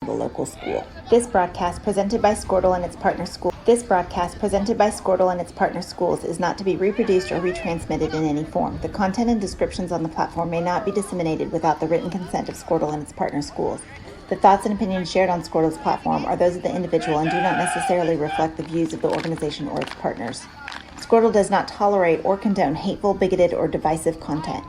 the local school. This broadcast presented by Squirtle and its partner schools is not to be reproduced or retransmitted in any form. The content and descriptions on the platform may not be disseminated without the written consent of Squirtle and its partner schools. The thoughts and opinions shared on Squirtle's platform are those of the individual and do not necessarily reflect the views of the organization or its partners. Squirtle does not tolerate or condone hateful, bigoted, or divisive content.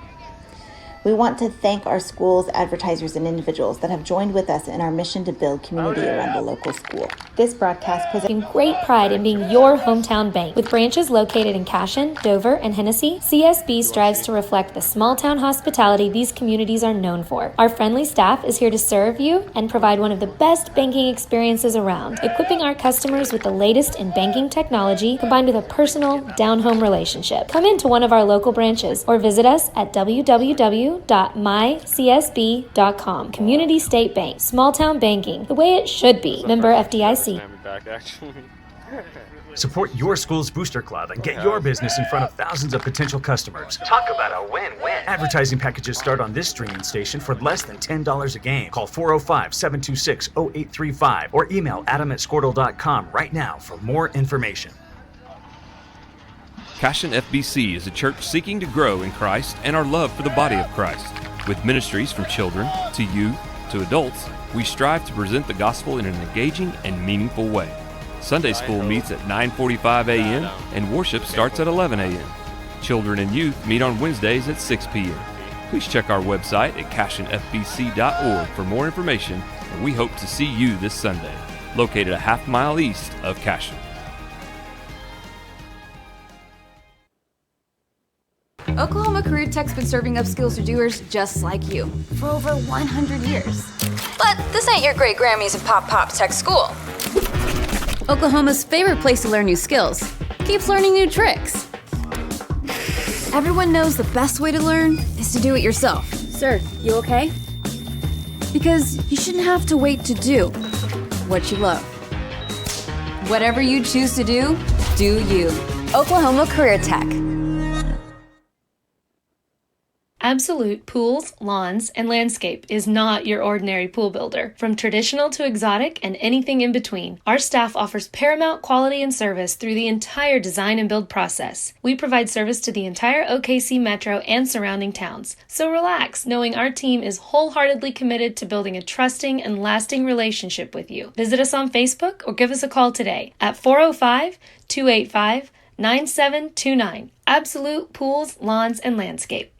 We want to thank our schools, advertisers, and individuals that have joined with us in our mission to build community around the local school. This broadcast taking great pride in being your hometown bank. With branches located in Cashion, Dover, and Hennessy, CSB strives to reflect the small-town hospitality these communities are known for. Our friendly staff is here to serve you and provide one of the best banking experiences around, equipping our customers with the latest in banking technology combined with a personal, down-home relationship. Come into one of our local branches or visit us at www.mycsb.com. Community State Bank. Small town banking, the way it should be. Member FDIC. Support your school's booster club and get your business in front of thousands of potential customers. Talk about a win-win. Advertising packages start on this streaming station for less than $10 a game. Call 405-726-0835 or email adam@squirtle.com right now for more information. Cashion FBC is a church seeking to grow in Christ and our love for the body of Christ. With ministries from children to youth to adults, we strive to present the gospel in an engaging and meaningful way. Sunday school meets at 9:45 a.m. and worship starts at 11 a.m. Children and youth meet on Wednesdays at 6 p.m. Please check our website at cashionfbc.org for more information, and we hope to see you this Sunday, located a half-mile east of Cashion. Oklahoma Career Tech's been serving up skills to doers just like you for over 100 years. But this ain't your great Grammys and Pop Tech school. Oklahoma's favorite place to learn new skills keeps learning new tricks. Everyone knows the best way to learn is to do it yourself. Sir, you okay? Because you shouldn't have to wait to do what you love. Whatever you choose to do you. Oklahoma Career Tech. Absolute Pools, Lawns, and Landscape is not your ordinary pool builder. From traditional to exotic and anything in between, our staff offers paramount quality and service through the entire design and build process. We provide service to the entire OKC metro and surrounding towns. So relax, knowing our team is wholeheartedly committed to building a trusting and lasting relationship with you. Visit us on Facebook or give us a call today at 405-285-9729. Absolute Pools, Lawns, and Landscape.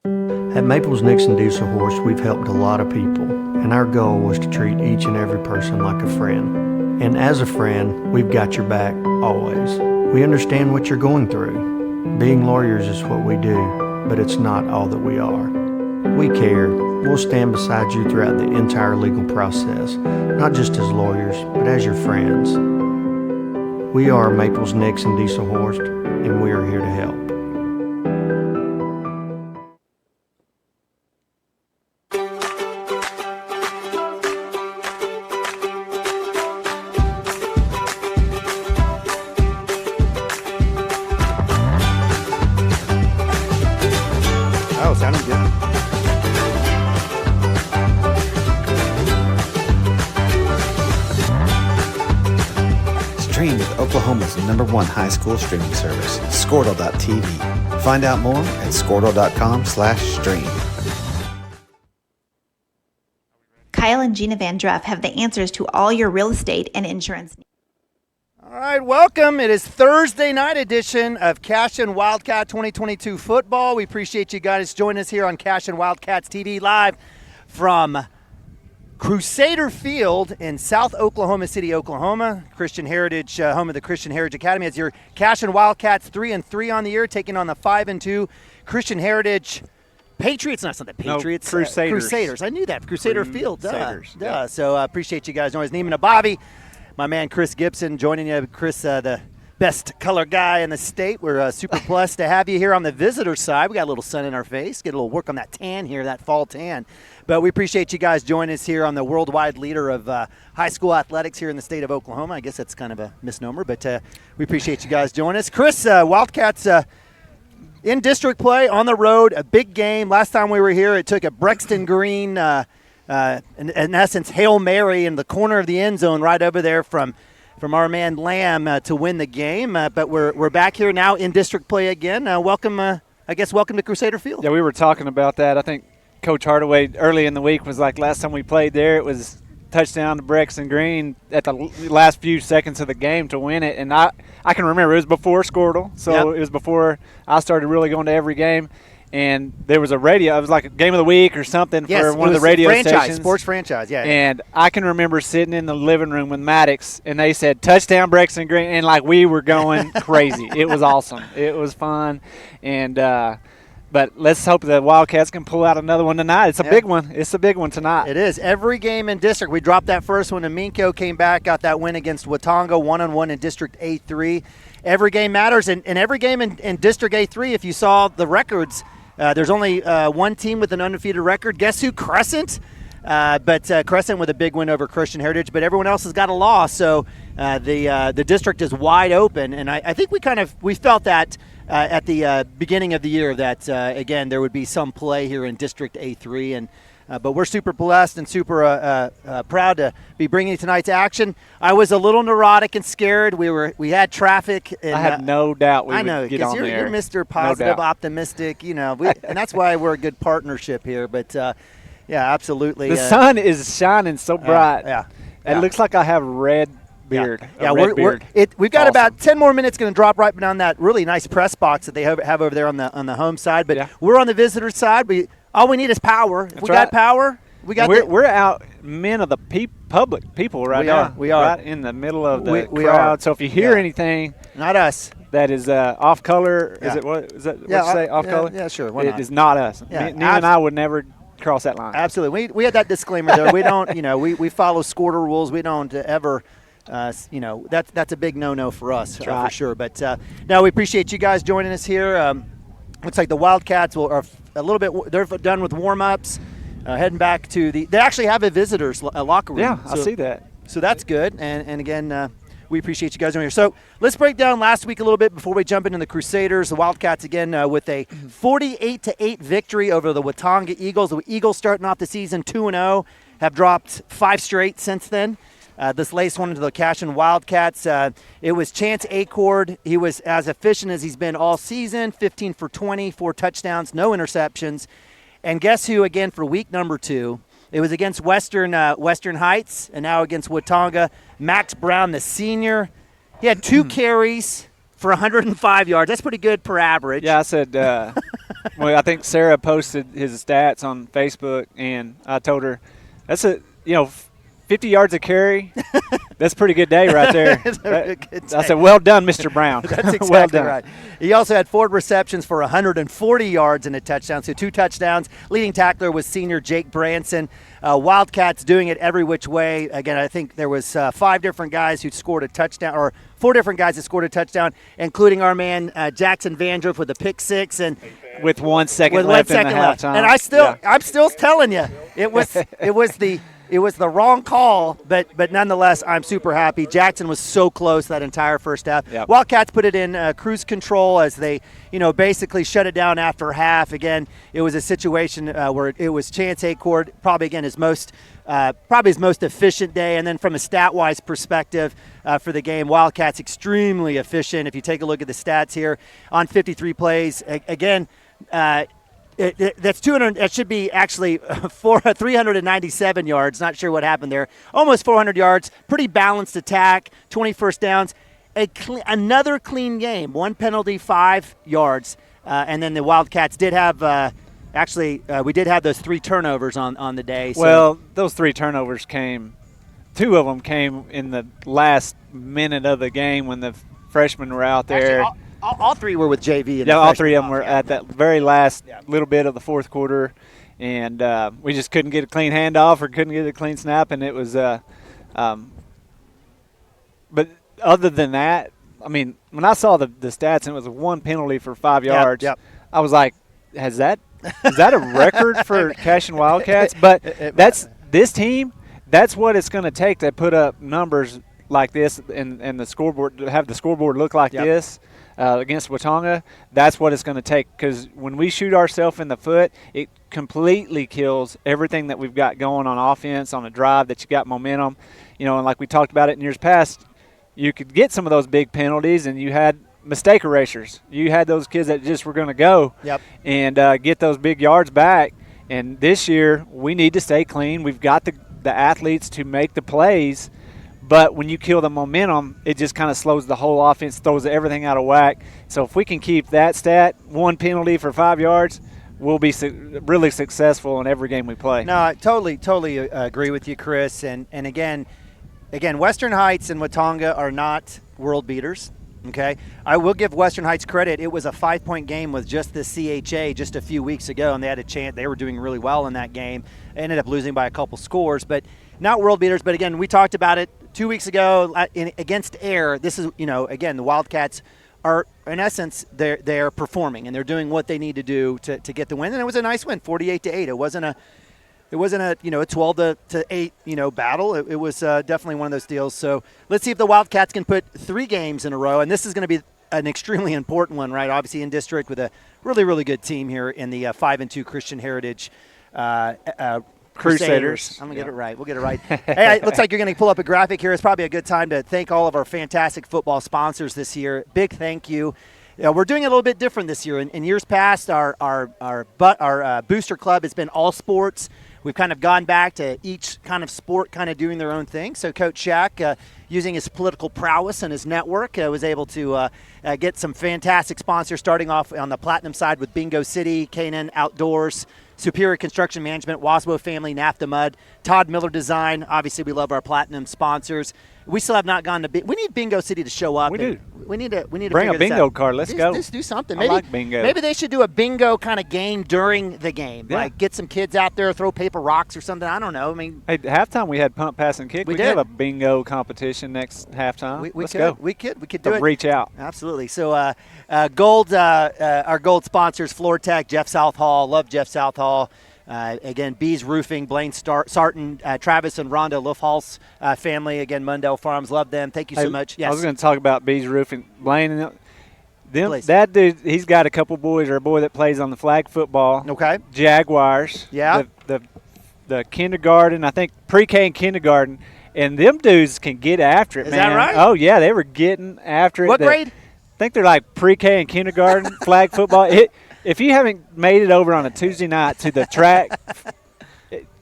At Maples Nixon Diesel Horse, we've helped a lot of people, and our goal was to treat each and every person like a friend. And as a friend, we've got your back, always. We understand what you're going through. Being lawyers is what we do, but it's not all that we are. We care. We'll stand beside you throughout the entire legal process, not just as lawyers, but as your friends. We are Maples Nixon Diesel Horse, and we are here to help. Stream with Oklahoma's #1 high school streaming service, Squirtle.tv. Find out more at squirtle.com/stream. Kyle and Gina Van Druff have the answers to all your real estate and insurance needs. All right, welcome. It is Thursday night edition of Cashion Wildcat 2022 football. We appreciate you guys joining us here on Cashion Wildcats TV live from Crusader Field in South Oklahoma City, Oklahoma. Christian Heritage, home of the Christian Heritage Academy. It's your Cashion Wildcats 3-3 on the year, taking on the 5-2 Christian Heritage Patriots. Not something Patriots. No, Crusaders. Crusaders. I knew that. Crusader Field. Crusaders. Duh. So I appreciate you guys joining us. Neiman and Bobby, my man Chris Gibson joining you. Chris, the best color guy in the state. We're super blessed to have you here on the visitor side. We got a little sun in our face. Get a little work on that tan here, that fall tan. But we appreciate you guys joining us here on the worldwide leader of high school athletics here in the state of Oklahoma. I guess that's kind of a misnomer, but we appreciate you guys joining us. Chris, Wildcats in district play on the road, a big game. Last time we were here, it took a Brexton Green in essence, Hail Mary in the corner of the end zone right over there from our man Lamb to win the game. But we're back here now in district play again. Welcome to Crusader Field. Yeah, we were talking about that. I think Coach Hardaway early in the week was like, last time we played there, it was touchdown to Brexton Green at the last few seconds of the game to win it. And I can remember it was before Squirtle, so It was before I started really going to every game. And there was a radio. It was like a game of the week or something for one of the radio stations. Sports franchise, yeah. And I can remember sitting in the living room with Maddox, and they said, touchdown Brexton Green, and like we were going crazy. It was awesome. It was fun. And but let's hope the Wildcats can pull out another one tonight. It's a big one. It's a big one tonight. It is. Every game in district. We dropped that first one, and Minko came back, got that win against Watonga, 1-1 in District A3. Every game matters, and every game in District A3, if you saw the records, there's only one team with an undefeated record. Guess who? Crescent. But Crescent with a big win over Christian Heritage. But everyone else has got a loss. So the district is wide open. And I think we felt that at the beginning of the year that, again, there would be some play here in District A3. And but we're super blessed and super proud to be bringing you tonight's action. I was a little neurotic and scared. We had traffic. And, I had no doubt we would get on there. there. You're Mr. Positive, optimistic. You know, and that's why we're a good partnership here. But yeah, absolutely. The sun is shining so bright. It looks like I have red beard. We've got about 10 more minutes. Going to drop right down that really nice press box that they have over there on the home side. But we're on the visitor side. All we need is power. If we got power, we're out men of the public people right now. We are right in the middle of the crowd. So if you hear anything, not us. That is off color. Is it what is that? What you say off color? Yeah, sure. It is not us. Yeah, Neil and I would never cross that line. Absolutely. We had that disclaimer there. We don't. We follow Squirtle rules. We don't ever. That's a big no-no for us for sure. But no, we appreciate you guys joining us here. Looks like the Wildcats are a little bit. They're done with warm-ups, heading back to the. They actually have a visitors locker room. Yeah, I see that. So that's good. And again, we appreciate you guys doing here. So let's break down last week a little bit before we jump into the Crusaders. The Wildcats again with a 48-8 victory over the Watonga Eagles. The Eagles starting off the season 2-0, have dropped 5 straight since then. This latest one into the Cashion Wildcats. It was Chance Acord. He was as efficient as he's been all season, 15 for 20, 4 touchdowns, no interceptions. And guess who again for week number 2? It was against Western Heights and now against Watonga. Max Brown, the senior. He had 2 carries for 105 yards. That's pretty good per average. Yeah, I said, well, I think Sarah posted his stats on Facebook, and I told her, that's 50 yards a carry, that's a pretty good day right there. I said, well done, Mr. Brown. That's exactly well done. Right. He also had 4 receptions for 140 yards and a touchdown, so 2 touchdowns. Leading tackler was senior Jake Branson. Wildcats doing it every which way. Again, I think there was 5 different guys who scored a touchdown, or 4 different guys that scored a touchdown, including our man Jackson Vandruff with a pick 6 and with 1 second left in the halftime. And I'm still telling you, it was the wrong call, but nonetheless, I'm super happy. Jackson was so close that entire first half. Yep. Wildcats put it in cruise control as they, basically shut it down after half. Again, it was a situation where it was Chance Acord, probably his most efficient day. And then from a stat-wise perspective for the game, Wildcats extremely efficient. If you take a look at the stats here on 53 plays, again. That's 200. That should be actually 397 yards. Not sure what happened there. Almost 400 yards. Pretty balanced attack. 20 first downs. Another clean game. 1 penalty, 5 yards. And then the Wildcats did have. We did have those 3 turnovers on the day. So. Well, those 3 turnovers came. 2 of them came in the last minute of the game when the freshmen were out there. Actually, all 3 were with JV. All 3 of them were at that very last little bit of the fourth quarter, and we just couldn't get a clean handoff or couldn't get a clean snap, and it was but other than that, I mean, when I saw the stats and it was 1 penalty for 5 yards, I was like, is that a record for Cashion Wildcats? But that's this team, that's what it's going to take to put up numbers like this and the scoreboard, have the scoreboard look like this against Watonga, that's what it's going to take. Because when we shoot ourselves in the foot, it completely kills everything that we've got going on offense, on a drive, that you got momentum. And like we talked about it in years past, you could get some of those big penalties, and you had mistake erasers. You had those kids that just were going to go and get those big yards back. And this year, we need to stay clean. We've got the athletes to make the plays, but when you kill the momentum, it just kind of slows the whole offense, throws everything out of whack. So if we can keep that stat, 1 penalty for 5 yards, we'll be really successful in every game we play. No, I totally agree with you, Chris. And again, Western Heights and Watonga are not world beaters. Okay, I will give Western Heights credit. It was a 5-point game with just the CHA just a few weeks ago, and they had a chance. They were doing really well in that game. Ended up losing by a couple scores, but not world beaters. But again, we talked about it 2 weeks ago against Air. This is, again, the Wildcats are, in essence, they're performing, and they're doing what they need to do to get the win. And it was a nice win, 48-8. It wasn't a a 12-8 battle. It was definitely one of those deals. So let's see if the Wildcats can put 3 games in a row, and this is going to be an extremely important one, right? Obviously in district with a really, really good team here in the 5-2 Christian Heritage Crusaders. I'm going to get it right. We'll get it right. Hey, it looks like you're going to pull up a graphic here. It's probably a good time to thank all of our fantastic football sponsors this year. Big thank you. We're doing it a little bit different this year. In years past, our booster club has been all sports. We've kind of gone back to each kind of sport kind of doing their own thing. So Coach Shack, using his political prowess and his network, was able to get some fantastic sponsors, starting off on the Platinum side with Bingo City, Canaan Outdoors, Superior Construction Management, Wasbo Family, NAFTA Mud, Todd Miller Design. Obviously, we love our Platinum sponsors. We still have not gone to we need Bingo City to show up. We do. We need to bring a bingo card. Let's go. Let's do something. I like bingo. Maybe they should do a bingo kind of game during the game. Yeah. Like get some kids out there, throw paper rocks or something. I don't know. I mean, hey, halftime we had pump, pass, and kick. We could did have a bingo competition next halftime. Let's go. We could do it. Reach out. Absolutely. So our gold sponsors, Floor Tech, Jeff Southall. Love Jeff Southall. Again, Bees Roofing, Blaine Sarton, Travis and Rhonda Lufhal's family. Again, Mundell Farms. Love them. Thank you so much. Yes. I was going to talk about Bees Roofing. Blaine and them. That dude, he's got a couple boys, or a boy that plays on the flag football. Okay. Jaguars. Yeah. The kindergarten, I think pre-K and kindergarten, and them dudes can get after it, Is man. that right? Oh, yeah, they were getting after it. What grade? I think they're like pre-K and kindergarten flag football. If you haven't made it over on a Tuesday night to the track,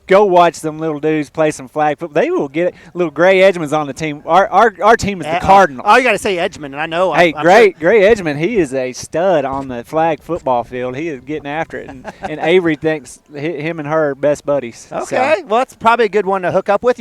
go watch them little dudes play some flag football. They will get it. Little Gray Edgman's on the team. Our team is the Cardinals. Oh, you got to say Edgman, and I know. Hey, I'm Gray Edgman, he is a stud on the flag football field. He is getting after it. And Avery thinks him and her are best buddies. Okay, so. well, that's probably a good one to hook up with.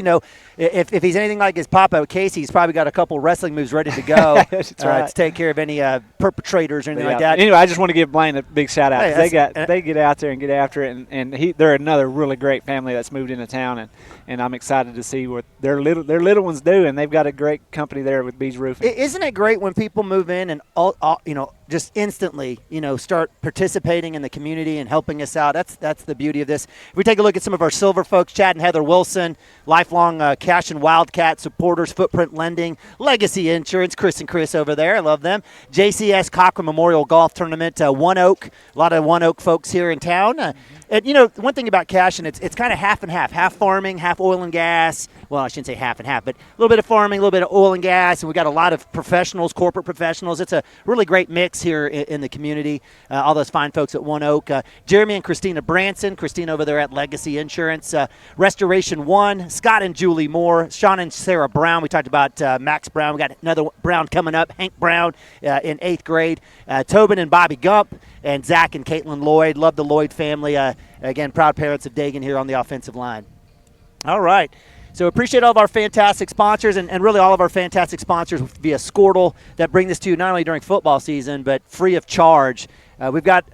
If he's anything like his papa Casey, he's probably got a couple wrestling moves ready to go to take care of any perpetrators or anything like that. Anyway, I just want to give Blaine a big shout out. Hey, they get out there and get after it, and they're another really great family that's moved into town, and I'm excited to see what their little ones do, and they've got a great company there with Bees Roofing. Isn't it great when people move in and just instantly start participating in the community and helping us out? That's the beauty of this. If we take a look at some of our silver folks, Chad and Heather Wilson, lifelong Cashion Wildcat supporters, Footprint Lending, Legacy Insurance, Chris and Chris over there, I love them. JCS Cochran Memorial Golf Tournament, One Oak, a lot of One Oak folks here in town. And one thing about Cashion, it's kind of half and half farming, half oil and gas. Well, I shouldn't say half and half, but a little bit of farming, a little bit of oil and gas, and we got a lot of professionals, corporate professionals. It's a really great mix here in the community. All those fine folks at One Oak. Jeremy and Christina Branson, Christina over there at Legacy Insurance. Restoration One, Scott and Julie Moore, Sean and Sarah Brown. We talked about Max Brown. We got another Brown coming up, Hank Brown in 8th grade. Tobin and Bobby Gump, and Zach and Caitlin Lloyd. Love the Lloyd family. Again, proud parents of Dagan here on the offensive line. All right. So appreciate all of our fantastic sponsors and really all of our fantastic sponsors via Squirtle that bring this to you not only during football season but free of charge. We've got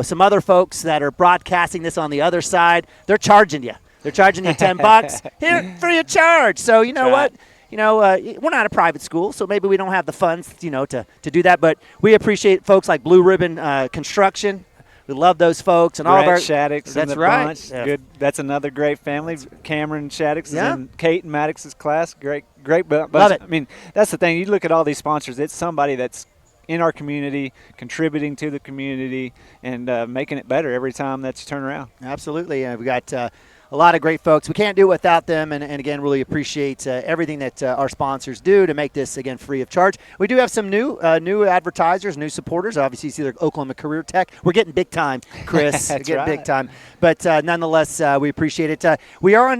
some other folks that are broadcasting this on the other side. They're charging you. They're charging you $10 here free of charge. So you know what? We're not a private school, so maybe we don't have the funds, to do that. But we appreciate folks like Blue Ribbon Construction, We love those folks and all of our Shaddix. That's and the right. Bunch. Good. That's another great family. Cameron Shaddix is Yeah. in Kate and Maddox's class. Great bunch. Love it. I mean, that's the thing. You look at all these sponsors. It's somebody that's in our community, contributing to the community, and making it better every time that you turn around. Absolutely. We got a lot of great folks. We can't do it without them, and again, really appreciate everything that our sponsors do to make this, again, free of charge. We do have some new advertisers, new supporters. Obviously, you see the Oklahoma Career Tech. We're getting big time, Chris. We're getting big time. But nonetheless, we appreciate it. We are on,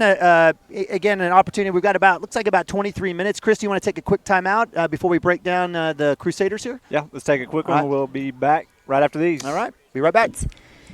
again, an opportunity. We've got looks like about 23 minutes. Chris, do you want to take a quick time out before we break down the Crusaders here? Yeah, let's take a quick one. Right. We'll be back right after these. All right. Be right back.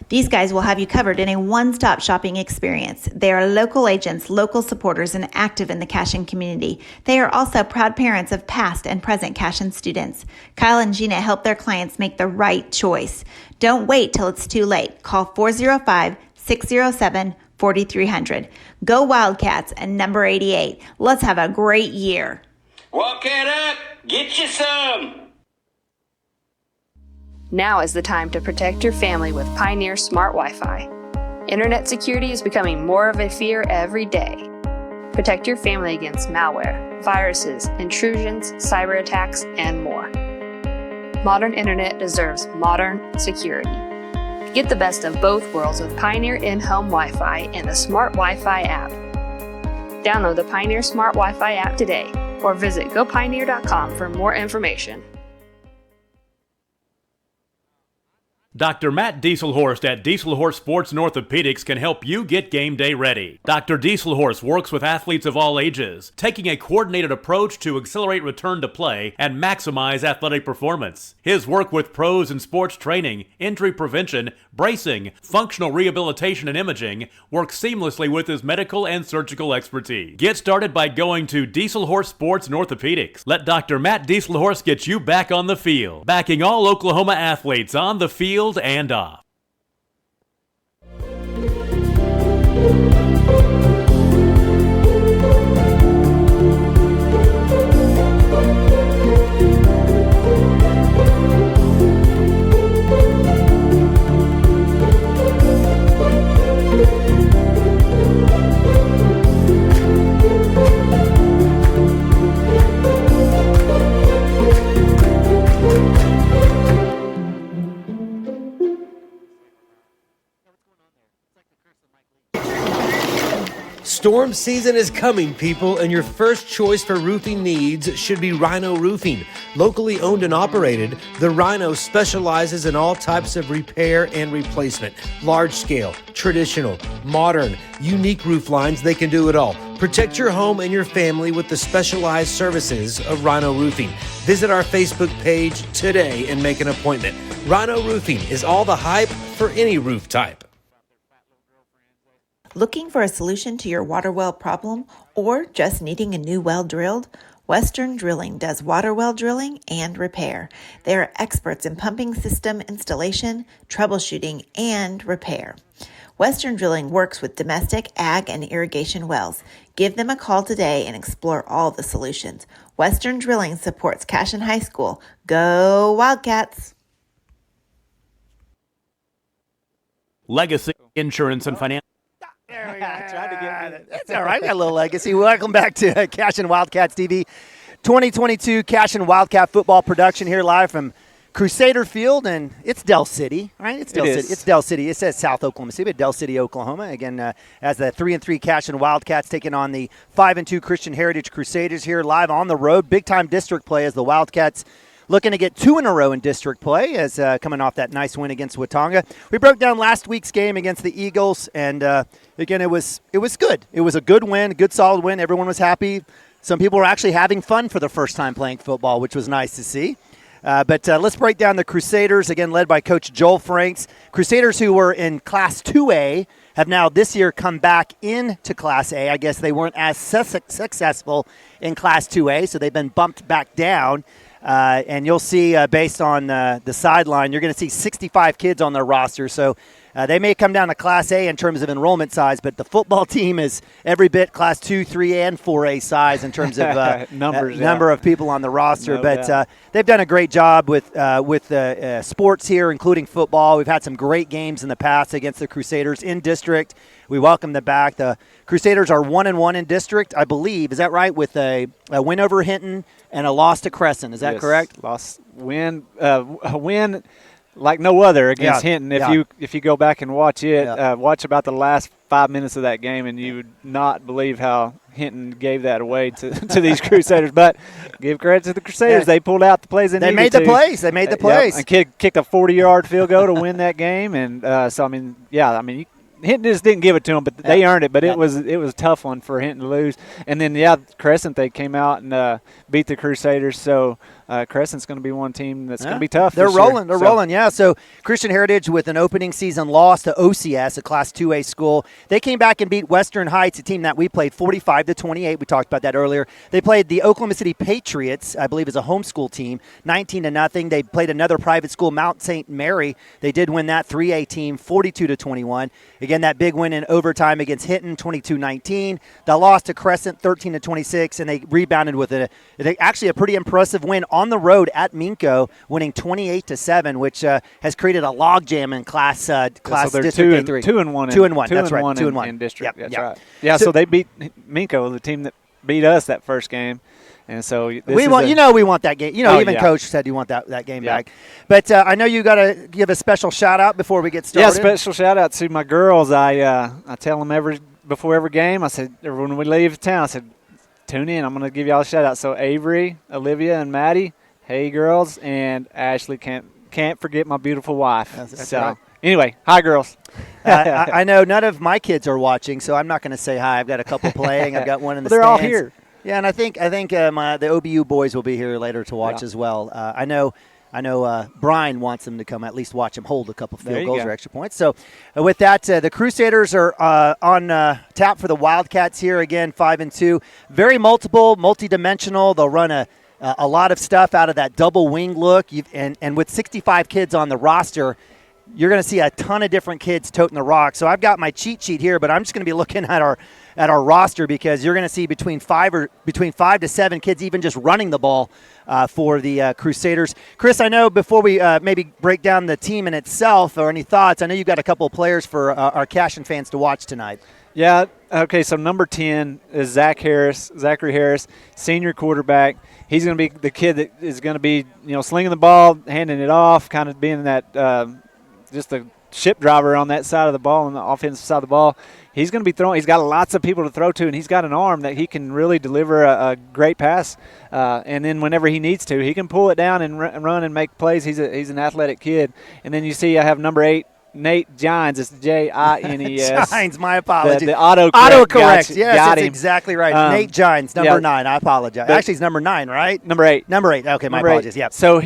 These guys will have you covered in a one-stop shopping experience. They are local agents, local supporters, and active in the Cashion community. They are also proud parents of past and present Cashion students. Kyle and Gina help their clients make the right choice. Don't wait till it's too late. Call 405-607-4300. Go Wildcats and number 88. Let's have a great year. Walk it up. Get you some. Now is the time to protect your family with Pioneer Smart Wi-Fi. Internet security is becoming more of a fear every day. Protect your family against malware, viruses, intrusions, cyber attacks, and more. Modern internet deserves modern security. Get the best of both worlds with Pioneer in-home Wi-Fi and the Smart Wi-Fi app. Download the Pioneer Smart Wi-Fi app today or visit gopioneer.com for more information. Dr. Matt Dieselhorst at Dieselhorst Sports and Orthopedics can help you get game day ready. Dr. Dieselhorst works with athletes of all ages, taking a coordinated approach to accelerate return to play and maximize athletic performance. His work with pros in sports training, injury prevention, bracing, functional rehabilitation, and imaging works seamlessly with his medical and surgical expertise. Get started by going to Dieselhorst Sports and Orthopedics. Let Dr. Matt Dieselhorst get you back on the field, backing all Oklahoma athletes on the field and off. Storm season is coming, people, and your first choice for roofing needs should be Rhino Roofing. Locally owned and operated, the Rhino specializes in all types of repair and replacement. Large scale, traditional, modern, unique roof lines, they can do it all. Protect your home and your family with the specialized services of Rhino Roofing. Visit our Facebook page today and make an appointment. Rhino Roofing is all the hype for any roof type. Looking for a solution to your water well problem or just needing a new well drilled? Western Drilling does water well drilling and repair. They are experts in pumping system installation, troubleshooting, and repair. Western Drilling works with domestic, ag, and irrigation wells. Give them a call today and explore all the solutions. Western Drilling supports Cashion High School. Go Wildcats! Legacy Insurance and Financial. There we go. That's all right. Got a little legacy. Welcome back to Cashion Wildcats TV 2022 Cashion Wildcat football production here live from Crusader Field, and it's Del City, right? It's Del City. It's Del City. It says South Oklahoma City, but Del City, Oklahoma. Again, as the 3-3 Cashion Wildcats taking on the 5-2 Christian Heritage Crusaders here live on the road. Big time district play as the Wildcats looking to get 2 in a row in district play as coming off that nice win against Watonga. We broke down last week's game against the Eagles, and again, it was good. It was a good win, good solid win. Everyone was happy. Some people were actually having fun for the first time playing football, which was nice to see. But let's break down the Crusaders, again led by Coach Joel Franks. Crusaders who were in Class 2A have now this year come back into Class A. I guess they weren't as successful in Class 2A, so they've been bumped back down. And you'll see, based on the sideline, you're going to see 65 kids on their roster. So They may come down to Class A in terms of enrollment size, but the football team is every bit Class 2, 3, and 4A size in terms of number of people on the roster. But they've done a great job with sports here, including football. We've had some great games in the past against the Crusaders in district. We welcome them back. The Crusaders are 1-1 in district, I believe. Is that right? With a win over Hinton and a loss to Crescent. Is that correct? A win like no other against Hinton. If you go back and watch it, watch about the last 5 minutes of that game, and you would not believe how Hinton gave that away to these Crusaders. But give credit to the Crusaders. They pulled out the plays they made the plays. They made the plays. And kicked a 40-yard field goal to win that game. And Hinton just didn't give it to them, but they earned it. But it was a tough one for Hinton to lose. And then, Crescent, they came out and beat the Crusaders. So Crescent's going to be one team that's going to be tough. They're rolling. They're rolling, yeah. So Christian Heritage with an opening season loss to OCS, a Class 2A school. They came back and beat Western Heights, a team that we played 45-28. We talked about that earlier. They played the Oklahoma City Patriots, I believe is a homeschool team, 19-0. They played another private school, Mount St. Mary. They did win that 3A team, 42-21. Again, that big win in overtime against Hinton, 22-19. The loss to Crescent, 13-26, and they rebounded with actually a pretty impressive win on the road at Minco, winning 28-7, which has created a logjam in class District A3. 2-1. 2-1. That's right. 2-1 in district. Yep. That's right. Yeah. So they beat Minco, the team that beat us that first game. And so we want that game. Even Coach said you want that game back. But I know you got to give a special shout out before we get started. Yeah, special shout out to my girls. I tell them before every game. I said when we leave town, I said tune in. I'm going to give y'all a shout out. So Avery, Olivia, and Maddie. Hey girls, and Ashley can't forget my beautiful wife. That's right. Anyway, hi girls. I know none of my kids are watching, so I'm not going to say hi. I've got a couple playing. I've got one in the They're stands. all here. Yeah, and I think the OBU boys will be here later to watch as well. I know Brian wants them to come at least watch him hold a couple field goals or extra points. So with that, the Crusaders are on tap for the Wildcats here again, 5-2. Very multi-dimensional. They'll run a lot of stuff out of that double wing look. And with 65 kids on the roster, you're going to see a ton of different kids toting the rock. So I've got my cheat sheet here, but I'm just going to be looking at our roster because you're going to see between 5 to 7 kids even just running the ball for the Crusaders. Chris, I know before we maybe break down the team in itself or any thoughts, I know you've got a couple of players for our Cashion fans to watch tonight. Yeah, okay, so number 10 is Zachary Harris, senior quarterback. He's going to be the kid that is going to be, slinging the ball, handing it off, kind of being that just a ship driver on that side of the ball, on the offensive side of the ball. He's going to be throwing. He's got lots of people to throw to, and he's got an arm that he can really deliver a great pass. And then whenever he needs to, he can pull it down and run and make plays. He's an athletic kid. And then you see I have number 8, Nate Gines. It's Jines. Gines, my apologies. The autocorrect. Autocorrect. Yes, that's exactly right. Nate Gines, number 9. I apologize. Actually, he's number 9, right? Number 8. Number 8. Okay, my apologies. Yeah. So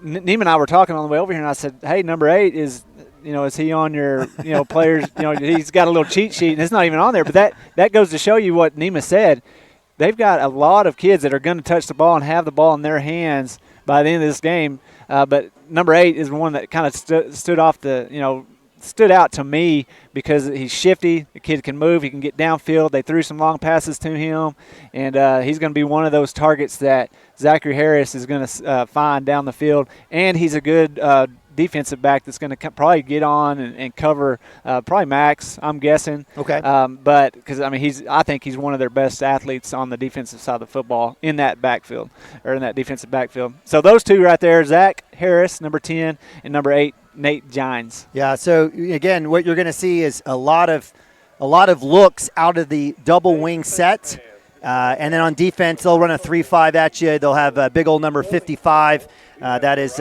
Neem and I were talking on the way over here, and I said, hey, number 8 is he on your, players, he's got a little cheat sheet, and it's not even on there. But that goes to show you what Nima said. They've got a lot of kids that are going to touch the ball and have the ball in their hands by the end of this game. But number 8 is one that kind of stood out to me because he's shifty. The kid can move. He can get downfield. They threw some long passes to him, and he's going to be one of those targets that Zachary Harris is going to find down the field. And he's a good defensive back that's going to probably get on and cover probably Max, I'm guessing. Okay. But because I think he's one of their best athletes on the defensive side of the football in that backfield or in that defensive backfield. So those two right there, Zach Harris, number 10, and number 8, Nate Gines. Yeah. So again, what you're going to see is a lot of looks out of the double wing set. And then on defense, they'll run a 3-5 at you. They'll have a big old number 55. That is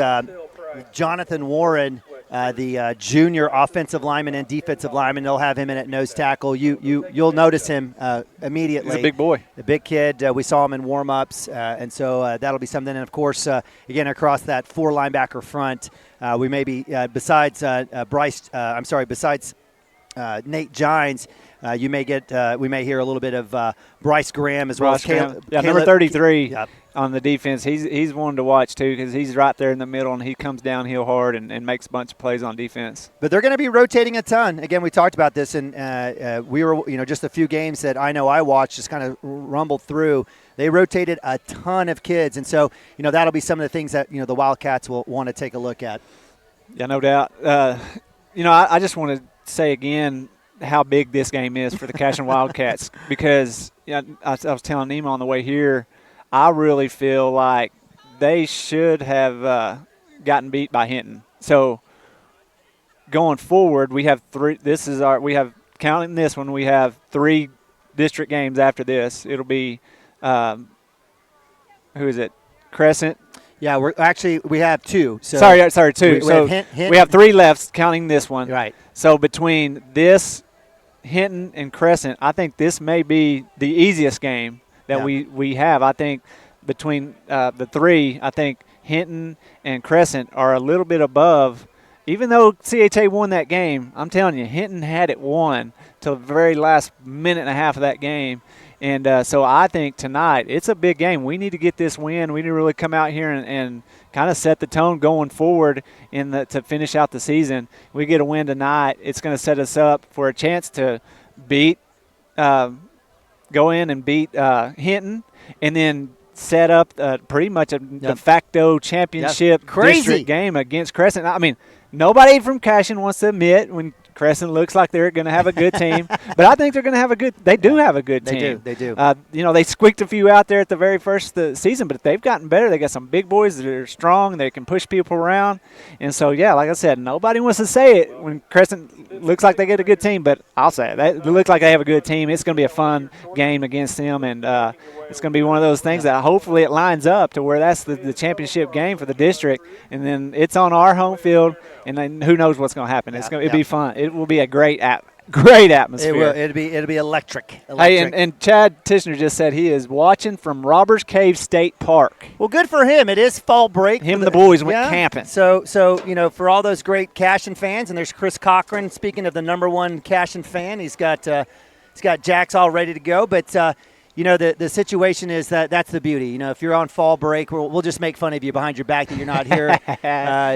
Jonathan Warren, the junior offensive lineman and defensive lineman. They'll have him in at nose tackle. You'll notice him immediately. He's a big boy. A big kid. We saw him in warm-ups, and so that'll be something. And, of course, again, across that 4 linebacker front, we may be, besides Nate Gines, we may hear a little bit of Bryce Graham as well as Caleb. Yeah, number 33 Yep. on the defense. He's one to watch too because he's right there in the middle and he comes downhill hard and makes a bunch of plays on defense. But they're going to be rotating a ton. Again, we talked about this, and we were, just a few games that I know I watched, just kind of rumbled through. They rotated a ton of kids, and so that'll be some of the things that the Wildcats will want to take a look at. Yeah, no doubt. I just want to say again how big this game is for the Cashion Wildcats because I was telling Nima on the way here, I really feel like they should have gotten beat by Hinton. So going forward, we have three. We have counting this one. We have 3 district games after this. It'll be who is it? Crescent. Yeah, we have 2. So sorry, 2. We have 3 left, counting this one. Right. So between this, Hinton, and Crescent, I think this may be the easiest game that we have. I think between the 3, I think Hinton and Crescent are a little bit above. Even though CHA won that game, I'm telling you, Hinton had it won till the very last minute and a half of that game. And so I think tonight it's a big game. We need to get this win. We need to really come out here and kind of set the tone going forward to finish out the season. We get a win tonight, it's going to set us up for a chance to go in and beat Hinton and then set up pretty much a de facto championship district game against Crescent. I mean, nobody from Cashion wants to admit when Crescent looks like they're going to have a good team, but I think they're going to have a good. They do have a good team. They do. They squeaked a few out there at the very first season, but they've gotten better. They got some big boys that are strong. They can push people around, and so like I said, nobody wants to say it when Crescent looks like they get a good team, but I'll say it. It looks like they have a good team. It's going to be a fun game against them, and it's going to be one of those things that hopefully it lines up to where that's the championship game for the district, and then it's on our home field, and then who knows what's going to happen. It'll be fun. It will be a great atmosphere. It will. It'll be electric. Hey, and Chad Tishner just said he is watching from Robbers Cave State Park. Well, good for him. It is fall break. Him and the boys went camping. So for all those great Cashion fans, and there's Chris Cochran. Speaking of the number 1 Cashion fan, he's got Jacks all ready to go. But the situation is that's the beauty. If you're on fall break, we'll just make fun of you behind your back that you're not here,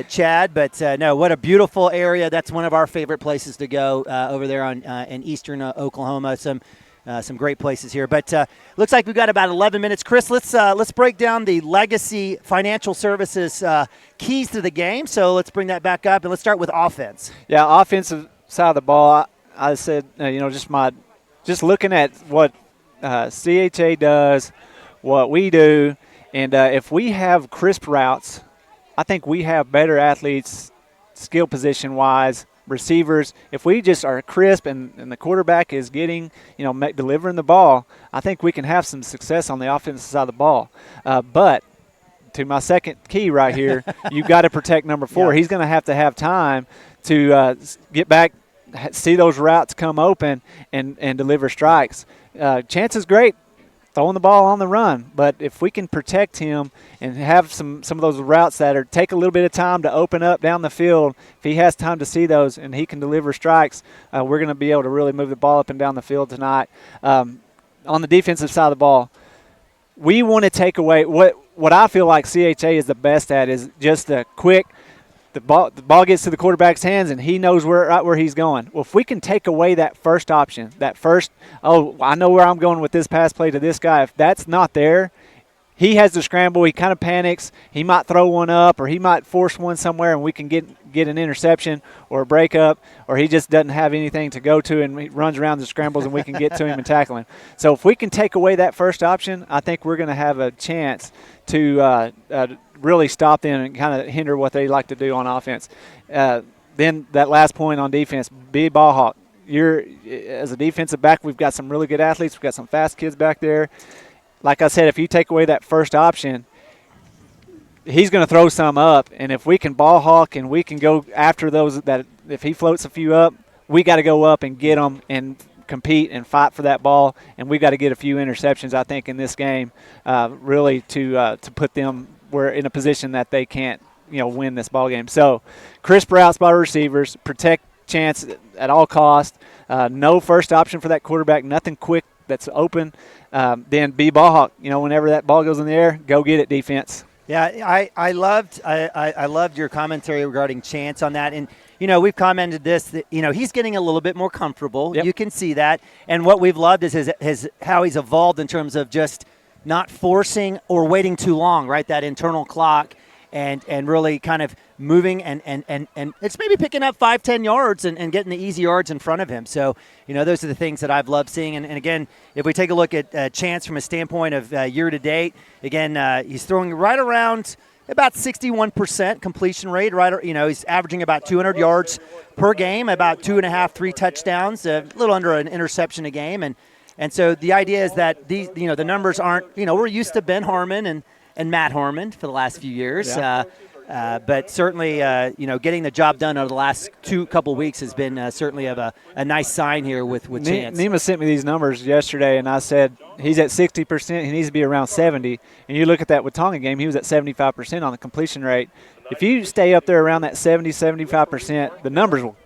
Chad. But no, what a beautiful area. That's one of our favorite places to go over there in eastern Oklahoma. Some great places here. But looks like we've got about 11 minutes. Chris, let's break down the Legacy Financial Services keys to the game. So let's bring that back up, and let's start with offense. Yeah, offensive side of the ball, I said, just looking at what CHA does, what we do, and if we have crisp routes, I think we have better athletes skill position-wise, receivers. If we just are crisp and the quarterback is getting, delivering the ball, I think we can have some success on the offensive side of the ball. But to my second key right here, you've got to protect number 4. Yeah. He's going to have time to get back, see those routes come open, and deliver strikes. Chance is great throwing the ball on the run, but if we can protect him and have some of those routes that take a little bit of time to open up down the field, if he has time to see those and he can deliver strikes, we're going to be able to really move the ball up and down the field tonight. On the defensive side of the ball, we want to take away what I feel like CHA is the best at is just a quick – the ball gets to the quarterback's hands and he knows right where he's going. Well, if we can take away that first option, I know where I'm going with this pass play to this guy. If that's not there, he has to scramble. He kind of panics. He might throw one up or he might force one somewhere and we can get an interception or a breakup, or he just doesn't have anything to go to and he runs around and scrambles and we can get to him and tackle him. So if we can take away that first option, I think we're going to have a chance to really stop them and kind of hinder what they like to do on offense. Then that last point on defense, be ball hawk. As a defensive back, we've got some really good athletes. We've got some fast kids back there. Like I said, if you take away that first option, he's going to throw some up. And if we can ball hawk and we can go after those, that if he floats a few up, we got to go up and get them and compete and fight for that ball. And we got to get a few interceptions, I think, in this game, really to put them in a position that they can't, win this ball game. So, crisp routes by receivers, protect Chance at all costs. No first option for that quarterback, nothing quick that's open. Then be ball hawk. Whenever that ball goes in the air, go get it, defense. Yeah, I loved your commentary regarding Chance on that. And, we've commented this, that, he's getting a little bit more comfortable. Yep. You can see that. And what we've loved is his how he's evolved in terms of just not forcing or waiting too long, right? That internal clock and really kind of moving and it's maybe picking up 5-10 yards and getting the easy yards in front of him. So, those are the things that I've loved seeing. And again, if we take a look at Chance from a standpoint of year to date, again, he's throwing right around about 61% completion rate. He's averaging about 200 yards per game, about 2.5, 3 touchdowns, a little under an interception a game. And so the idea is that these, the numbers aren't, we're used to Ben Harmon and Matt Harmon for the last few years. Yeah. But certainly, getting the job done over the last couple weeks has been certainly of a nice sign here with Chance. Nima sent me these numbers yesterday, and I said he's at 60%. He needs to be around 70. And you look at that Watonga game, he was at 75% on the completion rate. If you stay up there around that 70, 75%, the numbers will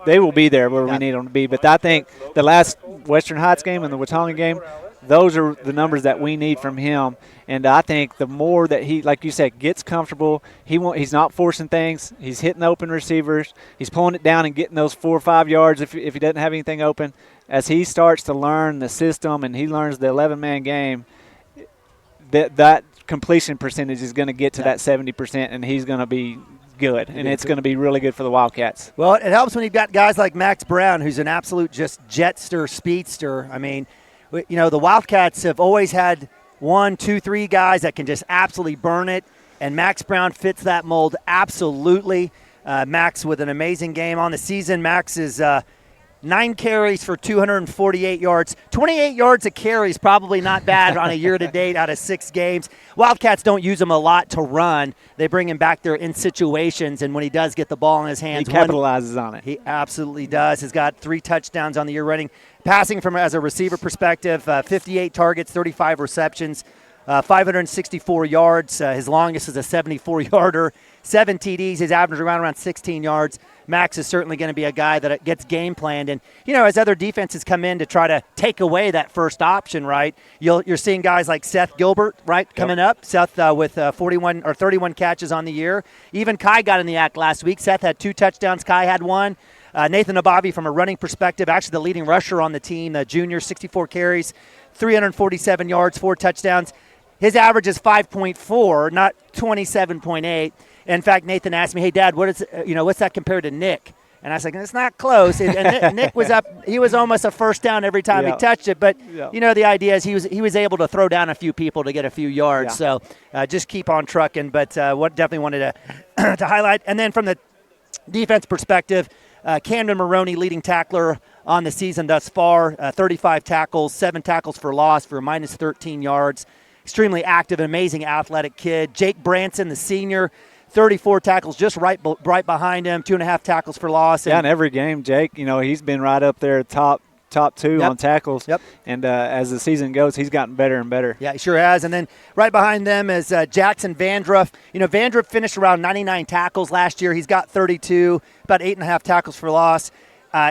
they will be there where we need them to be. But I think the last Western Heights game and the Watonga game, those are the numbers that we need from him. And I think the more that he, like you said, gets comfortable, he's not forcing things. He's hitting open receivers. He's pulling it down and getting those 4 or 5 yards if he doesn't have anything open. As he starts to learn the system and he learns the 11-man game, that completion percentage is going to get to that 70%, and he's going to be good, and it's going to be really good for the Wildcats. Well, it helps when you've got guys like Max Brown, who's an absolute just jetster, speedster. I mean, the Wildcats have always had 1, 2, 3 guys that can just absolutely burn it, and Max Brown fits that mold absolutely. Max with an amazing game on the season. Max is 9 carries for 248 yards. 28 yards a carry is probably not bad on a year-to-date out of 6 games. Wildcats don't use him a lot to run. They bring him back there in situations, and when he does get the ball in his hands, he capitalizes on it. He absolutely does. He's got 3 touchdowns on the year running. Passing from as a receiver perspective, 58 targets, 35 receptions, 564 yards. His longest is a 74-yarder. 7 TDs. He's averaging around 16 yards. Max is certainly going to be a guy that gets game planned. And, as other defenses come in to try to take away that first option, right, you're seeing guys like Seth Gilbert, right, coming up. Seth with 41 or 31 catches on the year. Even Kai got in the act last week. Seth had 2 touchdowns. Kai had 1. Nathan Abavi, from a running perspective, actually the leading rusher on the team, the junior, 64 carries, 347 yards, 4 touchdowns. His average is 5.4, not 27.8. In fact, Nathan asked me, "Hey, Dad, what's that compared to Nick?" And I was like, "It's not close." And Nick was up; he was almost a first down every time he touched it. But the idea is he was able to throw down a few people to get a few yards. So just keep on trucking. But definitely wanted to to highlight. And then from the defense perspective, Camden Maroney, leading tackler on the season thus far, 35 tackles, 7 tackles for loss for minus 13 yards. Extremely active, amazing athletic kid. Jake Branson, the senior, 34 tackles, just right behind him, 2.5 tackles for loss. In every game, Jake, he's been right up there top 2 on tackles. Yep. And as the season goes, he's gotten better and better. Yeah, he sure has. And then right behind them is Jackson Vandruff. Vandruff finished around 99 tackles last year. He's got 32, about 8.5 tackles for loss.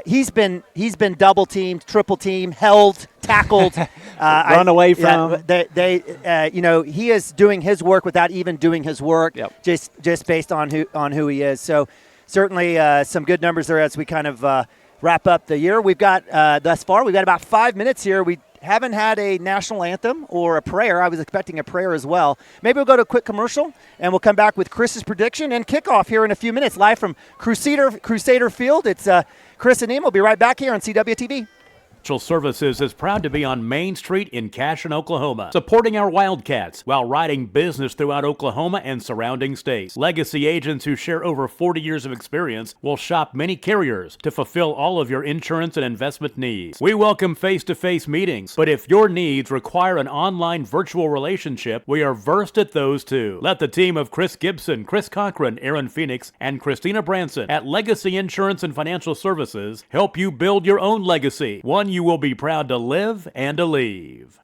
He's been double teamed, triple teamed, held, tackled, run away from. He is doing his work without even doing his work, just based on who he is. So certainly some good numbers there as we kind of wrap up the year. We've got thus far. We've got about 5 minutes here. We haven't had a national anthem or a prayer. I was expecting a prayer as well. Maybe we'll go to a quick commercial, and we'll come back with Chris's prediction and kickoff here in a few minutes, live from Crusader Field. It's Chris and Neem. We'll be right back here on CWTV. Financial Services is proud to be on Main Street in Cashion, Oklahoma, supporting our Wildcats while riding business throughout Oklahoma and surrounding states. Legacy agents who share over 40 years of experience will shop many carriers to fulfill all of your insurance and investment needs. We welcome face-to-face meetings, but if your needs require an online virtual relationship, we are versed at those too. Let the team of Chris Gibson, Chris Cochran, Aaron Phoenix, and Christina Branson at Legacy Insurance and Financial Services help you build your own legacy, one you will be proud to live and to leave.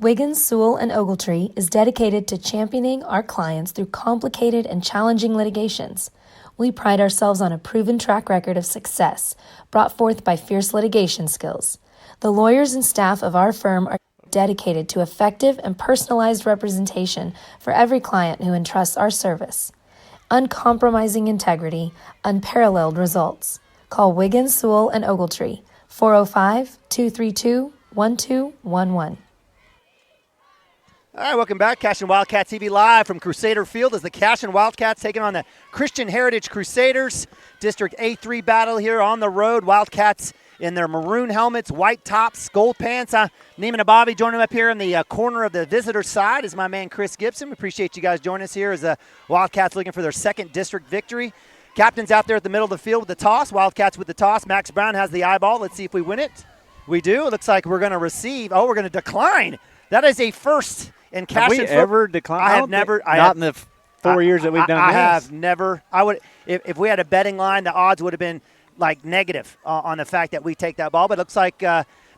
Wiggins, Sewell, and Ogletree is dedicated to championing our clients through complicated and challenging litigations. We pride ourselves on a proven track record of success brought forth by fierce litigation skills. The lawyers and staff of our firm are dedicated to effective and personalized representation for every client who entrusts our service. Uncompromising integrity, unparalleled results. Call Wiggins, Sewell, and Ogletree, 405-232-1211. All right, welcome back. Cashion Wildcats TV live from Crusader Field as the Cashion Wildcats taking on the Christian Heritage Crusaders. District A3 battle here on the road. Wildcats in their maroon helmets, white tops, gold pants. Neiman and Bobby joining them up here in the corner of the visitor side is my man Chris Gibson. We appreciate you guys joining us here as the Wildcats looking for their second district victory. Captain's out there at the middle of the field with the toss. Wildcats with the toss. Max Brown has the eyeball. Let's see if we win it. We do. It looks like we're going to receive. Oh, we're going to decline. That is a first in Cashion. Have we ever declined? I have never. Not in the 4 years that we've done this. I have never. I would. If we had a betting line, the odds would have been like negative on the fact that we take that ball. But it looks like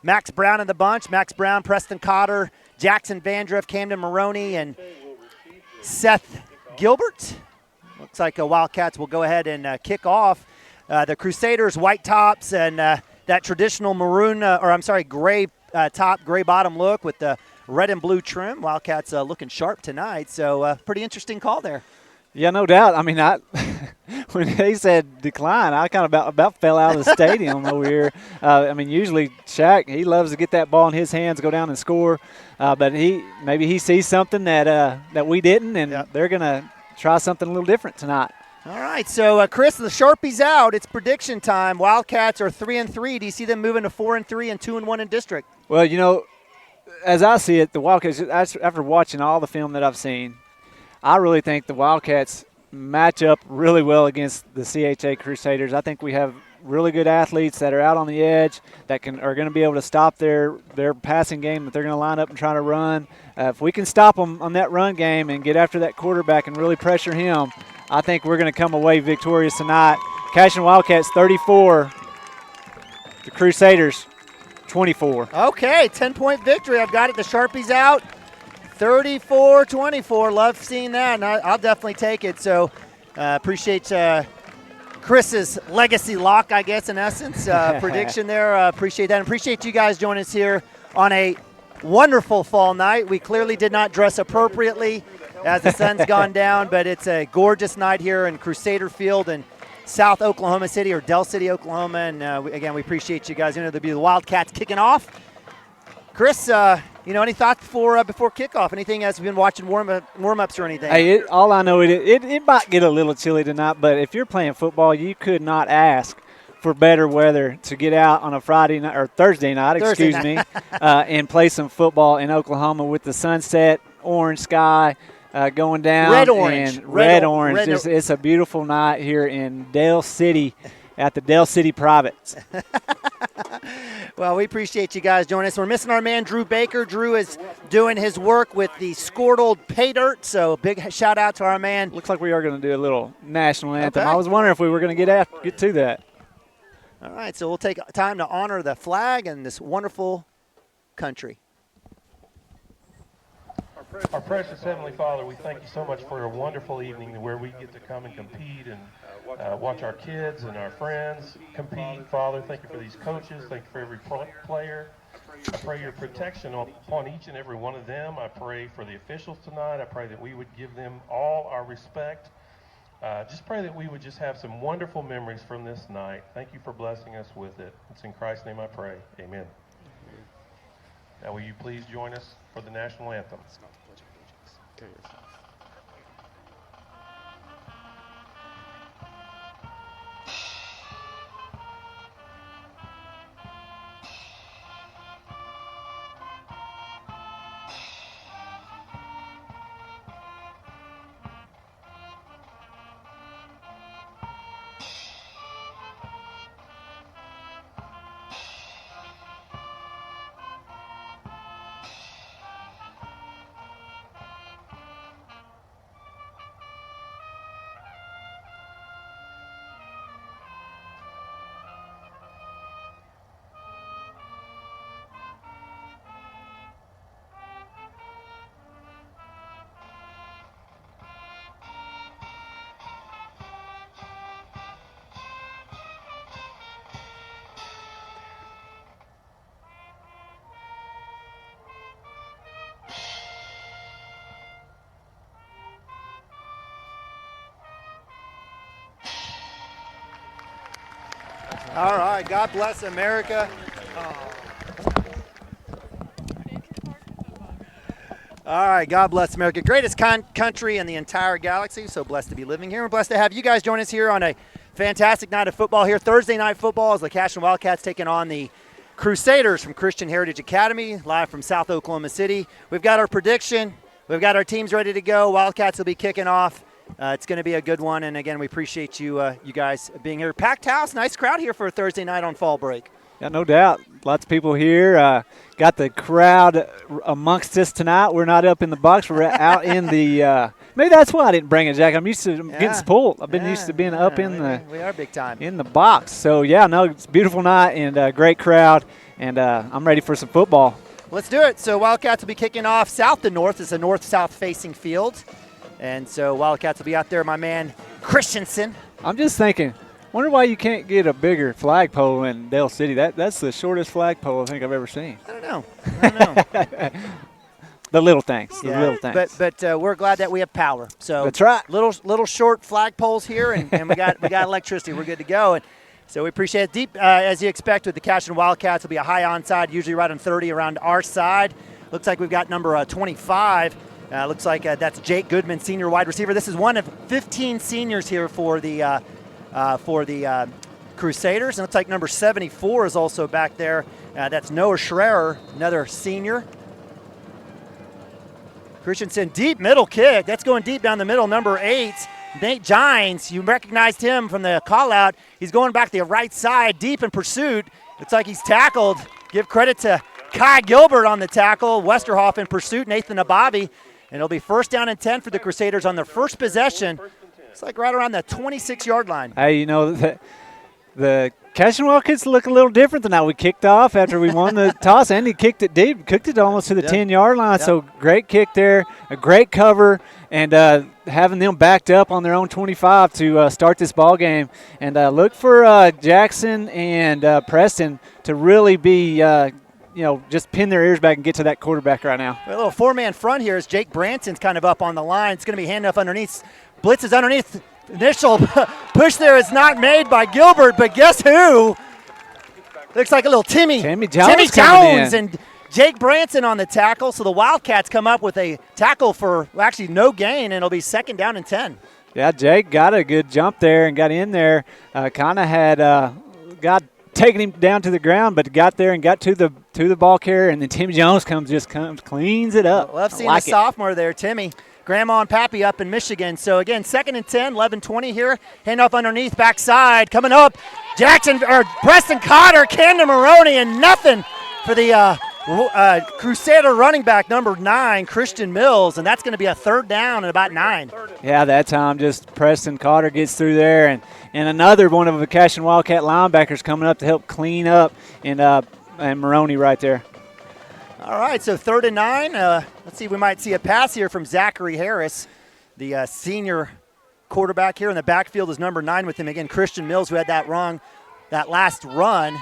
Max Brown in the bunch. Max Brown, Preston Cotter, Jackson Vandriff, Camden Maroney, and Seth Gilbert. Looks like Wildcats will go ahead and kick off. The Crusaders, white tops, and that traditional maroon, gray top, gray bottom look with the red and blue trim. Wildcats looking sharp tonight, so pretty interesting call there. Yeah, no doubt. I mean, when they said decline, I kind of about fell out of the stadium over here. I mean, usually Shaq, he loves to get that ball in his hands, go down and score. But maybe he sees something that we didn't, and they're going to try something a little different tonight. All right, so Chris, the Sharpie's out. It's prediction time. Wildcats are 3-3. Do you see them moving to 4-3 and 2-1 in district? Well, you know, as I see it, the Wildcats, after watching all the film that I've seen, I really think the Wildcats match up really well against the CHA Crusaders. I think we have really good athletes that are out on the edge that are going to be able to stop their passing game that they're going to line up and try to run. If we can stop them on that run game and get after that quarterback and really pressure him, I think we're going to come away victorious tonight. Cashion Wildcats 34, the Crusaders 24. Okay, 10-point victory. I've got it. The Sharpie's out. 34-24. Love seeing that, and I'll definitely take it. So appreciate Chris's legacy lock, I guess, in essence. Prediction there. Appreciate that. And appreciate you guys joining us here on a wonderful fall night. We clearly did not dress appropriately as the sun's gone down, but it's a gorgeous night here in Crusader Field in South Oklahoma City, or Del City, Oklahoma. And again, we appreciate you guys. There'll be the Wildcats kicking off. Chris, any thoughts before kickoff? Anything as we've been watching warm-ups or anything? Hey, all I know, it might get a little chilly tonight, but if you're playing football, you could not ask for better weather to get out on a Friday night or Thursday night, and play some football in Oklahoma with the sunset, orange sky going down. Red orange. It's a beautiful night here in Del City at the Del City Privates. Well, we appreciate you guys joining us. We're missing our man, Drew Baker. Drew is doing his work with the Squirtled Pay Dirt, so big shout-out to our man. Looks like we are going to do a little national anthem. Okay. I was wondering if we were going to get to that. All right, so we'll take time to honor the flag and this wonderful country. Our precious Heavenly Father, we thank you so much for a wonderful evening where we get to come and compete and watch our kids and our friends compete. Father, thank you for these coaches. Thank you for every player. I pray your protection upon each and every one of them. I pray for the officials tonight. I pray that we would give them all our respect. Just pray that we would just have some wonderful memories from this night. Thank you for blessing us with it. It's in Christ's name I pray. Amen. Now will you please join us for the national anthem? All right, God bless America. All right, God bless America. Greatest country in the entire galaxy. So blessed to be living here. We're blessed to have you guys join us here on a fantastic night of football here. Thursday night football as the Cashion Wildcats taking on the Crusaders from Christian Heritage Academy, live from South Oklahoma City. We've got our prediction. We've got our teams ready to go. Wildcats will be kicking off. It's going to be a good one. And, again, we appreciate you guys being here. Packed house, nice crowd here for a Thursday night on fall break. Yeah, no doubt. Lots of people here. Got the crowd amongst us tonight. We're not up in the box. We're out in the maybe that's why I didn't bring it, Jack. I'm used to getting spoiled. I've been used to being up in we are big time. In the box. So, yeah, no, it's a beautiful night and great crowd. And I'm ready for some football. Let's do it. So Wildcats will be kicking off south to north. It's a north-south facing field. And so Wildcats will be out there. My man Christensen. I'm just thinking, wonder why you can't get a bigger flagpole in Dale City. That's the shortest flagpole I think I've ever seen. I don't know. The little things. Yeah, the little things. But we're glad that we have power. So that's right. Little short flagpoles here, and we got electricity. We're good to go. And so we appreciate it. Deep as you expect with the Cashion Wildcats, will be a high onside, usually right on 30 around our side. Looks like we've got number 25. Looks like that's Jake Goodman, senior wide receiver. This is one of 15 seniors here for the Crusaders. And it looks like number 74 is also back there. That's Noah Schreier, another senior. Christensen, deep middle kick. That's going deep down the middle. Number 8, Nate Gines. You recognized him from the call-out. He's going back the right side, deep in pursuit. Looks like he's tackled. Give credit to Kai Gilbert on the tackle. Westerhoff in pursuit, Nathan Ababi. And it'll be 1st down and 10 for the Crusaders on their first possession. It's like right around the 26-yard line. Hey, you know, the Cashion Wildcats look a little different than how we kicked off after we won the toss. And he kicked it deep, cooked it almost to the 10-yard line. So great kick there, a great cover, and having them backed up on their own 25 to start this ball game. And look for Jackson and Preston to really be just pin their ears back and get to that quarterback right now. A little 4-man front here as Jake Branson's kind of up on the line. It's going to be handoff underneath. Blitz is underneath. Initial push there is not made by Gilbert, but guess who? Looks like a little Timmy Jones and Jake Branson on the tackle. So the Wildcats come up with a tackle for actually no gain, and it'll be 2nd down and 10. Yeah, Jake got a good jump there and got in there. Kind of had got taking him down to the ground, but got there and got to the ball carrier, and then Timmy Jones comes cleans it up. Well, I've seen a sophomore there, Timmy. Grandma and Pappy up in Michigan. So, again, 2nd and 10, 11-20 here. Handoff underneath, backside. Coming up, Preston Cotter, Camden Maroney, and nothing for the Crusader running back, number 9, Christian Mills. And that's going to be a 3rd down and about 9. Yeah, that time just Preston Cotter gets through there. And another one of the Cashion Wildcat linebackers coming up to help clean up. And Maroney right there. All right, so 3rd and 9. Let's see, we might see a pass here from Zachary Harris, the senior quarterback here in the backfield is number 9 with him. Again, Christian Mills, who had that last run.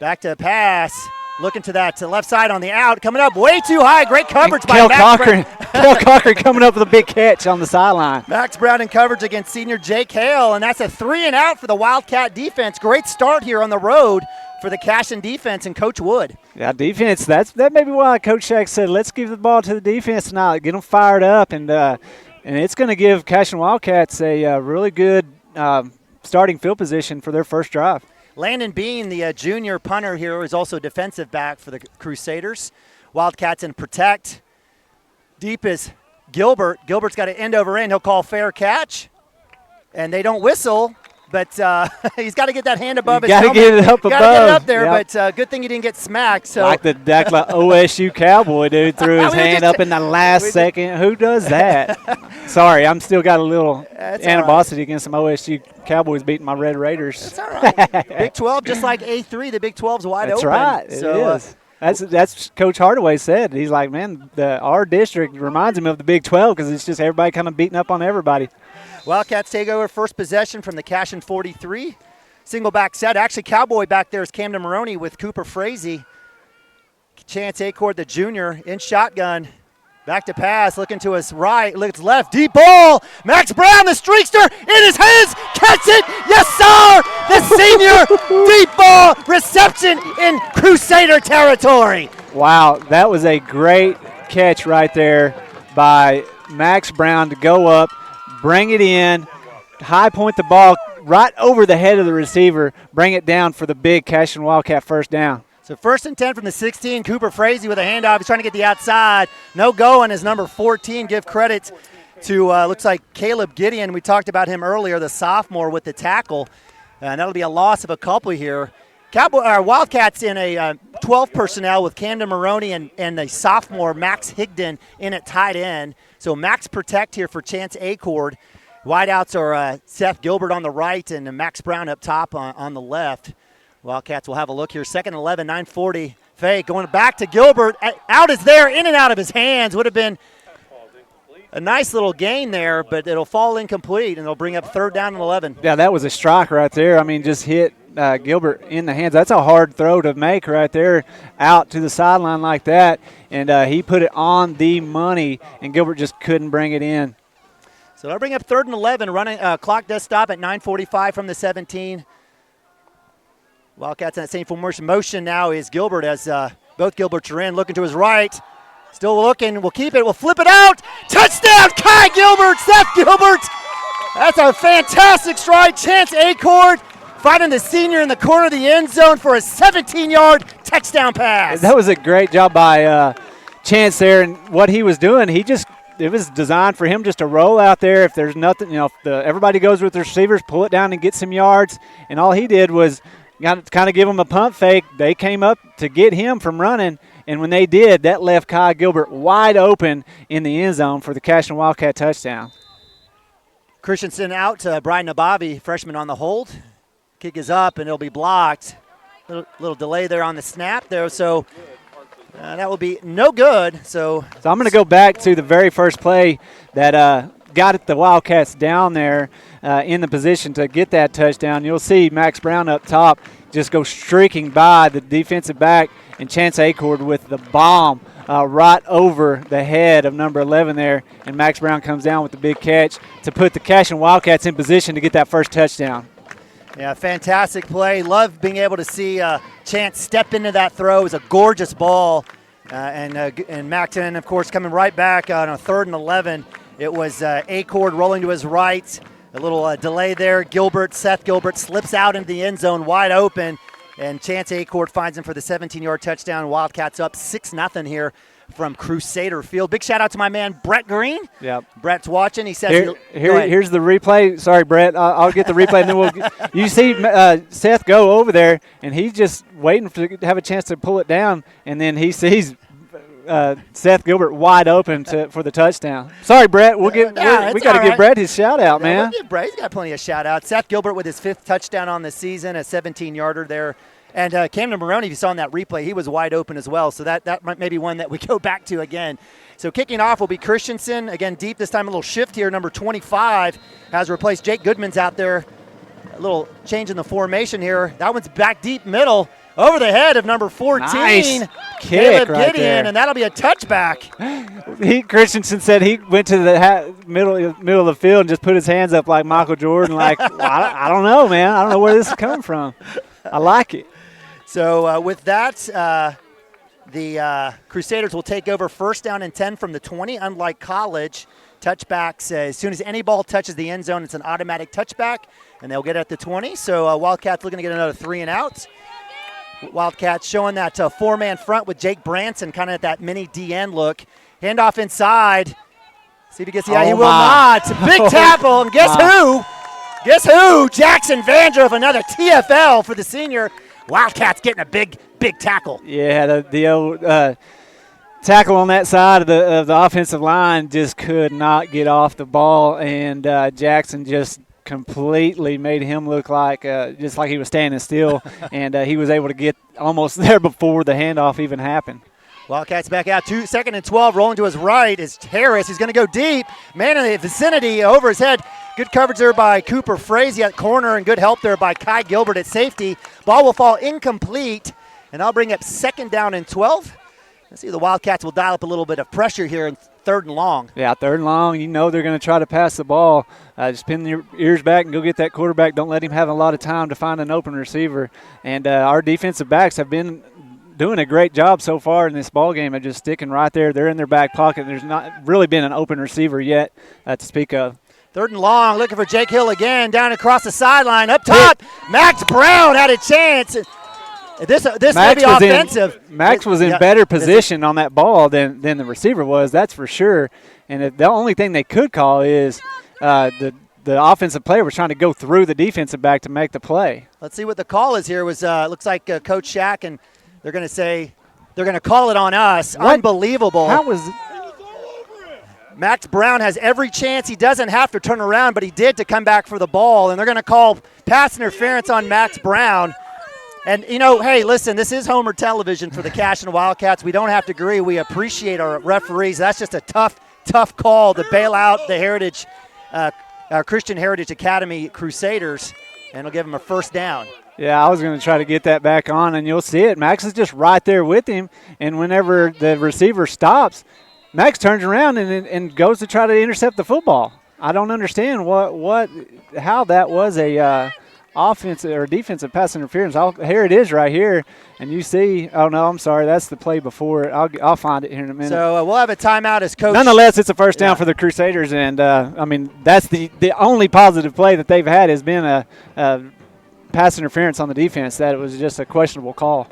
Back to pass. Looking to that left side on the out. Coming up way too high. Great coverage by Max Brown. Kel Cochran coming up with a big catch on the sideline. Max Brown in coverage against senior Jake Hale, and that's a 3 and out for the Wildcat defense. Great start here on the road for the Cashion defense and Coach Wood. Yeah, defense, that may be why Coach Shack said, let's give the ball to the defense tonight, get them fired up, and it's going to give Cashion Wildcats a really good starting field position for their first drive. Landon Bean, the junior punter here, is also defensive back for the Crusaders. Wildcats in protect. Deep is Gilbert. Gilbert's got an end over end. He'll call fair catch, and they don't whistle. But he's got to get that hand above his helmet. Got to get it up above. Got to get it up there, but good thing he didn't get smacked. So like the OSU Cowboy dude threw his hand up in the last second. Who does that? Sorry, I'm still got a little animosity against some OSU Cowboys beating my Red Raiders. That's all right. Big 12, just like A3, the Big 12's wide open. That's right. It is. That's Coach Hardaway said. He's like, man, our district reminds him of the Big 12 because it's just everybody kind of beating up on everybody. Wildcats take over first possession from the Cashion 43. Single back set. Actually, Cowboy back there is Camden Maroney with Cooper Frazee. Chance Acord, the junior, in shotgun. Back to pass, looking to his right, looks left, deep ball. Max Brown, the streakster, in his hands, catch it, yes sir! The senior deep ball reception in Crusader territory. Wow, that was a great catch right there by Max Brown to go up, bring it in, high point the ball right over the head of the receiver, bring it down for the big Cashion Wildcat first down. So 1st and 10 from the 16. Cooper Frazee with a handoff. He's trying to get the outside. No go on his number 14. Give credit to, looks like Caleb Gideon. We talked about him earlier, the sophomore with the tackle. And that'll be a loss of a couple here. Wildcats in a 12 personnel with Camden Maroney and the sophomore Max Higdon in at tight end. So max protect here for Chance Acord. Wideouts are Seth Gilbert on the right and Max Brown up top on the left. Wildcats will have a look here. 2nd and 11, 9:40. Fake going back to Gilbert. Out is there, in and out of his hands. Would have been a nice little gain there, but it'll fall incomplete, and it'll bring up 3rd down and 11. Yeah, that was a strike right there. I mean, just hit Gilbert in the hands. That's a hard throw to make right there out to the sideline like that, and he put it on the money, and Gilbert just couldn't bring it in. So that'll bring up 3rd and 11. Running clock does stop at 9:45 from the 17. Wildcats in that same formation. Motion now is Gilbert as both Gilberts are in. Looking to his right. Still looking. We'll keep it. We'll flip it out. Touchdown, Kai Gilbert. Seth Gilbert. That's a fantastic stride. Chance Acord finding the senior in the corner of the end zone for a 17-yard touchdown pass. That was a great job by Chance there. And what he was doing, it was designed for him just to roll out there. If there's nothing, if everybody goes with the receivers, pull it down and get some yards. And all he did was got to kind of give him a pump fake. They came up to get him from running, and when they did, that left Kai Gilbert wide open in the end zone for the Cashion Wildcat touchdown. Christensen out to Brian Nabavi, freshman on the hold. Kick is up, and it'll be blocked. Little delay there on the snap there, so that will be no good. So I'm going to go back to the very first play that got the Wildcats down there in the position to get that touchdown. You'll see Max Brown up top just go streaking by the defensive back, and Chance Acord with the bomb right over the head of number 11 there, and Max Brown comes down with the big catch to put the Cashion Wildcats in position to get that first touchdown. Yeah, fantastic play. Love being able to see Chance step into that throw. It was a gorgeous ball. And Macton, of course, coming right back on a 3rd and 11. It was Acord rolling to his right. A little delay there. Seth Gilbert slips out into the end zone wide open. And Chance Acord finds him for the 17-yard touchdown. Wildcats up 6-0 here from Crusader Field. Big shout out to my man Brett Green. Yep. Brett's watching. He says here's the replay. Sorry, Brett. I'll get the replay, and then you see Seth go over there, and he's just waiting to have a chance to pull it down, and then he sees Seth Gilbert wide open for the touchdown. Sorry, Brett. We got to give Brett his shout out, man. We'll give Brett. He's got plenty of shout outs. Seth Gilbert with his 5th touchdown on the season, a 17-yarder there. And Camden Maroney, if you saw in that replay, he was wide open as well. So that might be one that we go back to again. So kicking off will be Christensen. Again, deep this time, a little shift here. Number 25 has replaced Jake Goodman's out there. A little change in the formation here. That one's back deep middle. Over the head of number 14, nice Caleb right Gideon, there. And that'll be a touchback. Christensen said he went to the middle of the field and just put his hands up like Michael Jordan, like, well, I don't know, man. I don't know where this is coming from. I like it. So with that, the Crusaders will take over 1st down and 10 from the 20. Unlike college, touchbacks, as soon as any ball touches the end zone, it's an automatic touchback, and they'll get it at the 20. So Wildcats looking to get another 3 and outs. Wildcats showing that 4-man front with Jake Branson kind of at that mini DN look. Handoff inside. See if he gets the eye. He will not. Big tackle. And guess who? Guess who? Jackson Vandruff, another TFL for the senior. Wildcats getting a big tackle. Yeah, the old tackle on that side of the offensive line just could not get off the ball, and Jackson just completely made him look like just like he was standing still, and he was able to get almost there before the handoff even happened. Wildcats back out. 2nd and 12. Rolling to his right is Harris. He's going to go deep. Man in the vicinity over his head. Good coverage there by Cooper Frazee at corner, and good help there by Kai Gilbert at safety. Ball will fall incomplete, and I'll bring up 2nd down and 12. Let's see, the Wildcats will dial up a little bit of pressure here in 3rd and long. Yeah, 3rd and long. You know they're going to try to pass the ball. Just pin your ears back and go get that quarterback. Don't let him have a lot of time to find an open receiver. And our defensive backs have been doing a great job so far in this ball game of just sticking right there. They're in their back pocket. There's not really been an open receiver yet to speak of. 3rd and long, looking for Jake Hill again, down across the sideline. Up top, Max Brown had a chance. This may be offensive. Max was in better position on that ball than the receiver was, that's for sure. And the only thing they could call is the offensive player was trying to go through the defensive back to make the play. Let's see what the call is here. Looks like Coach Shack, and they're going to say they're going to call it on us. What? Unbelievable. How was Max Brown has every chance. He doesn't have to turn around, but he did to come back for the ball, and they're going to call pass interference on Max Brown. And, hey, listen, this is Homer television for the Cashion Wildcats. We don't have to agree. We appreciate our referees. That's just a tough call to bail out the Christian Heritage Academy Crusaders, and it'll give them a 1st down. Yeah, I was going to try to get that back on, and you'll see it. Max is just right there with him, and whenever the receiver stops, Max turns around and goes to try to intercept the football. I don't understand how that was a offensive or defensive pass interference. Here it is right here, and you see. Oh no, I'm sorry, that's the play before it. I'll find it here in a minute. So we'll have a timeout as coach. Nonetheless, it's a 1st down for the Crusaders, and that's the only positive play that they've had has been a pass interference on the defense. That it was just a questionable call.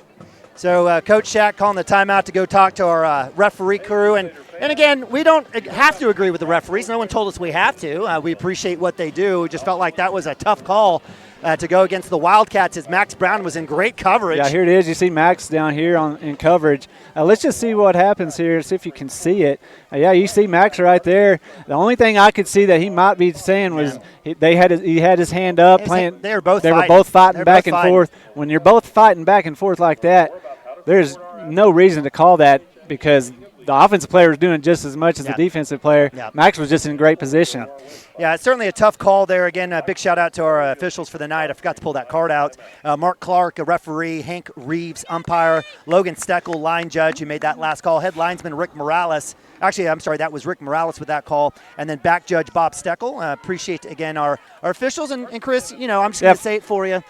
So Coach Shack calling the timeout to go talk to our referee crew. And again, we don't have to agree with the referees. No one told us we have to. We appreciate what they do. We just felt like that was a tough call to go against the Wildcats as Max Brown was in great coverage. Yeah, here it is. You see Max down here in coverage. Let's just see what happens here, see if you can see it. Yeah, you see Max right there. The only thing I could see that he might be saying was he had his hand up. They were both fighting back and forth. When you're both fighting back and forth like that, there's no reason to call that because the offensive player was doing just as much as the defensive player. Max was just in great position. Yeah, it's certainly a tough call there. Again, a big shout out to our officials for the night. I forgot to pull that card out. Mark Clark, a referee, Hank Reeves, umpire, Logan Steckel, line judge, who made that last call, head linesman Rick Morales. Actually, I'm sorry, that was Rick Morales with that call. And then back judge Bob Steckel. Appreciate, again, our officials. And Chris, I'm just going to say it for you.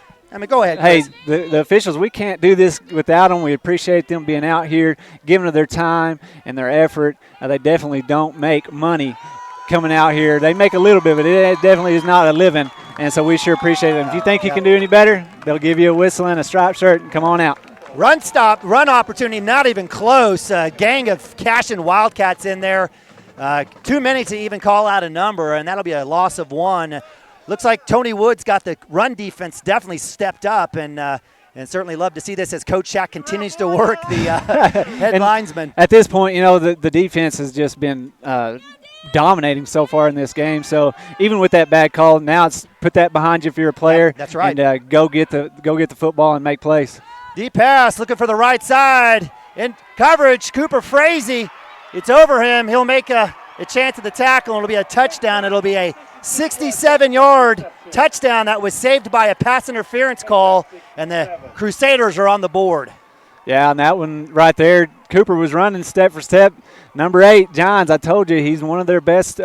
Go ahead, Chris. Hey, the officials, we can't do this without them. We appreciate them being out here, giving of their time and their effort. They definitely don't make money coming out here. They make a little bit, but it definitely is not a living, and so we sure appreciate it. If you think you can do any better, they'll give you a whistle and a striped shirt and come on out. Run opportunity, not even close. Gang of Cashion Wildcats in there. Too many to even call out a number, and that'll be a loss of 1. Looks like Tony Woods got the run defense definitely stepped up, and certainly love to see this as Coach Shack continues to work the head linesman. At this point, the defense has just been dominating so far in this game. So even with that bad call, now it's put that behind you if you're a player. That's right. And go get the football and make plays. Deep pass, looking for the right side. In coverage, Cooper Frazee. It's over him. He'll make a chance at the tackle, and it'll be a touchdown. It'll be a 67-yard touchdown that was saved by a pass interference call, and the Crusaders are on the board. Yeah, and that one right there, Cooper was running step for step. Number 8, Johns, I told you, he's one of their best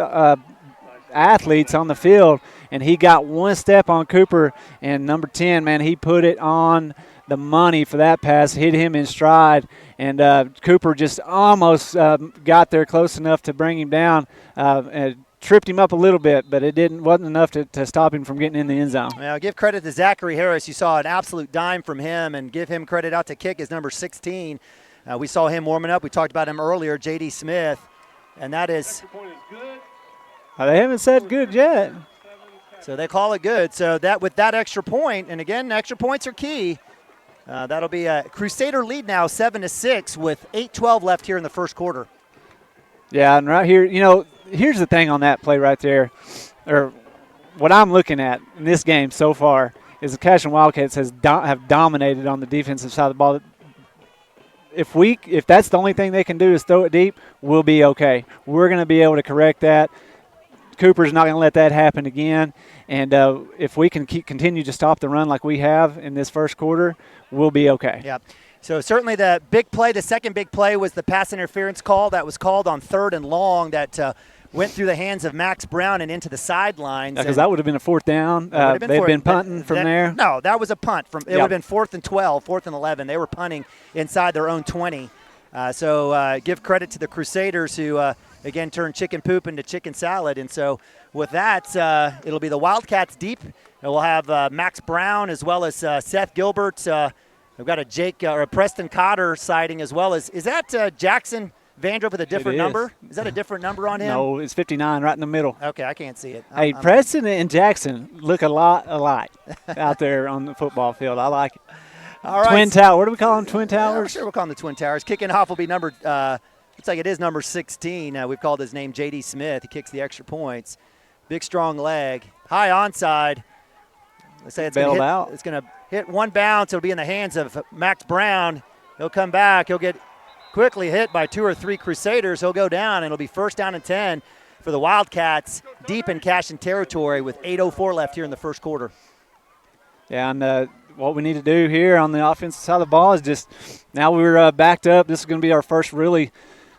athletes on the field, and he got one step on Cooper, and number 10, man, he put it on the money for that pass, hit him in stride, and Cooper just almost got there close enough to bring him down and tripped him up a little bit, but it wasn't enough to stop him from getting in the end zone. Well, give credit to Zachary Harris. You saw an absolute dime from him, and give him credit out to kick is number 16. We saw him warming up. We talked about him earlier, J.D. Smith, and that is. They haven't said good yet. So they call it good. So that with that extra point, and again, extra points are key. That'll be a Crusader lead now, 7-6, with 8:12 left here in the first quarter. Yeah, and right here, here's the thing on that play right there, or what I'm looking at in this game so far is the Cashion Wildcats have dominated on the defensive side of the ball. If that's the only thing they can do is throw it deep, we'll be okay. We're going to be able to correct that. Cooper's not going to let that happen again. And if we can continue to stop the run like we have in this first quarter, we'll be okay. Yeah. So certainly the big play, the second big play was the pass interference call that was called on 3rd and long that went through the hands of Max Brown and into the sidelines. Because that would have been a 4th down. They've been punting from there. No, that was a punt. It would have been 4th and 12, 4th and 11. They were punting inside their own 20. So give credit to the Crusaders who, again, turned chicken poop into chicken salad. And so with that, it'll be the Wildcats deep. And we'll have Max Brown as well as Seth Gilbert. We've got a Preston Cotter sighting as well as – is that Jackson Vandrup with a different number? Is that a different number on him? No, it's 59 right in the middle. Okay, I can't see it. Hey, Preston and Jackson look a lot alike out there on the football field. I like it. All right. Twin Tower. What do we call them, Twin Towers? Sure, we'll call them the Twin Towers. Kicking off will be looks like it is number 16. We've called his name J.D. Smith. He kicks the extra points. Big, strong leg. High onside. Let's say it's going to hit one bounce. It'll be in the hands of Max Brown. He'll come back. He'll get quickly hit by 2 or 3 Crusaders. He'll go down, and it'll be 1st down and 10 for the Wildcats deep in Cashion territory with 8:04 left here in the first quarter. Yeah, and what we need to do here on the offensive side of the ball is just now we're backed up. This is going to be our first really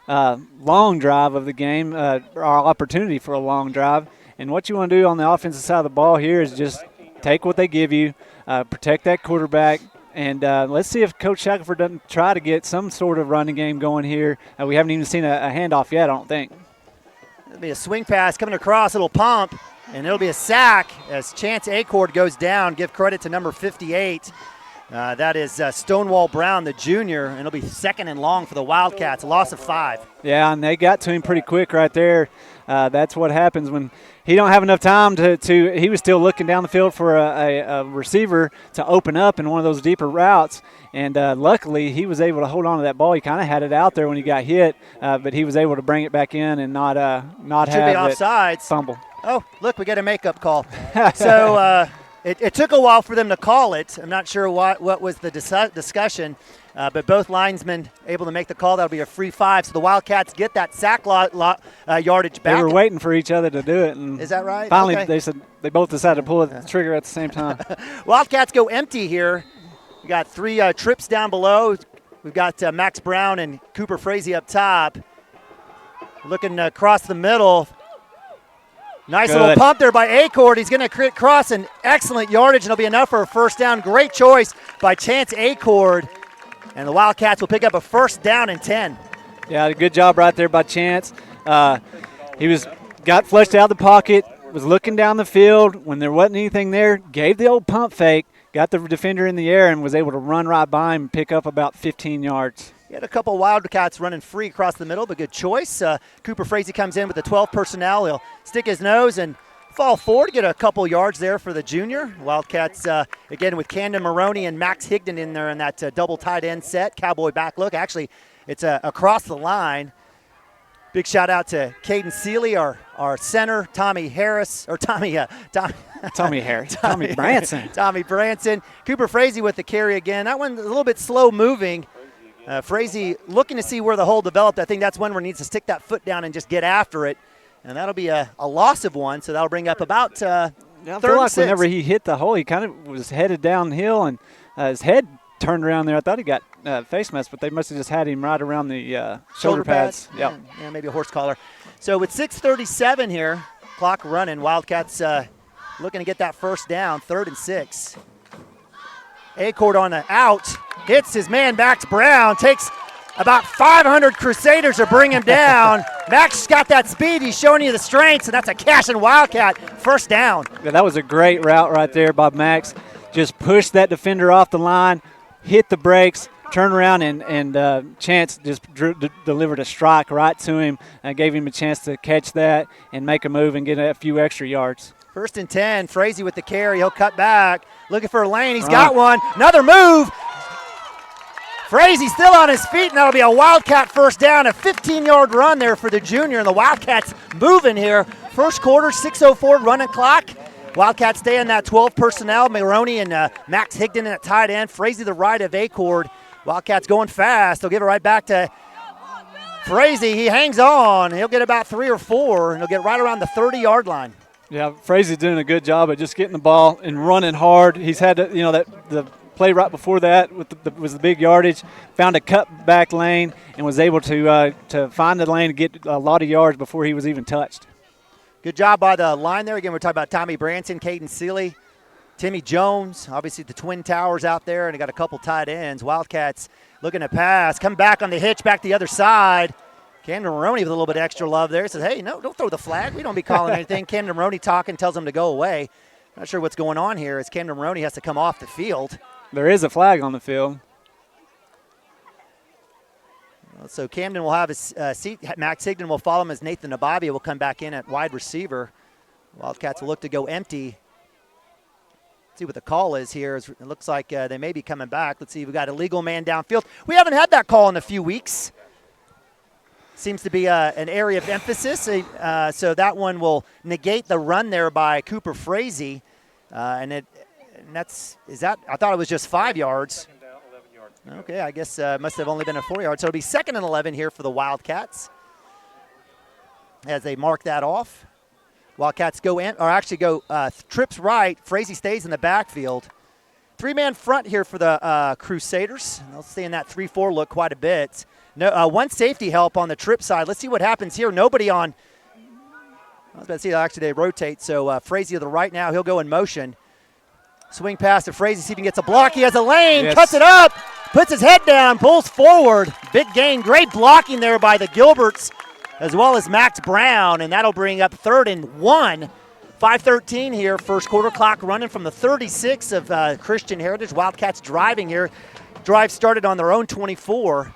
long drive of the game, our opportunity for a long drive. And what you want to do on the offensive side of the ball here is just take what they give you, protect that quarterback, and let's see if Coach Shackelford doesn't try to get some sort of running game going here. We haven't even seen a handoff yet, I don't think. It'll be a swing pass coming across, it'll pump, and it'll be a sack as Chance Acord goes down. Give credit to number 58. That is Stonewall Brown, the junior, and it'll be 2nd and long for the Wildcats, a loss of 5. Yeah, and they got to him pretty quick right there. That's what happens when he don't have enough time to he was still looking down the field for a receiver to open up in one of those deeper routes, and luckily he was able to hold on to that ball. He kind of had it out there when he got hit, but he was able to bring it back in and not have offsides. Fumble. Oh, look, we got a makeup call. So it took a while for them to call it. I'm not sure what was the discussion, but both linesmen able to make the call. That'll be a free 5. So the Wildcats get that sack yardage back. They were waiting for each other to do it. And is that right? Finally, okay. They said they both decided to pull the trigger at the same time. Wildcats go empty here. We got 3 trips down below. We've got Max Brown and Cooper Frazee up top. Looking across the middle. Nice little pump there by Acord. He's going to cross an excellent yardage, and it'll be enough for a 1st down. Great choice by Chance Acord. And the Wildcats will pick up a 1st down and 10. Yeah, good job right there by Chance. He got flushed out of the pocket, was looking down the field. When there wasn't anything there, gave the old pump fake, got the defender in the air, and was able to run right by him and pick up about 15 yards. He had a couple Wildcats running free across the middle, but good choice. Cooper Frazee comes in with the 12 personnel. He'll stick his nose and fall forward, get a couple yards there for the junior. Wildcats, again, with Camden Maroney and Max Higdon in there in that double tight end set. Cowboy back look. Actually, it's across the line. Big shout out to Caden Seeley, our center, Tommy Harris, or Tommy Harris. Tommy Branson. Tommy Branson. Cooper Frazee with the carry again. That one a little bit slow moving. Frazee looking to see where the hole developed. I think that's one where he needs to stick that foot down and just get after it. And that'll be a loss of 1, so that'll bring up about I feel like whenever he hit the hole, he kind of was headed downhill, and his head turned around there. I thought he got face mask, but they must have just had him right around the shoulder pads. Yeah, maybe a horse collar. So with 6:37 here, clock running, Wildcats looking to get that 1st down, 3rd and 6. Acord on the out, hits his man Max Brown, takes about 500 Crusaders to bring him down. Max got that speed. He's showing you the strengths, and that's a Cashion Wildcat 1st down. Yeah, that was a great route right there by Max. Just pushed that defender off the line, hit the brakes, turned around, and Chance just delivered a strike right to him and gave him a chance to catch that and make a move and get a few extra yards. 1st and 10, Frazee with the carry. He'll cut back, looking for a lane. He's got one. Another move. Frazee still on his feet, and that'll be a Wildcat 1st down, a 15-yard run there for the junior, and the Wildcats moving here. First quarter, 6:04 running clock. Wildcats stay in that 12 personnel. Maroney and Max Higdon at tight end. Frazee the right of Acord. Wildcats going fast. They'll give it right back to Frazee. He hangs on. He'll get about 3 or 4, and he'll get right around the 30-yard line. Yeah, Frazee's doing a good job at just getting the ball and running hard. He's had, the play right before that was the big yardage. Found a cut back lane and was able to find the lane and get a lot of yards before he was even touched. Good job by the line there. Again, we're talking about Tommy Branson, Caden Seeley, Timmy Jones, obviously the Twin Towers out there, and they got a couple tight ends. Wildcats looking to pass, come back on the hitch, back the other side. Camden Maroney with a little bit of extra love there. Says, hey, no, don't throw the flag. We don't be calling anything. Camden Maroney talking, tells him to go away. Not sure what's going on here as Camden Maroney has to come off the field. There is a flag on the field. So Camden will have his seat. Max Higdon will follow him as Nathan Nababia will come back in at wide receiver. Wildcats will look to go empty. Let's see what the call is here. It looks like they may be coming back. Let's see. We've got a legal man downfield. We haven't had that call in a few weeks. Seems to be an area of emphasis. So that one will negate the run there by Cooper Frazee. I thought it was just 5 yards. Okay, I guess must have only been a 4 yard. So it'll be 2nd and 11 here for the Wildcats as they mark that off. Wildcats go trips right. Frazee stays in the backfield. 3-man front here for the Crusaders. They'll stay in that 3-4 look quite a bit. No, one safety help on the trip side. Let's see what happens here. Nobody on. I was about to see, actually they rotate. So Frazee to the right now. He'll go in motion. Swing pass to Frazee, see if he gets a block. He has a lane, Cuts it up, puts his head down, pulls forward. Big gain, great blocking there by the Gilberts as well as Max Brown, and that'll bring up 3rd and 1. 5:13 here, first quarter clock running from the 36 of Christian Heritage. Wildcats driving here. Drive started on their own 24.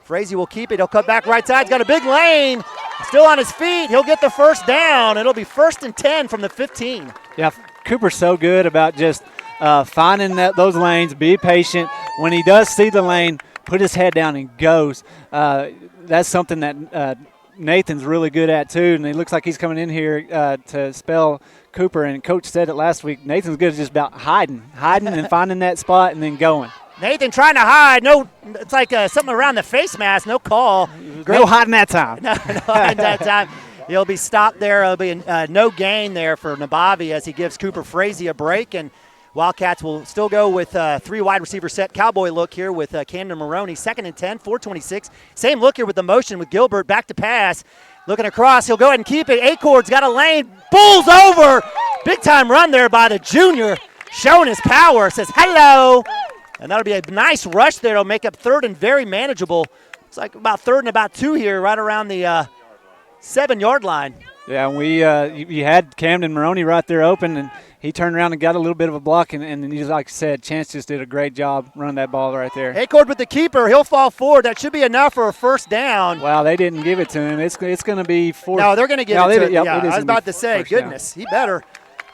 Frazee will keep it. He'll cut back right side. He's got a big lane. Still on his feet. He'll get the first down. It'll be 1st and 10 from the 15. Yeah, Cooper's so good about just finding those lanes, be patient. When he does see the lane, put his head down and goes. That's something that Nathan's really good at too, and it looks like he's coming in here to spell Cooper, and Coach said it last week. Nathan's good at just about hiding and finding that spot and then going. Nathan trying to hide. No, it's like something around the face mask. No call. No hiding that time. No hiding that time. He'll be stopped there. It'll be no gain there for Nabavi as he gives Cooper Frazee a break. And Wildcats will still go with 3 wide receiver set. Cowboy look here with Camden Maroney. 2nd and 10, 4:26. Same look here with the motion with Gilbert. Back to pass. Looking across. He'll go ahead and keep it. Acord's got a lane. Bulls over. Big time run there by the junior. Showing his power. Says hello. And that'll be a nice rush there. It'll make up 3rd and very manageable. It's like about 3rd and about 2 here, right around the 7-yard line. Yeah, you had Camden Maroney right there open, and he turned around and got a little bit of a block, and just like I said, Chance just did a great job running that ball right there. Acord with the keeper. He'll fall forward. That should be enough for a first down. Wow, they didn't give it to him. It's going to be 4th. No, they're going to give it to him. Yeah, I was about to say, goodness, he better.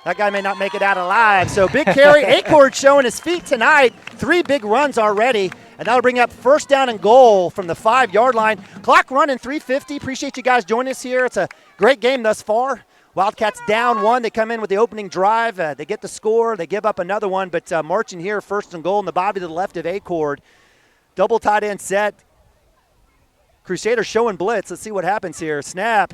That guy may not make it out alive. So big carry. Acord showing his feet tonight. 3 big runs already. And that'll bring up 1st down and goal from the 5-yard line. Clock running 3:50. Appreciate you guys joining us here. It's a great game thus far. Wildcats down 1. They come in with the opening drive. They get the score. They give up another one. But marching here, 1st and goal. And the Bobby to the left of Acord. Double tight end set. Crusaders showing blitz. Let's see what happens here. Snap.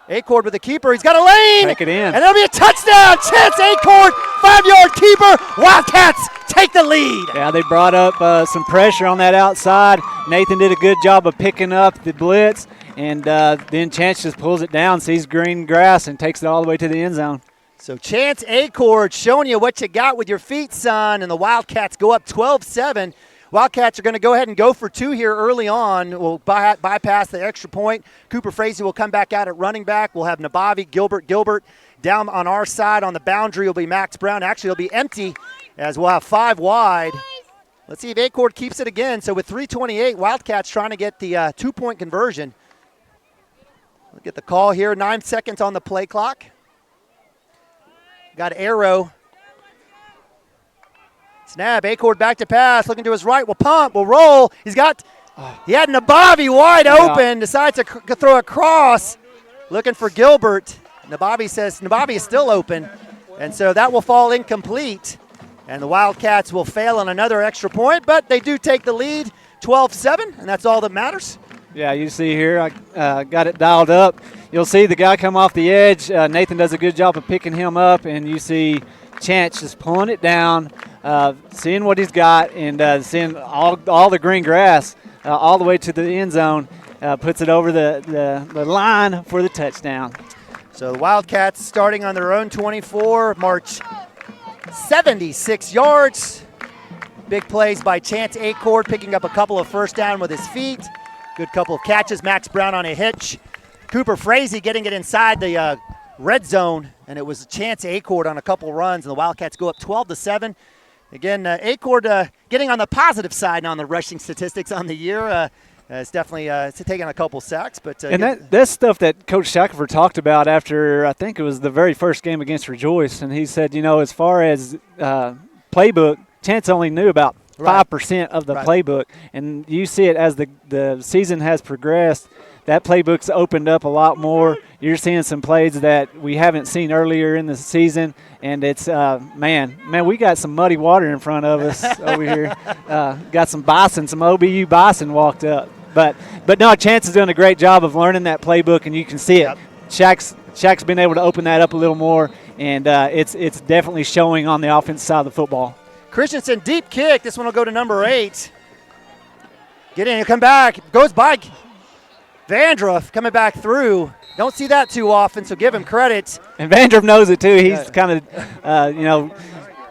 Acord with the keeper. He's got a lane. Take it in. And it'll be a touchdown. Chance Acord, 5-yard keeper. Wildcats take the lead. Yeah, they brought up some pressure on that outside. Nathan did a good job of picking up the blitz. And then Chance just pulls it down, sees green grass, and takes it all the way to the end zone. So Chance Acord showing you what you got with your feet, son. And the Wildcats go up 12-7. Wildcats are going to go ahead and go for 2 here early on. We'll bypass the extra point. Cooper Frazee will come back out at running back. We'll have Nabavi, Gilbert. Down on our side on the boundary will be Max Brown. Actually, it'll be empty as we'll have 5 wide. Let's see if Acord keeps it again. So with 3:28, Wildcats trying to get the 2-point conversion. We'll get the call here. 9 seconds on the play clock. Got Arrow. Snap, Acord back to pass, looking to his right, will pump, will roll. He had Nabavi wide open, decides to throw a cross, looking for Gilbert. Nabavi says Nabavi is still open, and so that will fall incomplete. And the Wildcats will fail on another extra point, but they do take the lead, 12-7, and that's all that matters. Yeah, you see here, I got it dialed up. You'll see the guy come off the edge. Nathan does a good job of picking him up, and you see Chance just pulling it down, seeing what he's got, and seeing all the green grass all the way to the end zone, puts it over the line for the touchdown. So the Wildcats starting on their own 24, march 76 yards. Big plays by Chance Acord, picking up a couple of first down with his feet. Good couple of catches. Max Brown on a hitch. Cooper Frazee getting it inside the red zone, and it was Chance Acord on a couple runs, and the Wildcats go up 12-7. Again, Acord getting on the positive side now on the rushing statistics on the year. It's definitely taking a couple sacks. And that's stuff that Coach Shackelford talked about after, I think it was the very first game against Rejoice, and he said, as far as playbook, Chance only knew about 5% of the playbook, and you see it as the season has progressed. That playbook's opened up a lot more. You're seeing some plays that we haven't seen earlier in the season, and it's man, we got some muddy water in front of us over here. Got some OBU bison walked up, but no, Chance is doing a great job of learning that playbook, and you can see it. Shaq's been able to open that up a little more, and it's definitely showing on the offensive side of the football. Christensen, deep kick. This one will go to number 8. Get in, come back. Goes by Vandruff coming back through. Don't see that too often, so give him credit. And Vandruff knows it too. He's kind of,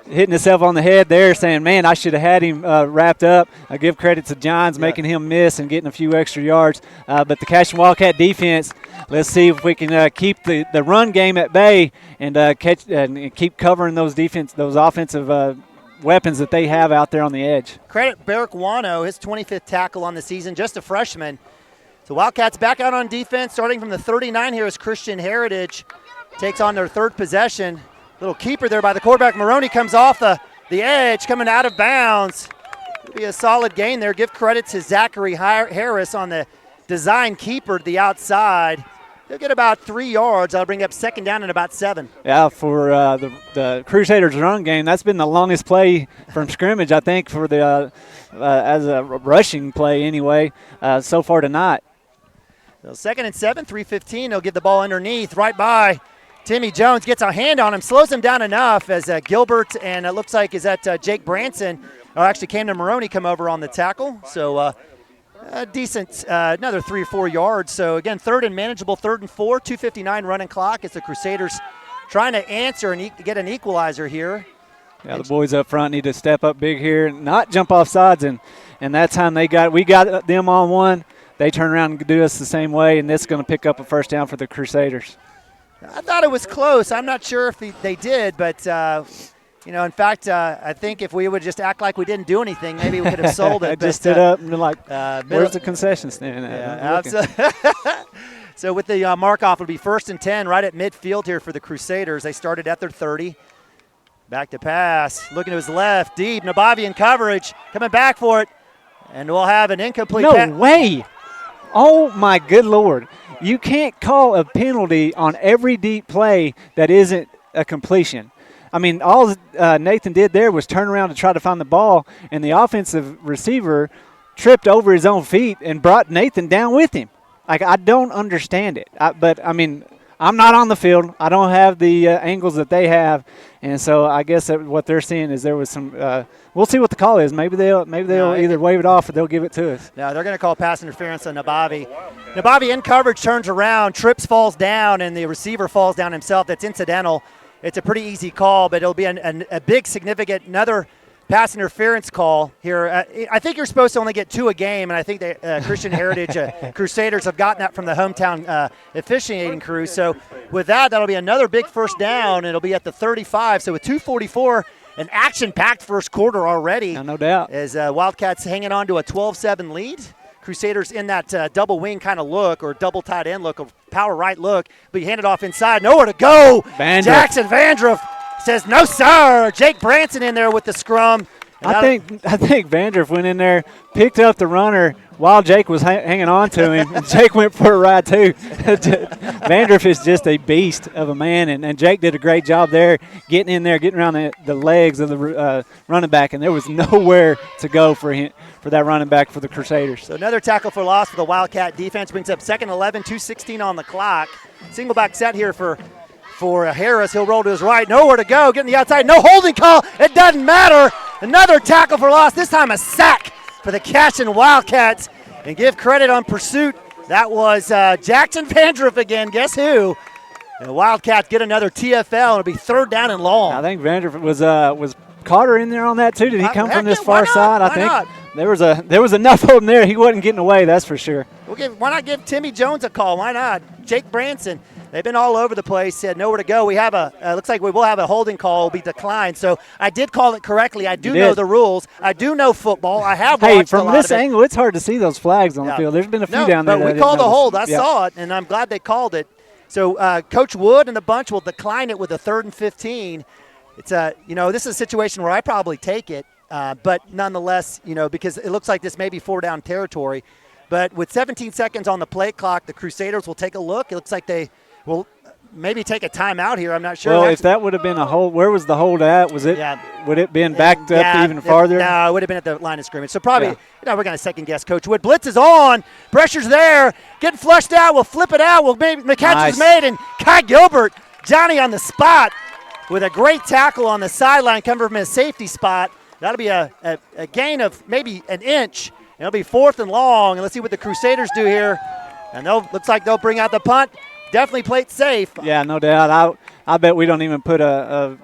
hitting himself on the head there, saying, man, I should have had him wrapped up. I give credit to Johns making him miss and getting a few extra yards. But the Cashion Wildcat defense, let's see if we can keep the run game at bay and catch and keep covering those offensive weapons that they have out there on the edge. Credit Barrick Wano, his 25th tackle on the season, just a freshman. So Wildcats back out on defense, starting from the 39 here as Christian Heritage takes on their third possession. Little keeper there by the quarterback. Maroney comes off the edge, coming out of bounds. It'll be a solid gain there. Give credit to Zachary Harris on the design keeper to the outside. They'll get about 3 yards. That'll bring up second down and about 7. Yeah, for the Crusaders' run game, that's been the longest play from scrimmage, I think, for the as a rushing play anyway, so far tonight. So second and 7, 3:15. They'll get the ball underneath, right by Timmy Jones. Gets a hand on him, slows him down enough as Gilbert and it looks like is that Jake Branson, or actually came to Maroney, come over on the tackle. So decent, another 3 or 4 yards. So again, third and manageable, 3rd and 4, 2:59 running clock. It's the Crusaders trying to answer and get an equalizer here. Yeah, the boys up front need to step up big here and not jump off sides. And that time we got them on one. They turn around and do us the same way, and this is going to pick up a first down for the Crusaders. I thought it was close. I'm not sure if they did, but, in fact, I think if we would just act like we didn't do anything, maybe we could have sold it. Just stood up and like, where's the concession stand at? Yeah, absolutely. So with the mark-off, it'll be 1st and 10 right at midfield here for the Crusaders. They started at their 30. Back to pass. Looking to his left. Deep. Nabavi in coverage. Coming back for it. And we'll have an incomplete pass. No way. Oh, my good Lord. You can't call a penalty on every deep play that isn't a completion. I mean, all Nathan did there was turn around to try to find the ball, and the offensive receiver tripped over his own feet and brought Nathan down with him. Like, I don't understand it. But I'm not on the field. I don't have the angles that they have, and so I guess that what they're seeing is there was some. We'll see what the call is. Maybe they'll either wave it off or they'll give it to us. No, they're going to call pass interference on Nabavi. Nabavi in coverage turns around, trips, falls down, and the receiver falls down himself. That's incidental. It's a pretty easy call, but it'll be a big, significant, another pass interference call here. I think you're supposed to only get 2 a game, and I think the Christian Heritage Crusaders have gotten that from the hometown officiating crew. So with that'll be another big first down. It'll be at the 35. So with 2:44, an action-packed first quarter already. No doubt. As Wildcats hanging on to a 12-7 lead. Crusaders in that double wing kind of look, or double tight end look, or power right look. But you hand it off inside. Nowhere to go. Vandruff. Jackson Vandruff says, no, sir. Jake Branson in there with the scrum. I think Vandruff went in there, picked up the runner while Jake was hanging on to him, and Jake went for a ride too. Vandruff is just a beast of a man, and Jake did a great job there, getting in there, getting around the legs of the running back, and there was nowhere to go for that running back for the Crusaders. So another tackle for loss for the Wildcat defense brings up 2nd 11, 2:16 on the clock. Single back set here for for Harris. He'll roll to his right. Nowhere to go. Getting the outside. No holding call. It doesn't matter. Another tackle for loss. This time a sack for the Cashion Wildcats. And give credit on pursuit. That was Jackson Vandruff again. Guess who? And the Wildcats get another TFL. It'll be 3rd down and long. I think Vandruff was Carter in there on that too. Did he come from this far side? I think there was enough of him there. He wasn't getting away. That's for sure. Why not give Timmy Jones a call? Why not? Jake Branson. They've been all over the place. Said nowhere to go. We have looks like we will have a holding call. Will be declined. So I did call it correctly. I do know the rules. I do know football. I have watched from a lot this of it. angle, it's hard to see those flags on the field. There's been a few down there. But we called the hold. I saw it, and I'm glad they called it. So Coach Wood and the bunch will decline it with a 3rd and 15. It's this is a situation where I probably take it, but nonetheless, because it looks like this may be 4-down territory. But with 17 seconds on the play clock, the Crusaders will take a look. It looks like they will maybe take a timeout here. I'm not sure. Well, if that would have been a hold, where was the hold at? Was it? Yeah. Would it been backed up even farther? No, it would have been at the line of scrimmage. So probably, we're going to second guess Coach Wood. Blitz is on. Pressure's there. Getting flushed out. We'll flip it out. The catch is made, and Kai Gilbert, Johnny on the spot with a great tackle on the sideline coming from his safety spot. That'll be a gain of maybe an inch. It'll be 4th and long. And let's see what the Crusaders do here. And looks like they'll bring out the punt. Definitely play it safe. Yeah, no doubt. I bet we don't even put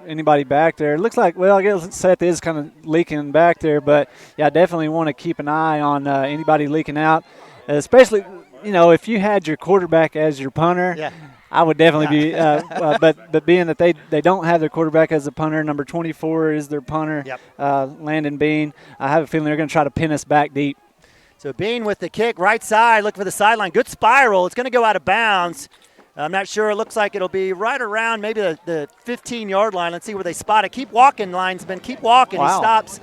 anybody back there. It looks like, I guess Seth is kind of leaking back there. But, yeah, definitely want to keep an eye on anybody leaking out, especially, if you had your quarterback as your punter. Yeah. I would definitely be, but being that they don't have their quarterback as a punter, number 24 is their punter, Landon Bean. I have a feeling they're going to try to pin us back deep. So Bean with the kick, right side, looking for the sideline. Good spiral. It's going to go out of bounds. I'm not sure. It looks like it'll be right around maybe the 15-yard line. Let's see where they spot it. Keep walking, linesman. Keep walking. Wow. He stops.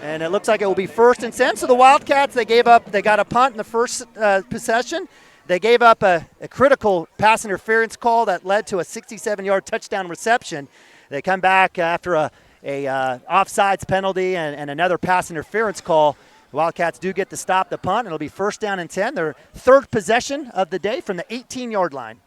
And it looks like it will be 1st and 10. So the Wildcats, they got a punt in the first possession. They gave up a critical pass interference call that led to a 67-yard touchdown reception. They come back after a offsides penalty and another pass interference call. The Wildcats do get to stop the punt, and it'll be 1st down and 10. Their 3rd possession of the day from the 18-yard line.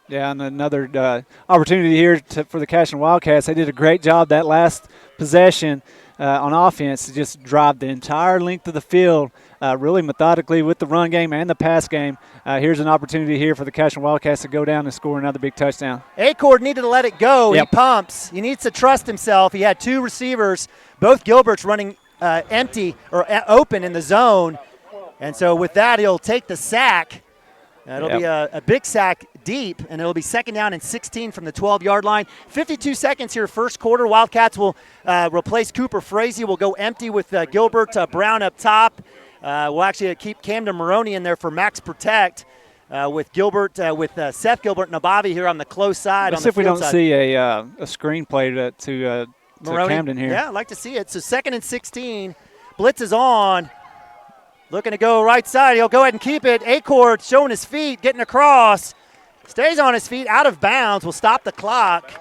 Yeah, and another opportunity here for the Cashion Wildcats. They did a great job that last possession on offense to just drive the entire length of the field really methodically with the run game and the pass game. Here's an opportunity here for the Cashion Wildcats to go down and score another big touchdown. Acord needed to let it go. Yep. He pumps. He needs to trust himself. He had 2 receivers, both Gilbert's running empty or open in the zone. And so with that, he'll take the sack. It'll be a big sack deep, and it'll be 2nd down and 16 from the 12-yard line. 52 seconds here, first quarter. Wildcats will replace Cooper Frazee. We'll go empty with Gilbert Brown up top. We'll actually keep Camden Maroney in there for max protect with Gilbert, with Seth Gilbert and Nabavi here on the close side. Let's see if we don't see a screen play to Camden here. Yeah, I'd like to see it. So 2nd and 16. Blitz is on. Looking to go right side. He'll go ahead and keep it. Acord showing his feet, getting across. Stays on his feet, out of bounds. We'll stop the clock.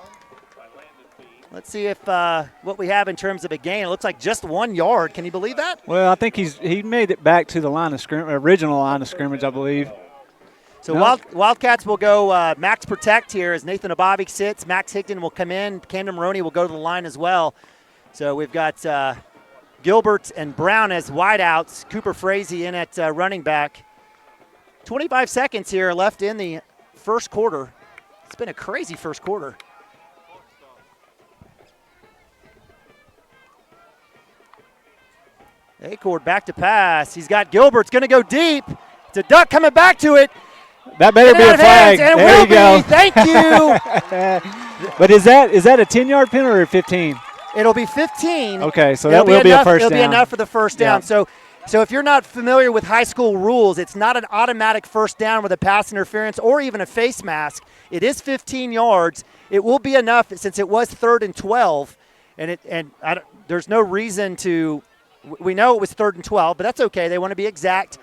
Let's see if what we have in terms of a gain. It looks like just 1 yard. Can you believe that? Well, I think he made it back to the original line of scrimmage, I believe. So Wildcats will go max protect here as Nathan Abavic sits. Max Higdon will come in. Camden Maroney will go to the line as well. So we've got Gilbert and Brown as wideouts. Cooper Frazee in at running back. 25 seconds here left in the first quarter. It's been a crazy first quarter. Acord back to pass. He's got Gilbert's going to go deep. It's a duck coming back to it. That better be a flag. And there you go. Thank you. But is that a 10-yard penalty or 15? It'll be 15. Okay, so that will be a first down. It'll be enough for the first down. So if you're not familiar with high school rules, it's not an automatic first down with a pass interference or even a face mask. It is 15 yards. It will be enough since it was 3rd and 12, there's no reason to. We know it was 3rd and 12, but that's okay. They want to be exact.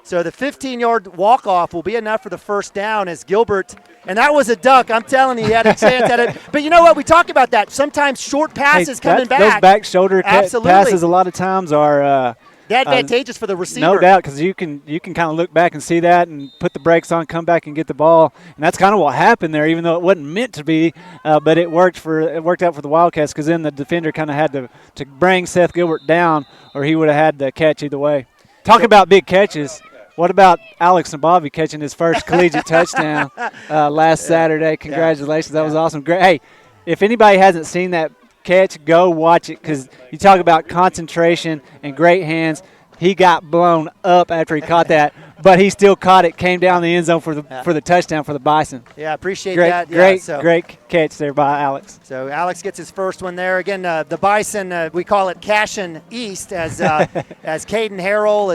So the 15-yard walk-off will be enough for the first down as Gilbert, and that was a duck. I'm telling you, he had a chance at it. But you know what? We talk about that. Sometimes short passes coming back. Those back shoulder passes a lot of times are advantageous for the receiver. No doubt, because you can kind of look back and see that and put the brakes on, come back and get the ball, and that's kind of what happened there. Even though it wasn't meant to be, but it worked out for the Wildcats, because then the defender kind of had to bring Seth Gilbert down, or he would have had the catch either way. Talk about big catches. What about Alex Nabavi catching his first collegiate touchdown last Saturday? Congratulations. That was awesome. Great. Hey, if anybody hasn't seen that catch, go watch it, because you talk about concentration and great hands. He got blown up after he caught that, but he still caught it, came down the end zone for the touchdown for the Bison. Yeah, appreciate that. Great catch there by Alex. So Alex gets his first one there. Again, the Bison, we call it Cashion East, as Caden Harrell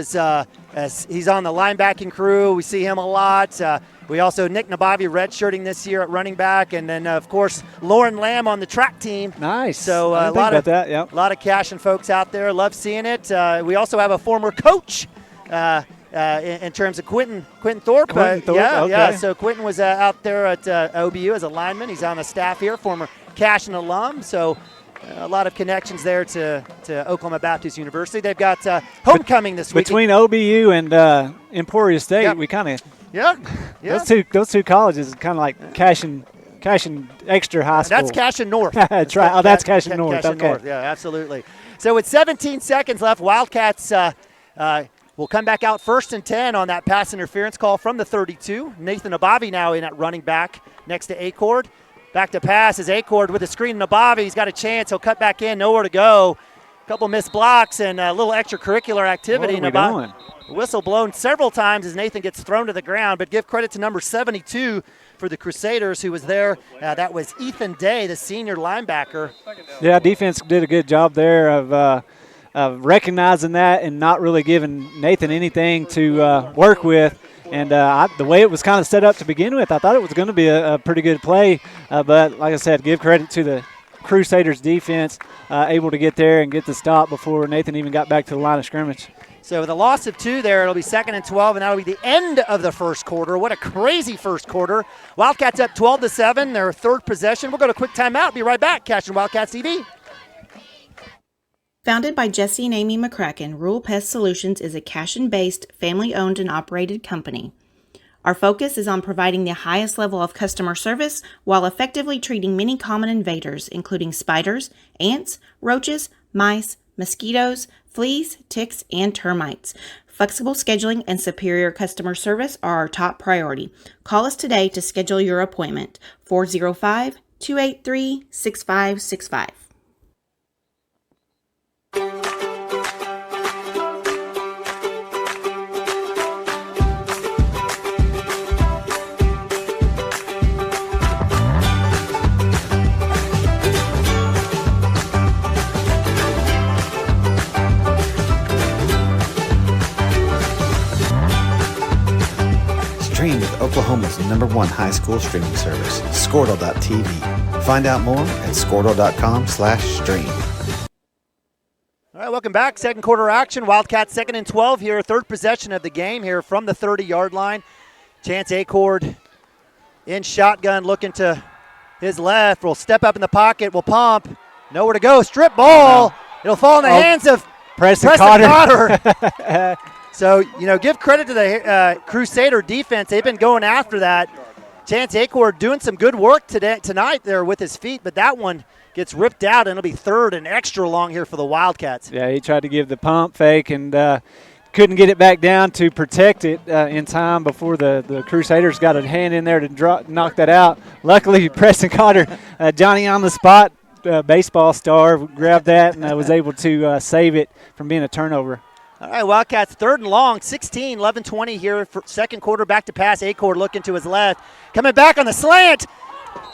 as he's on the linebacking crew. We see him a lot. We also, Nick Nabavi redshirting this year at running back, and then, of course, Lauren Lamb on the track team. Nice. So a lot of Cashion folks out there. Love seeing it. We also have a former coach in terms of Quentin Thorpe. Okay. So Quentin was out there at OBU as a lineman. He's on the staff here, former Cashion alum. So a lot of connections there to Oklahoma Baptist University. They've got homecoming this week. Between OBU and Emporia State, we kind of those two colleges kind of like Cashion Extra High School. That's Cashion North. That's right. Oh, that's Cashion North. Cashion North. Yeah, absolutely. So with 17 seconds left, Wildcats will come back out 1st and 10 on that pass interference call from the 32. Nathan Nabavi now in at running back next to Acord. Back to pass is Acord with a screen. Nabavi, he's got a chance. He'll cut back in, nowhere to go. A couple missed blocks and a little extracurricular activity. What are we doing? Whistle blown several times as Nathan gets thrown to the ground, but give credit to number 72 for the Crusaders who was there. That was Ethan Day, the senior linebacker. Yeah, defense did a good job there of recognizing that and not really giving Nathan anything to work with. And the way it was kind of set up to begin with, I thought it was going to be a pretty good play. But like I said, give credit to the Crusaders defense, able to get there and get the stop before Nathan even got back to the line of scrimmage. So with a loss of 2 there, it'll be 2nd and 12, and that'll be the end of the first quarter. What a crazy first quarter. Wildcats up 12-7, their third possession. We'll go to a quick timeout. Be right back. Cashion Wildcats TV. Founded by Jesse and Amy McCracken, Rural Pest Solutions is a Cashion-based, family-owned and operated company. Our focus is on providing the highest level of customer service while effectively treating many common invaders, including spiders, ants, roaches, mice, mosquitoes, fleas, ticks, and termites. Flexible scheduling and superior customer service are our top priority. Call us today to schedule your appointment. 405-283-6565. Stream with Oklahoma's #1 high school streaming service, Squirtle.tv. Find out more at Squirtle.com/stream. All right, welcome back. Second quarter action. Wildcats 2nd and 12 here. Third possession of the game here from the 30-yard line. Chance Acord in shotgun looking to his left. Will step up in the pocket. Will pump. Nowhere to go. Strip ball. It'll fall in the hands of Preston Cotter. So, give credit to the Crusader defense. They've been going after that. Chance Acord doing some good work tonight there with his feet, but that one gets ripped out, and it'll be 3rd and extra long here for the Wildcats. Yeah, he tried to give the pump fake and couldn't get it back down to protect it in time before the Crusaders got a hand in there to knock that out. Luckily, Preston Cotter, Johnny on the spot, baseball star, grabbed that and was able to save it from being a turnover. All right, Wildcats 3rd and long, 16, 11-20 here for second quarter. Back to pass. Acord looking to his left. Coming back on the slant.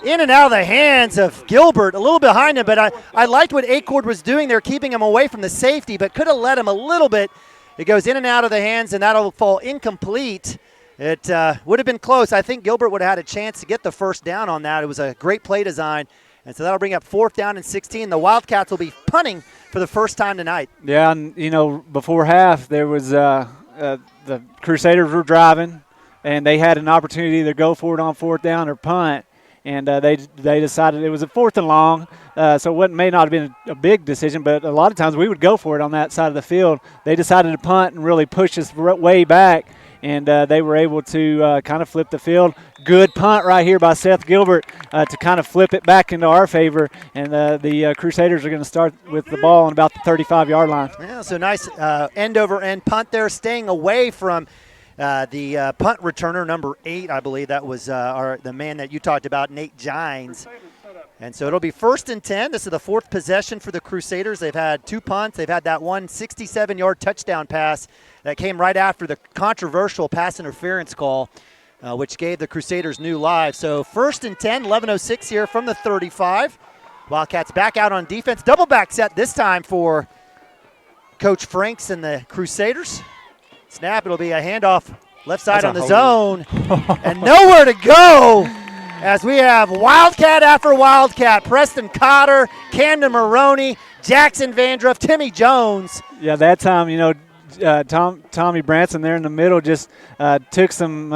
In and out of the hands of Gilbert, a little behind him, but I liked what Acord was doing there, keeping him away from the safety, but could have let him a little bit. It goes in and out of the hands, and that'll fall incomplete. It would have been close. I think Gilbert would have had a chance to get the first down on that. It was a great play design, and so that'll bring up 4th down and 16. The Wildcats will be punting for the first time tonight. Yeah, and, before half, there was the Crusaders were driving, and they had an opportunity to go for it on 4th down or punt. And they decided it was a 4th and long. so it may not have been a big decision, but a lot of times we would go for it on that side of the field. They decided to punt and really push us way back, and they were able to kind of flip the field. Good punt right here by Seth Gilbert to kind of flip it back into our favor, and the Crusaders are going to start with the ball on about the 35-yard line. Yeah, so nice end-over-end punt there, staying away from the punt returner, number 8, I believe. That was the man that you talked about, Nate Gines. And so it'll be 1st and 10. This is the 4th possession for the Crusaders. They've had 2 punts. They've had that one 67-yard touchdown pass that came right after the controversial pass interference call, which gave the Crusaders new life. So 1st and 10, 11:06 here from the 35. Wildcats back out on defense. Double back set this time for Coach Franks and the Crusaders. Snap, it'll be a handoff left side on the zone. And nowhere to go as we have Wildcat after Wildcat. Preston Cotter, Camden Maroney, Jackson Vandruff, Timmy Jones. Yeah, that time, Tommy Branson there in the middle just took some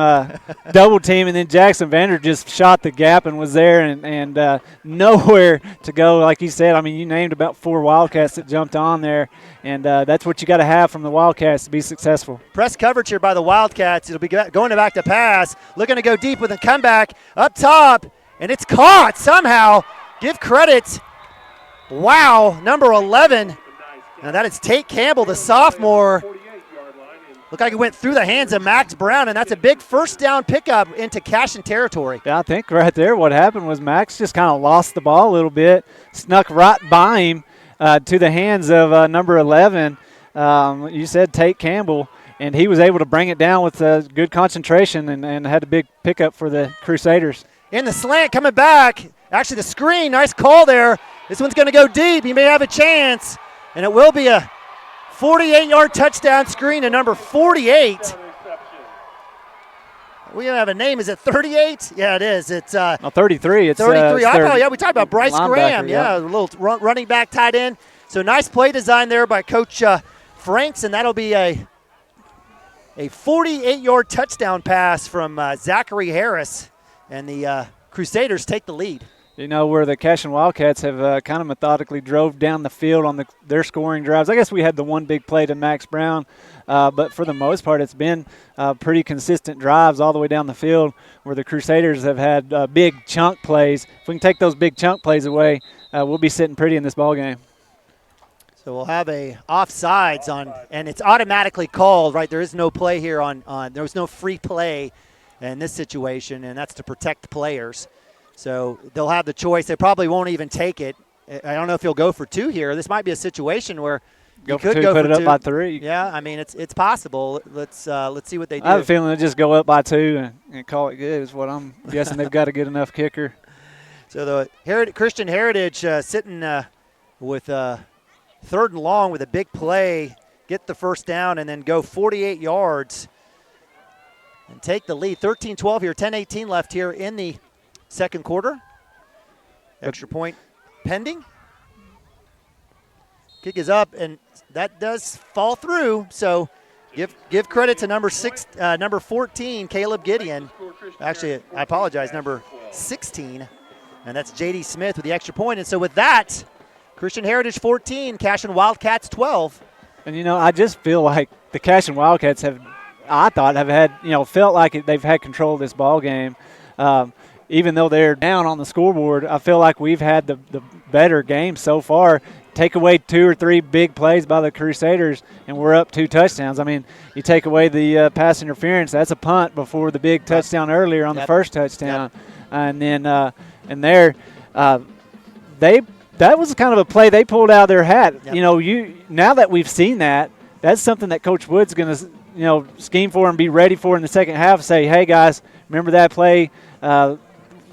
double team, and then Jackson Vander just shot the gap and was there and nowhere to go. Like you said, I mean, you named about 4 Wildcats that jumped on there, and that's what you got to have from the Wildcats to be successful. Press coverage here by the Wildcats. It'll be going back to pass, looking to go deep with a comeback up top, and it's caught somehow. Give credit. Wow, number 11. Now that is Tate Campbell, the sophomore. Looked like it went through the hands of Max Brown, and that's a big first down pickup into Cashion territory. Yeah, I think right there what happened was Max just kind of lost the ball a little bit, snuck right by him to the hands of number 11. You said Tate Campbell, and he was able to bring it down with good concentration and had a big pickup for the Crusaders. In the slant, coming back. Actually, the screen, nice call there. This one's going to go deep. He may have a chance. And it will be a 48-yard touchdown screen to number 48. We have a name. Is it 38? Yeah, it is. It's 33. It's 33. We talked about Bryce Graham. Yeah, a little running back tight end. So nice play design there by Coach Franks, and that'll be a 48-yard touchdown pass from Zachary Harris, and the Crusaders take the lead. Where the Cashion Wildcats have kind of methodically drove down the field on their scoring drives. I guess we had the one big play to Max Brown, but for the most part it's been pretty consistent drives all the way down the field where the Crusaders have had big chunk plays. If we can take those big chunk plays away, we'll be sitting pretty in this ballgame. So we'll have a offsides on, and it's automatically called, right? There is no play here there was no free play in this situation, and that's to protect players. So they'll have the choice. They probably won't even take it. I don't know if he'll go for 2 here. This might be a situation where you could go for 2. Put it up by 3. Yeah, I mean it's possible. Let's see what they do. I have a feeling they'll just go up by 2 and call it good. Is what I'm guessing. They've got a good enough kicker. So the Christian Heritage sitting with 3rd and long with a big play, get the first down, and then go 48 yards and take the lead. 13-12 here. 10:18 left here in the second quarter. Extra point pending. Kick is up, and that does fall through. So give credit to number 14, Caleb Gideon. Actually, I apologize, number 16, and that's J.D. Smith with the extra point. And so with that, Christian Heritage 14, Cashion Wildcats 12. And I just feel like the Cashion Wildcats have had felt like they've had control of this ball game. Even though they're down on the scoreboard, I feel like we've had the better game so far. Take away 2 or 3 big plays by the Crusaders, and we're up 2 touchdowns. I mean, you take away the pass interference, that's a punt before the big touchdown earlier on the first touchdown. And then that was kind of a play they pulled out of their hat. Now that we've seen that, that's something that Coach Wood's going to scheme for and be ready for in the second half. Say, hey, guys, remember that play?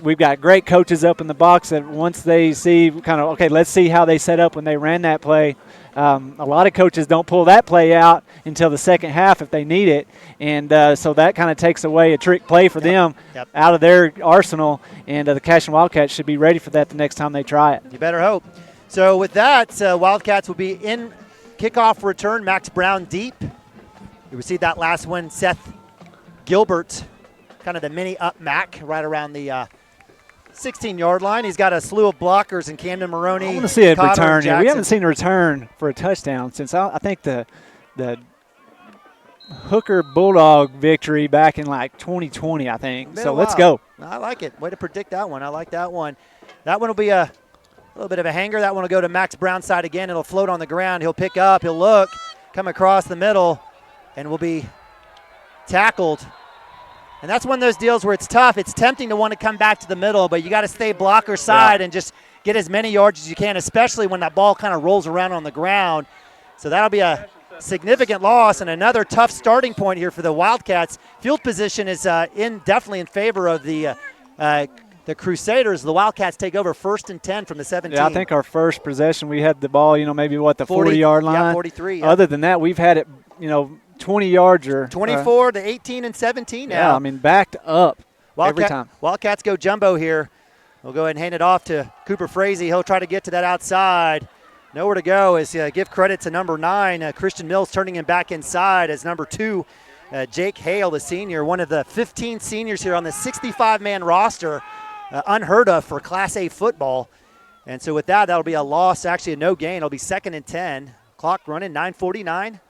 We've got great coaches up in the box that once they see let's see how they set up when they ran that play. A lot of coaches don't pull that play out until the second half if they need it. And so that kind of takes away a trick play for them out of their arsenal. And the Cashion Wildcats should be ready for that the next time they try it. You better hope. So with that, Wildcats will be in kickoff return. Max Brown deep. You received that last one. Seth Gilbert, kind of the mini up Mac right around the 16-yard line. He's got a slew of blockers in Camden Maroney. I want to see a Cotter, return here. We haven't Jackson. seen a return for a touchdown since I think the Hooker Bulldog victory back in like 2020, I think. Been So a let's while. go. I like it. Way to predict that one. I like that one. That one will be a little bit of a hanger. That one will go to Max Brown's side again. It'll float on the ground. He'll pick up. He'll look, come across the middle, and will be tackled. And that's one of those deals where it's tough. It's tempting to want to come back to the middle, but you got to stay blocker side and just get as many yards as you can, especially when that ball kind of rolls around on the ground. So that'll be a significant loss and another tough starting point here for the Wildcats. Field position is definitely in favor of the Crusaders. The Wildcats take over 1st and 10 from the 17. Yeah, I think our first possession we had the ball, maybe the 40-yard line. Yeah, 43. Yeah. Other than that, we've had it, 20 yards or 24 to 18 and 17 now. Yeah, I mean backed up every time. Wildcats go jumbo here. We'll go ahead and hand it off to Cooper Frazee. He'll try to get to that outside. Nowhere to go is give credit to number 9, Christian Mills, turning him back inside as number 2, Jake Hale, the senior, one of the 15 seniors here on the 65-man roster, unheard of for Class A football. And so with that, that'll be a loss, actually a no gain. It'll be 2nd and 10. Clock running, 9:49.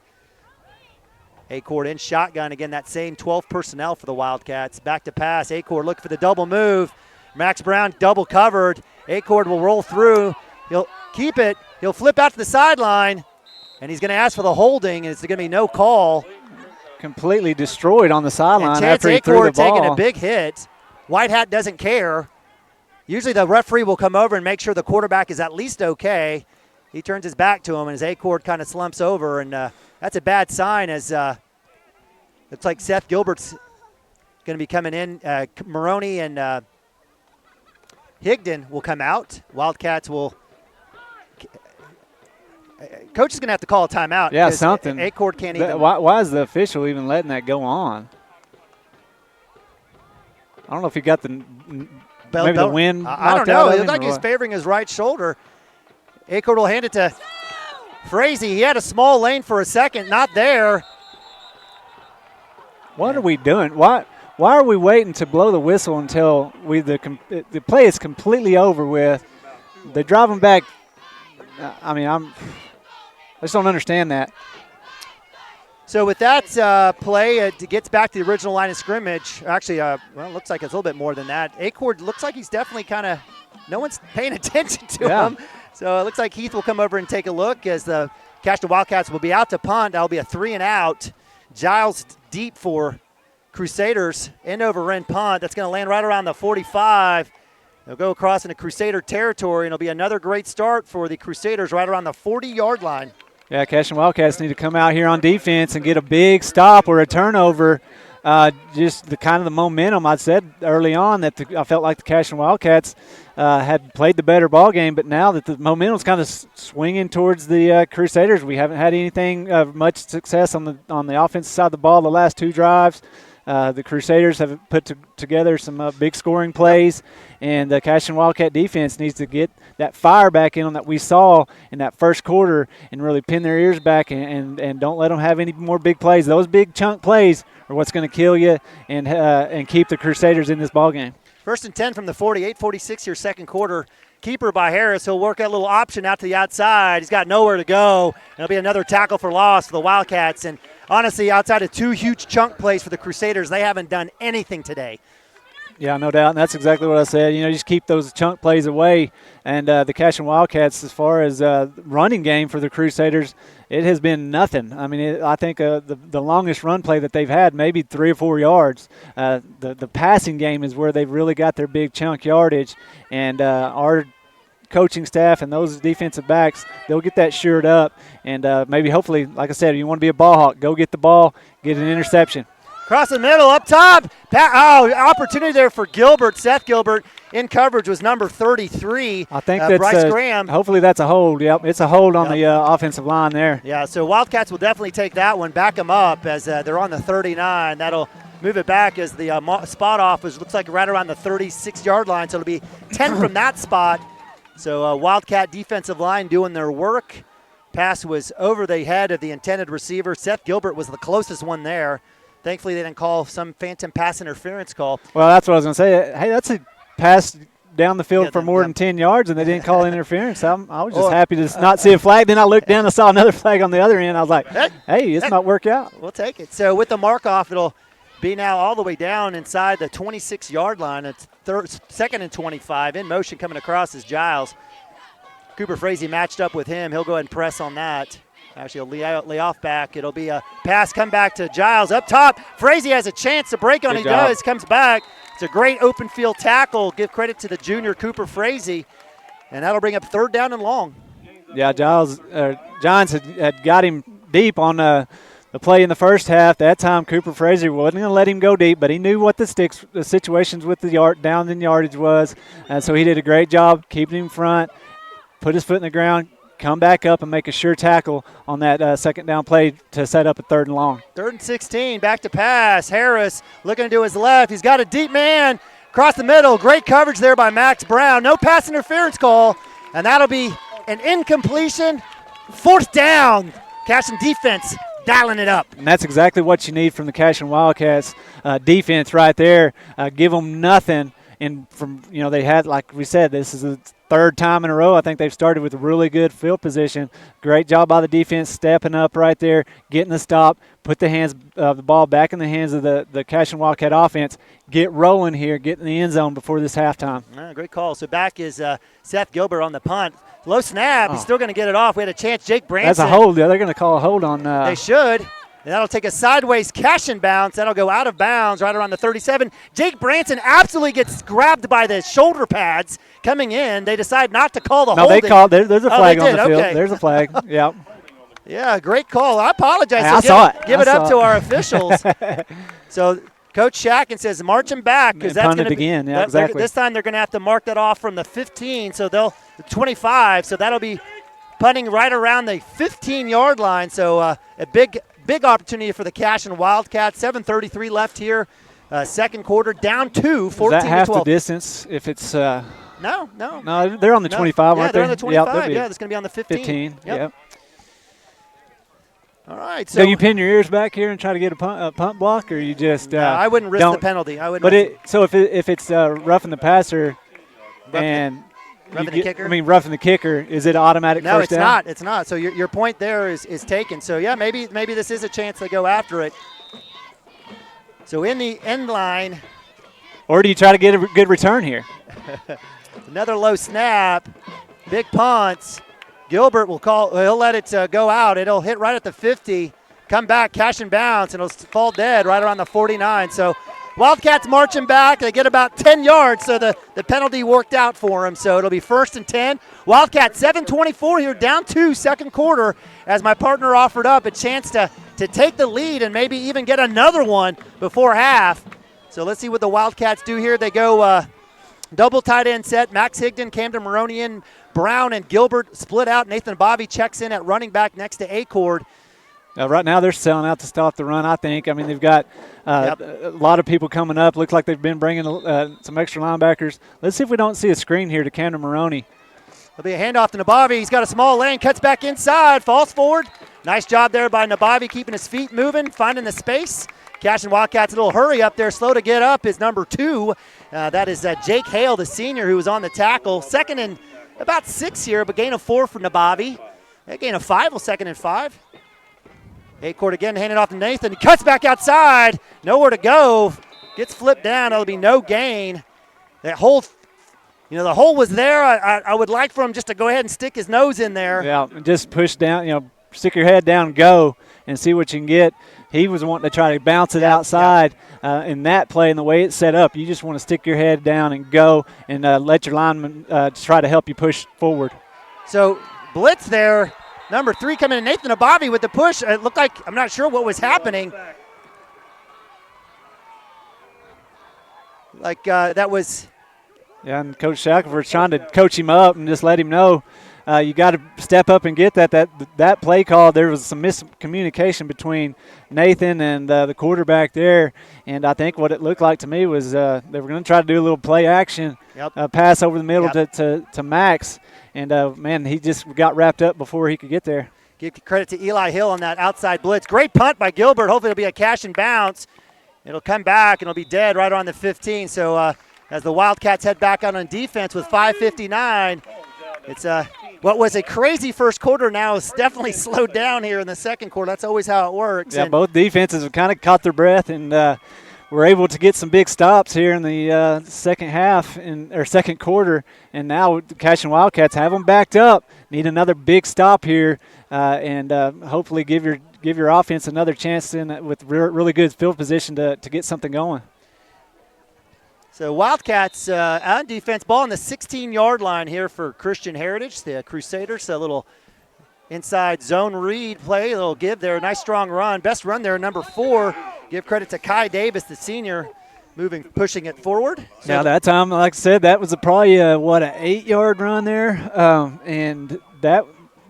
Acord in shotgun. Again, that same 12 personnel for the Wildcats. Back to pass. Acord looking for the double move. Max Brown double covered. Acord will roll through. He'll keep it. He'll flip out to the sideline, and he's going to ask for the holding, and it's going to be no call. Completely destroyed on the sideline Chance after he threw the ball. taking a big hit. White Hat doesn't care. Usually the referee will come over and make sure the quarterback is at least okay. He turns his back to him, and his Acord kind of slumps over, and that's a bad sign as looks like Seth Gilbert's going to be coming in. Maroney and Higdon will come out. Wildcats will – Coach is going to have to call a timeout. Yeah, something. Acord can't even – Why is the official even letting that go on? I don't know if he got the wind I don't know. It looked like he was favoring his right shoulder. Acord will hand it to Frazee. He had a small lane for a second. Not there. What are we doing? Why are we waiting to blow the whistle until the play is completely over with? They drive them back. I just don't understand that. So with that play, it gets back to the original line of scrimmage. Actually, it looks like it's a little bit more than that. Acord looks like he's definitely kind of – no one's paying attention to him. So it looks like Heath will come over and take a look as the Cashion Wildcats will be out to punt. That'll be a 3-and-out. Giles deep for Crusaders. End over end punt. That's going to land right around the 45. They'll go across into Crusader territory, and it'll be another great start for the Crusaders right around the 40-yard line. Yeah, Cashion Wildcats need to come out here on defense and get a big stop or a turnover. Just the kind of the momentum I said early on that I felt like the Cashion Wildcats had played the better ball game, but now that the momentum's kind of swinging towards the Crusaders, we haven't had anything of much success on the offensive side of the ball the last 2 drives. The Crusaders have put together some big scoring plays, and the Cashion Wildcat defense needs to get that fire back in on that we saw in that first quarter and really pin their ears back and don't let them have any more big plays. Those big chunk plays are what's going to kill you and keep the Crusaders in this ball game. 1st and 10 from the 48-46 here, second quarter. Keeper by Harris. He'll work that little option out to the outside. He's got nowhere to go. It'll be another tackle for loss for the Wildcats. And honestly, outside of 2 huge chunk plays for the Crusaders, they haven't done anything today. Yeah, no doubt, and that's exactly what I said. Just keep those chunk plays away. And the Cashion Wildcats, as far as running game for the Crusaders, it has been nothing. I think the longest run play that they've had, maybe 3 or 4 yards. The passing game is where they've really got their big chunk yardage. And our coaching staff and those defensive backs, they'll get that shored up. And maybe hopefully, like I said, you want to be a ball hawk, go get the ball, get an interception. Across the middle, up top. Opportunity there for Gilbert. Seth Gilbert in coverage was number 33. I think that's Bryce Graham. Hopefully that's a hold. Yep, it's a hold on the offensive line there. Yeah, so Wildcats will definitely take that one, back them up as they're on the 39. That'll move it back as the spot off looks like right around the 36-yard line, so it'll be 10 from that spot. So Wildcat defensive line doing their work. Pass was over the head of the intended receiver. Seth Gilbert was the closest one there. Thankfully, they didn't call some phantom pass interference call. Well, that's what I was going to say. Hey, that's a pass down the field for more than 10 yards, and they didn't call interference. I was just happy to not see a flag. Then I looked down and saw another flag on the other end. I was like, hey, this might work out. We'll take it. So with the mark-off, it'll be now all the way down inside the 26-yard line. It's second and 25. In motion coming across is Giles. Cooper Frazee matched up with him. He'll go ahead and press on that. Actually, he'll lay off back. It'll be a pass come back to Giles up top. Frazee has a chance to break on. He does. Comes back. It's a great open field tackle. Give credit to the junior Cooper Frazee. And that'll bring up third down and long. Yeah, Johns had got him deep on the play in the first half. That time Cooper Frazee wasn't going to let him go deep, but he knew what the situations with the down in yardage was. And so he did a great job keeping him in front, put his foot in the ground, come back up and make a sure tackle on that second down play to set up a third and long. 3rd and 16, back to pass. Harris looking to his left. He's got a deep man across the middle. Great coverage there by Max Brown. No pass interference call, and that'll be an incompletion. 4th down. Cashion defense dialing it up. And that's exactly what you need from the Cashion Wildcats defense right there. Give them nothing. And they had, like we said, this is the 3rd time in a row. I think they've started with a really good field position. Great job by the defense, stepping up right there, getting the stop, put the ball back in the hands of the Cashion Wildcat offense. Get rolling here, get in the end zone before this halftime. Great call. So back is Seth Gilbert on the punt. Low snap. He's still going to get it off. We had a chance. Jake Branson. That's a hold. Yeah, they're going to call a hold on. They should. And that'll take a sideways Cashion bounce. That'll go out of bounds right around the 37. Jake Branson absolutely gets grabbed by the shoulder pads coming in. They decide not to call the holding. No, they called. There's a flag on the field. Okay. There's a flag. Yep. Yeah, great call. I apologize. I saw it. Give it up to our officials. So Coach Shacken says march him back because that's going to be again. Yeah, exactly. This time they're going to have to mark that off from the 15. So the 25. So that'll be punting right around the 15-yard line. So a big opportunity for the Cashion Wildcats. 7:33 left here. Second quarter, down 2, 14 to 12. Is that half the distance if it's No, they're on the 25, yeah, aren't they're they? on the 25. Yeah, That's going to be on the 15. 15, yep. All right. So you pin your ears back here and try to get a punt block, or you just no, I wouldn't risk the penalty. So if it's roughing the passer roughing the kicker, is it automatic first down? No, it's not. So your point there is taken. So, yeah, maybe this is a chance to go after it. So in the end line. Or do you try to get a good return here? Another low snap. Big punts. Gilbert he'll let it go out. It'll hit right at the 50. Come back, Cashion bounce, and it'll fall dead right around the 49. So Wildcats marching back. They get about 10 yards, so the penalty worked out for them. So it'll be 1st and 10. Wildcats 7:24 here, down 2, second quarter, as my partner offered up a chance to take the lead and maybe even get another one before half. So let's see what the Wildcats do here. They go double tight end set. Max Higdon, Camden Maronian, Brown, and Gilbert split out. Nathan Bobby checks in at running back next to Acord. Right now they're selling out to stop the run, I think. I mean, they've got a lot of people coming up. Looks like they've been bringing some extra linebackers. Let's see if we don't see a screen here to Camden Maroney. There'll be a handoff to Nabavi. He's got a small lane, cuts back inside, falls forward. Nice job there by Nabavi, keeping his feet moving, finding the space. Cashion Wildcats, a little hurry up there, slow to get up, is number 2. That is Jake Hale, the senior, who was on the tackle. Second and about 6 here, but gain of 4 for Nabavi. A gain of 5, will second and 5. Acord again, handed off to Nathan. He cuts back outside, nowhere to go. Gets flipped down, it'll be no gain. That hole, the hole was there. I would like for him just to go ahead and stick his nose in there. Yeah, just push down, stick your head down, go, and see what you can get. He was wanting to try to bounce it outside in that play, and the way it's set up, you just want to stick your head down and go and let your lineman try to help you push forward. So blitz there, number 3 coming in, Nathan Abavi with the push. It looked like, I'm not sure what was happening. Like that was. Yeah, and Coach Shackelford's trying to coach him up and just let him know you got to step up and get that play call. There was some miscommunication between Nathan and the quarterback there, and I think what it looked like to me was they were going to try to do a little play action pass over the middle to Max, and, man, he just got wrapped up before he could get there. Give credit to Eli Hill on that outside blitz. Great punt by Gilbert. Hopefully it'll be a Cashion bounce. It'll come back, and it'll be dead right on the 15. So as the Wildcats head back out on defense with 5:59. It's what was a crazy first quarter now is definitely slowed down here in the second quarter. That's always how it works. Yeah, both defenses have kind of caught their breath and were able to get some big stops here in the second half or second quarter. And now the Cashion Wildcats have them backed up. Need another big stop here and hopefully give your offense another chance with really good field position to get something going. So Wildcats on defense, ball on the 16-yard line here for Christian Heritage, the Crusaders. A little inside zone read play, a little give there. Nice strong run. Best run there, number 4. Give credit to Kai Davis, the senior, pushing it forward. So now that time, like I said, that was probably an 8-yard run there. And that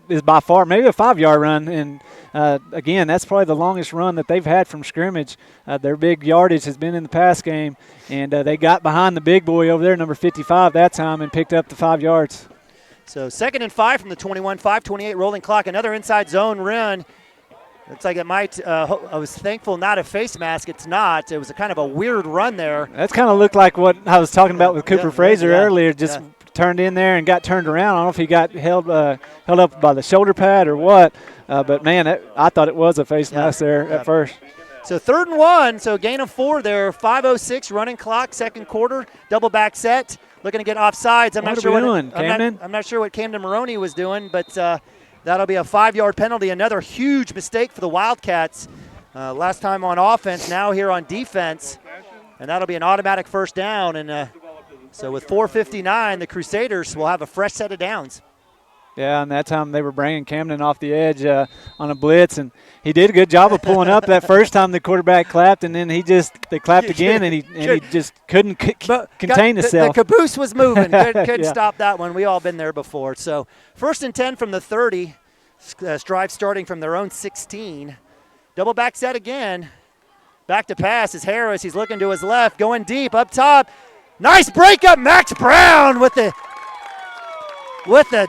is by far maybe a 5-yard run. And again, that's probably the longest run that they've had from scrimmage. Their big yardage has been in the pass game, and they got behind the big boy over there, number 55 that time, and picked up the 5 yards. So 2nd and 5 from the 21, 5:28 rolling clock. Another inside zone run. Looks like it might, I was thankful not a face mask. It's not. It was a kind of a weird run there. That's kind of looked like what I was talking about with Cooper Fraser earlier, just turned in there and got turned around. I don't know if he got held up by the shoulder pad or what, but, man, I thought it was a face mask there at first. So 3rd and 1, so gain of 4 there, 5:06 running clock, second quarter, double back set. Looking to get offsides. I'm not sure what Camden Maroney was doing, but that'll be a 5-yard penalty. Another huge mistake for the Wildcats. Last time on offense, now here on defense, and that'll be an automatic first down. And so with 4:59, the Crusaders will have a fresh set of downs. Yeah, and that time they were bringing Camden off the edge on a blitz, and he did a good job of pulling up that first time the quarterback clapped, and then they clapped again, and he just couldn't contain himself. The caboose was moving. Couldn't stop that one. We all been there before. So 1st and 10 from the 30. Strive starting from their own 16. Double back set again. Back to pass is Harris. He's looking to his left, going deep up top. Nice breakup, Max Brown with the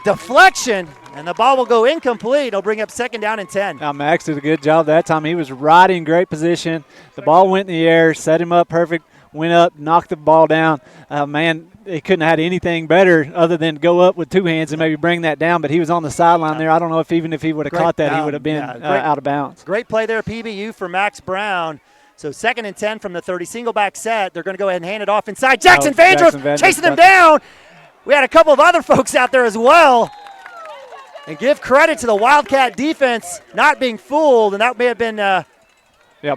deflection, and the ball will go incomplete. It'll bring up 2nd down and 10. Now, Max did a good job that time. He was right in great position. The ball went in the air, set him up perfect, went up, knocked the ball down. Man, he couldn't have had anything better other than go up with 2 hands and maybe bring that down, but he was on the sideline there. I don't know if even if he would have caught that, he would have been out of bounds. Great play there, PBU for Max Brown. So 2nd and 10 from the 30. Single back set. They're going to go ahead and hand it off inside. Jackson Vandross chasing them down. We had a couple of other folks out there as well. And give credit to the Wildcat defense not being fooled, and that may have been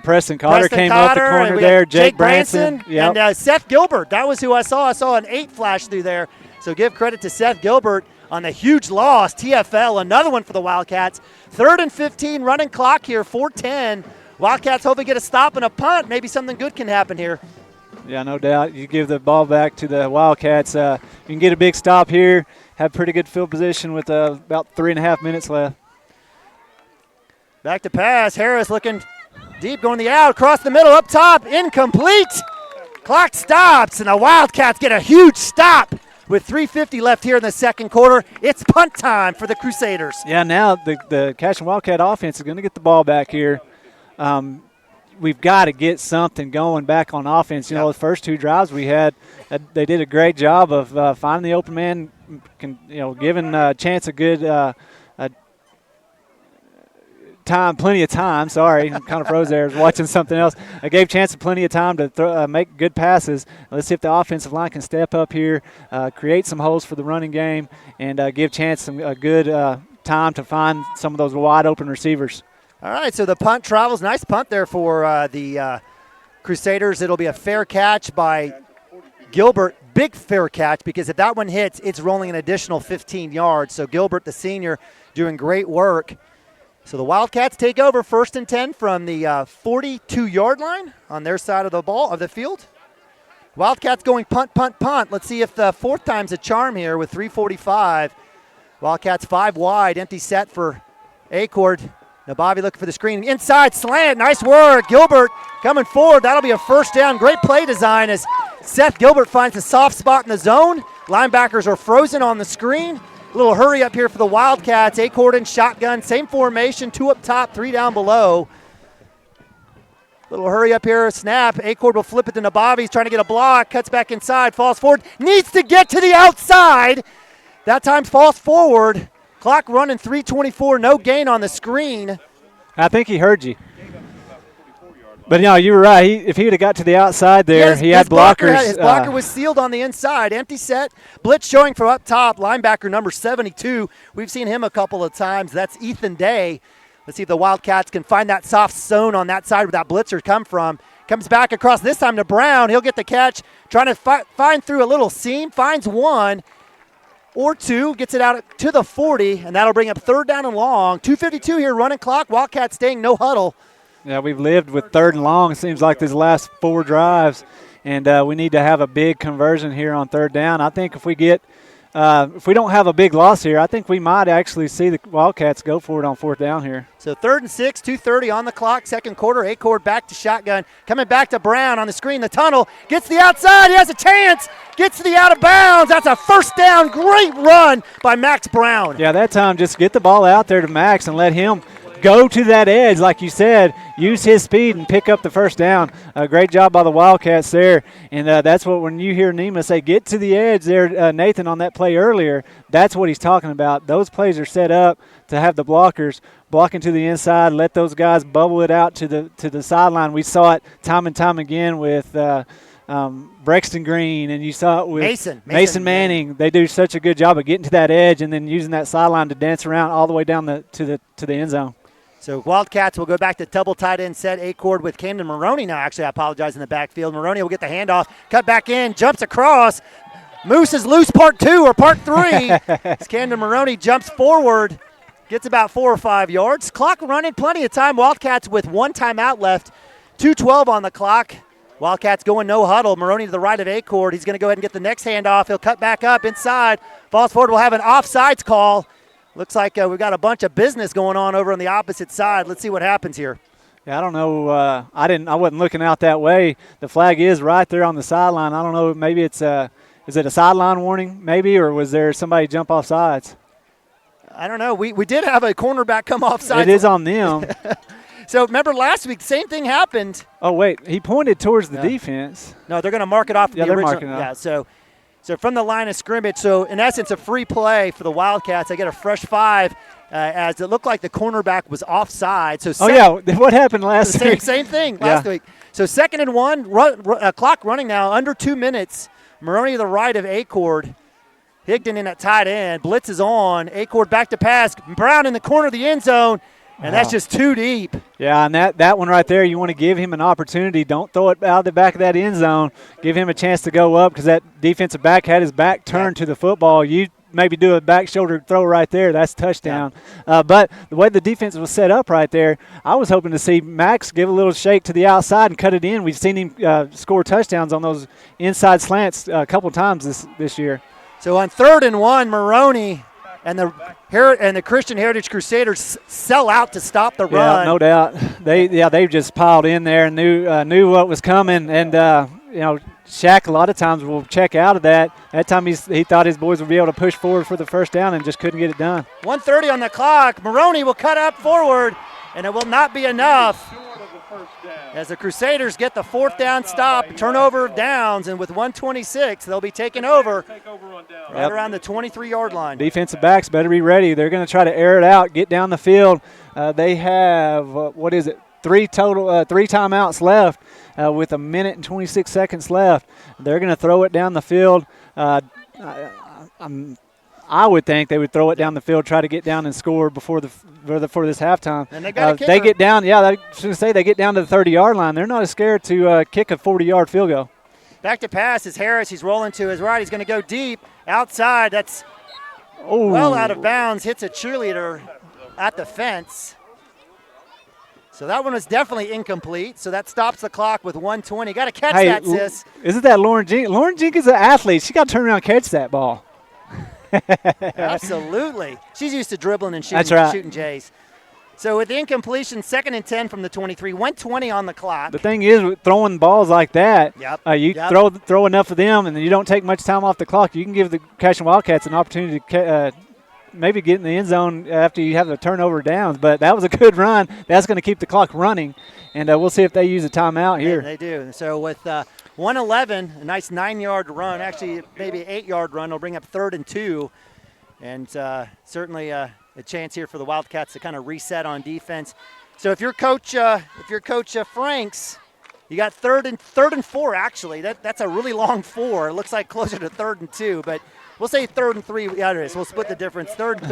Preston Cotter came up the corner there. Jake Branson. And Seth Gilbert. That was who I saw. I saw an 8 flash through there. So give credit to Seth Gilbert on the huge loss. TFL, another one for the Wildcats. 3rd and 15 running clock here, 4:10. Wildcats hoping to get a stop and a punt. Maybe something good can happen here. Yeah, no doubt. You give the ball back to the Wildcats. You can get a big stop here, have pretty good field position with about 3.5 minutes left. Back to pass. Harris looking deep, going the out, across the middle, up top, incomplete. Clock stops, and the Wildcats get a huge stop with 3:50 left here in the second quarter. It's punt time for the Crusaders. Yeah, now the Cashion Wildcat offense is going to get the ball back here. We've got to get something going back on offense. You know, the first 2 drives we had, they did a great job of finding the open man, giving Chance a good plenty of time. Sorry, I kind of froze there. I was watching something else. I gave Chance plenty of time to make good passes. Let's see if the offensive line can step up here, create some holes for the running game, and give Chance a good time to find some of those wide open receivers. All right, so the punt travels. Nice punt there for the Crusaders. It'll be a fair catch by Gilbert. Big fair catch, because if that one hits, it's rolling an additional 15 yards. So Gilbert, the senior, doing great work. So the Wildcats take over 1st and 10 from the 42-yard line on their side of the field. Wildcats going punt, punt, punt. Let's see if the 4th time's a charm here with 3:45. Wildcats 5 wide, empty set for Acord. Now Bobby looking for the screen. Inside slant, nice work. Gilbert coming forward. That'll be a first down. Great play design as Seth Gilbert finds a soft spot in the zone. Linebackers are frozen on the screen. A little hurry up here for the Wildcats. Acord in shotgun, same formation, 2 up top, 3 down below. Little hurry up here, snap. Acord will flip it to Nabavi. He's trying to get a block, cuts back inside, falls forward, needs to get to the outside. That time falls forward. Clock running 3:24, no gain on the screen. I think he heard you. But, you were right. If he would have got to the outside there, he had blockers. His blocker was sealed on the inside. Empty set. Blitz showing from up top. Linebacker number 72. We've seen him a couple of times. That's Ethan Day. Let's see if the Wildcats can find that soft zone on that side where that blitzer come from. Comes back across this time to Brown. He'll get the catch. Trying to find through a little seam. Finds one or two. Gets it out to the 40, and that'll bring up 3rd down and long. 2:52 here, running clock. Wildcats staying no huddle. Yeah, we've lived with 3rd and long, it seems like, these last 4 drives. And we need to have a big conversion here on 3rd down. I think if we don't have a big loss here, I think we might actually see the Wildcats go for it on 4th down here. So 3rd and 6, 2:30 on the clock, second quarter. Acord back to shotgun. Coming back to Brown on the screen, the tunnel. Gets the outside. He has a chance. Gets to the out of bounds. That's a 1st down. Great run by Max Brown. Yeah, that time just get the ball out there to Max and let him go to that edge, like you said, use his speed and pick up the 1st down. Great job by the Wildcats there. And that's what, when you hear Nema say, get to the edge there, Nathan, on that play earlier, that's what he's talking about. Those plays are set up to have the blockers blocking to the inside, let those guys bubble it out to the sideline. We saw it time and time again with Brexton Green, and you saw it with Mason Manning. They do such a good job of getting to that edge and then using that sideline to dance around all the way down to the end zone. So Wildcats will go back to double tight end set. Acord with Camden Maroney now. Actually, I apologize, in the backfield. Maroney will get the handoff, cut back in, jumps across. Moose is loose part 2 or part 3. As Camden Maroney jumps forward, gets about 4 or 5 yards. Clock running, plenty of time. Wildcats with 1 timeout left, 2:12 on the clock. Wildcats going no huddle. Maroney to the right of Acord. He's going to go ahead and get the next handoff. He'll cut back up inside. Falls forward. We'll have an offsides call. Looks like we've got a bunch of business going on over on the opposite side. Let's see what happens here. Yeah, I don't know. I wasn't looking out that way. The flag is right there on the sideline. I don't know. Maybe it's is it a sideline warning? Maybe, or was there somebody jump off sides? I don't know. We did have a cornerback come off sides. It is on them. So remember last week, same thing happened. Oh wait, he pointed towards the defense. No, they're going to mark it off. Yeah, the they're original. marking it off. Yeah, So from the line of scrimmage, so in essence a free play for the Wildcats. They get a fresh 5 as it looked like the cornerback was offside. So what happened last week? Same thing last week. So 2nd and 1, clock running now, under 2 minutes. Maroney to the right of Acord. Higdon in at tight end. Blitz is on. Acord back to pass. Brown in the corner of the end zone. And that's just too deep. Yeah, and that one right there, you want to give him an opportunity. Don't throw it out of the back of that end zone. Give him a chance to go up because that defensive back had his back turned to the football. You maybe do a back shoulder throw right there. That's touchdown. Yeah. But the way the defense was set up right there, I was hoping to see Max give a little shake to the outside and cut it in. We've seen him score touchdowns on those inside slants a couple times this year. So on 3rd and 1, Maroney and the Christian Heritage Crusaders sell out to stop the run. Yeah, no doubt. They just piled in there and knew what was coming. And Shaq a lot of times will check out of that. That time he thought his boys would be able to push forward for the 1st down and just couldn't get it done. 1:30 on the clock. Maroney will cut up forward, and it will not be enough. As the Crusaders get the 4th down stop, turnover of downs, and with 1:26, they'll be taking over right around the 23-yard line. Defensive backs better be ready. They're going to try to air it out, get down the field. They have, 3 timeouts left with 1 minute and 26 seconds left. They're going to throw it down the field. I would think they would throw it down the field, try to get down and score before this halftime. And they got a kicker. They get down. Yeah, I was going to say they get down to the 30-yard line. They're not as scared to kick a 40-yard field goal. Back to pass is Harris. He's rolling to his right. He's going to go deep outside. That's well out of bounds. Hits a cheerleader at the fence. So that one was definitely incomplete. So that stops the clock with 1:20. Got to catch that, sis. Isn't that Lauren Jenkins? Lauren Jenkins is an athlete. She got to turn around and catch that ball. Absolutely. She's used to dribbling and shooting Jays. So with the incompletion, 2nd and 10 from the 23, 1:20 on the clock. The thing is, with throwing balls like that, throw enough of them, and then you don't take much time off the clock. You can give the Cashion Wildcats an opportunity to maybe get in the end zone after you have the turnover downs. But that was a good run. That's going to keep the clock running, and we'll see if they use a timeout here. They do. So with 1:11, a nice 9-yard run, actually maybe 8-yard run, will bring up 3rd and 2, and certainly a chance here for the Wildcats to kind of reset on defense. So if you're Coach Franks, you got 3rd and 4 actually. That's a really long 4. It looks like closer to 3rd and 2, but we'll say 3rd and 3. Yeah, it is. We'll split the difference. 3rd and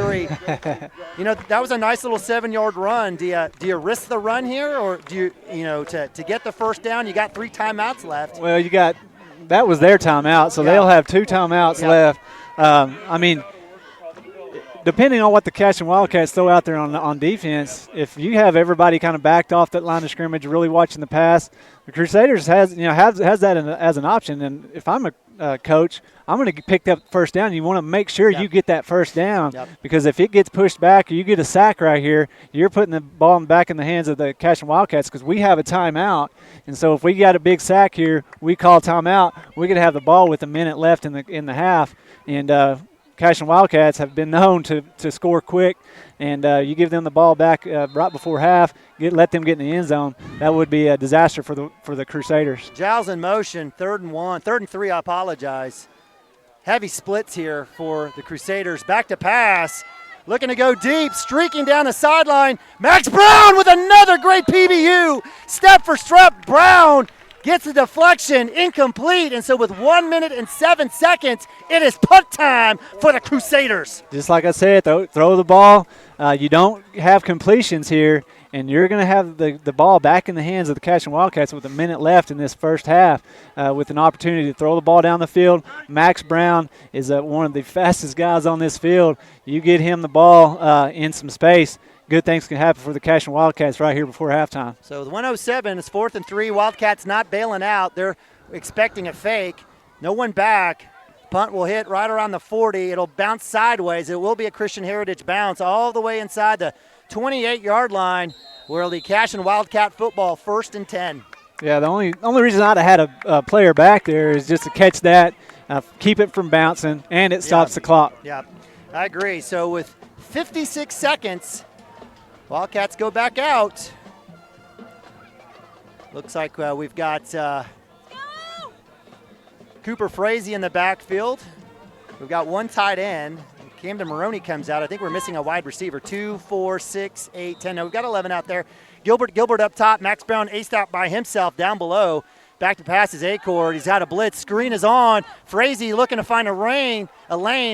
3. That was a nice little 7-yard run. Do you risk the run here, or do you to get the first down? You got 3 timeouts left. Well, that was their timeout, so they'll have 2 timeouts left. Depending on what the Cashion Wildcats throw out there on defense, if you have everybody kind of backed off that line of scrimmage, really watching the pass, the Crusaders has that as an option. And if I'm a coach, I'm going to pick up first down. You want to make sure you get that first down, because if it gets pushed back or you get a sack right here, you're putting the ball back in the hands of the Cashion Wildcats, because we have a timeout. And so if we got a big sack here, we call timeout, we could have the ball with a minute left in the half. And Cashion Wildcats have been known to score quick, and you give them the ball back right before half, let them get in the end zone. That would be a disaster for the Crusaders. Giles in motion, 3rd and 1, 3rd and 3. I apologize. Heavy splits here for the Crusaders. Back to pass, looking to go deep, streaking down the sideline. Max Brown with another great PBU. Step for step, Brown gets the deflection, incomplete, and so with 1 minute and 7 seconds, it is punt time for the Crusaders. Just like I said, throw the ball. You don't have completions here, and you're going to have the ball back in the hands of the Cashion Wildcats with a minute left in this first half, with an opportunity to throw the ball down the field. Max Brown is one of the fastest guys on this field. You get him the ball in some space, good things can happen for the Cashion Wildcats right here before halftime. So the 1:07 is 4th and 3. Wildcats not bailing out. They're expecting a fake. No one back. Punt will hit right around the 40. It'll bounce sideways. It will be a Christian Heritage bounce all the way inside the 28-yard line, where it'll be Cashion Wildcat football, 1st and 10. Yeah, the only reason I'd have had a player back there is just to catch that, keep it from bouncing, and it stops the clock. Yeah, I agree. So with 56 seconds, Wildcats go back out. Looks like we've got Cooper Frazee in the backfield. We've got 1 tight end. Camden Maroney comes out. I think we're missing a wide receiver. 2, 4, 6, 8, 10. No, we've got 11 out there. Gilbert up top. Max Brown aced out by himself down below. Back to pass is Acord. He's got a blitz. Screen is on. Frazee looking to find a lane.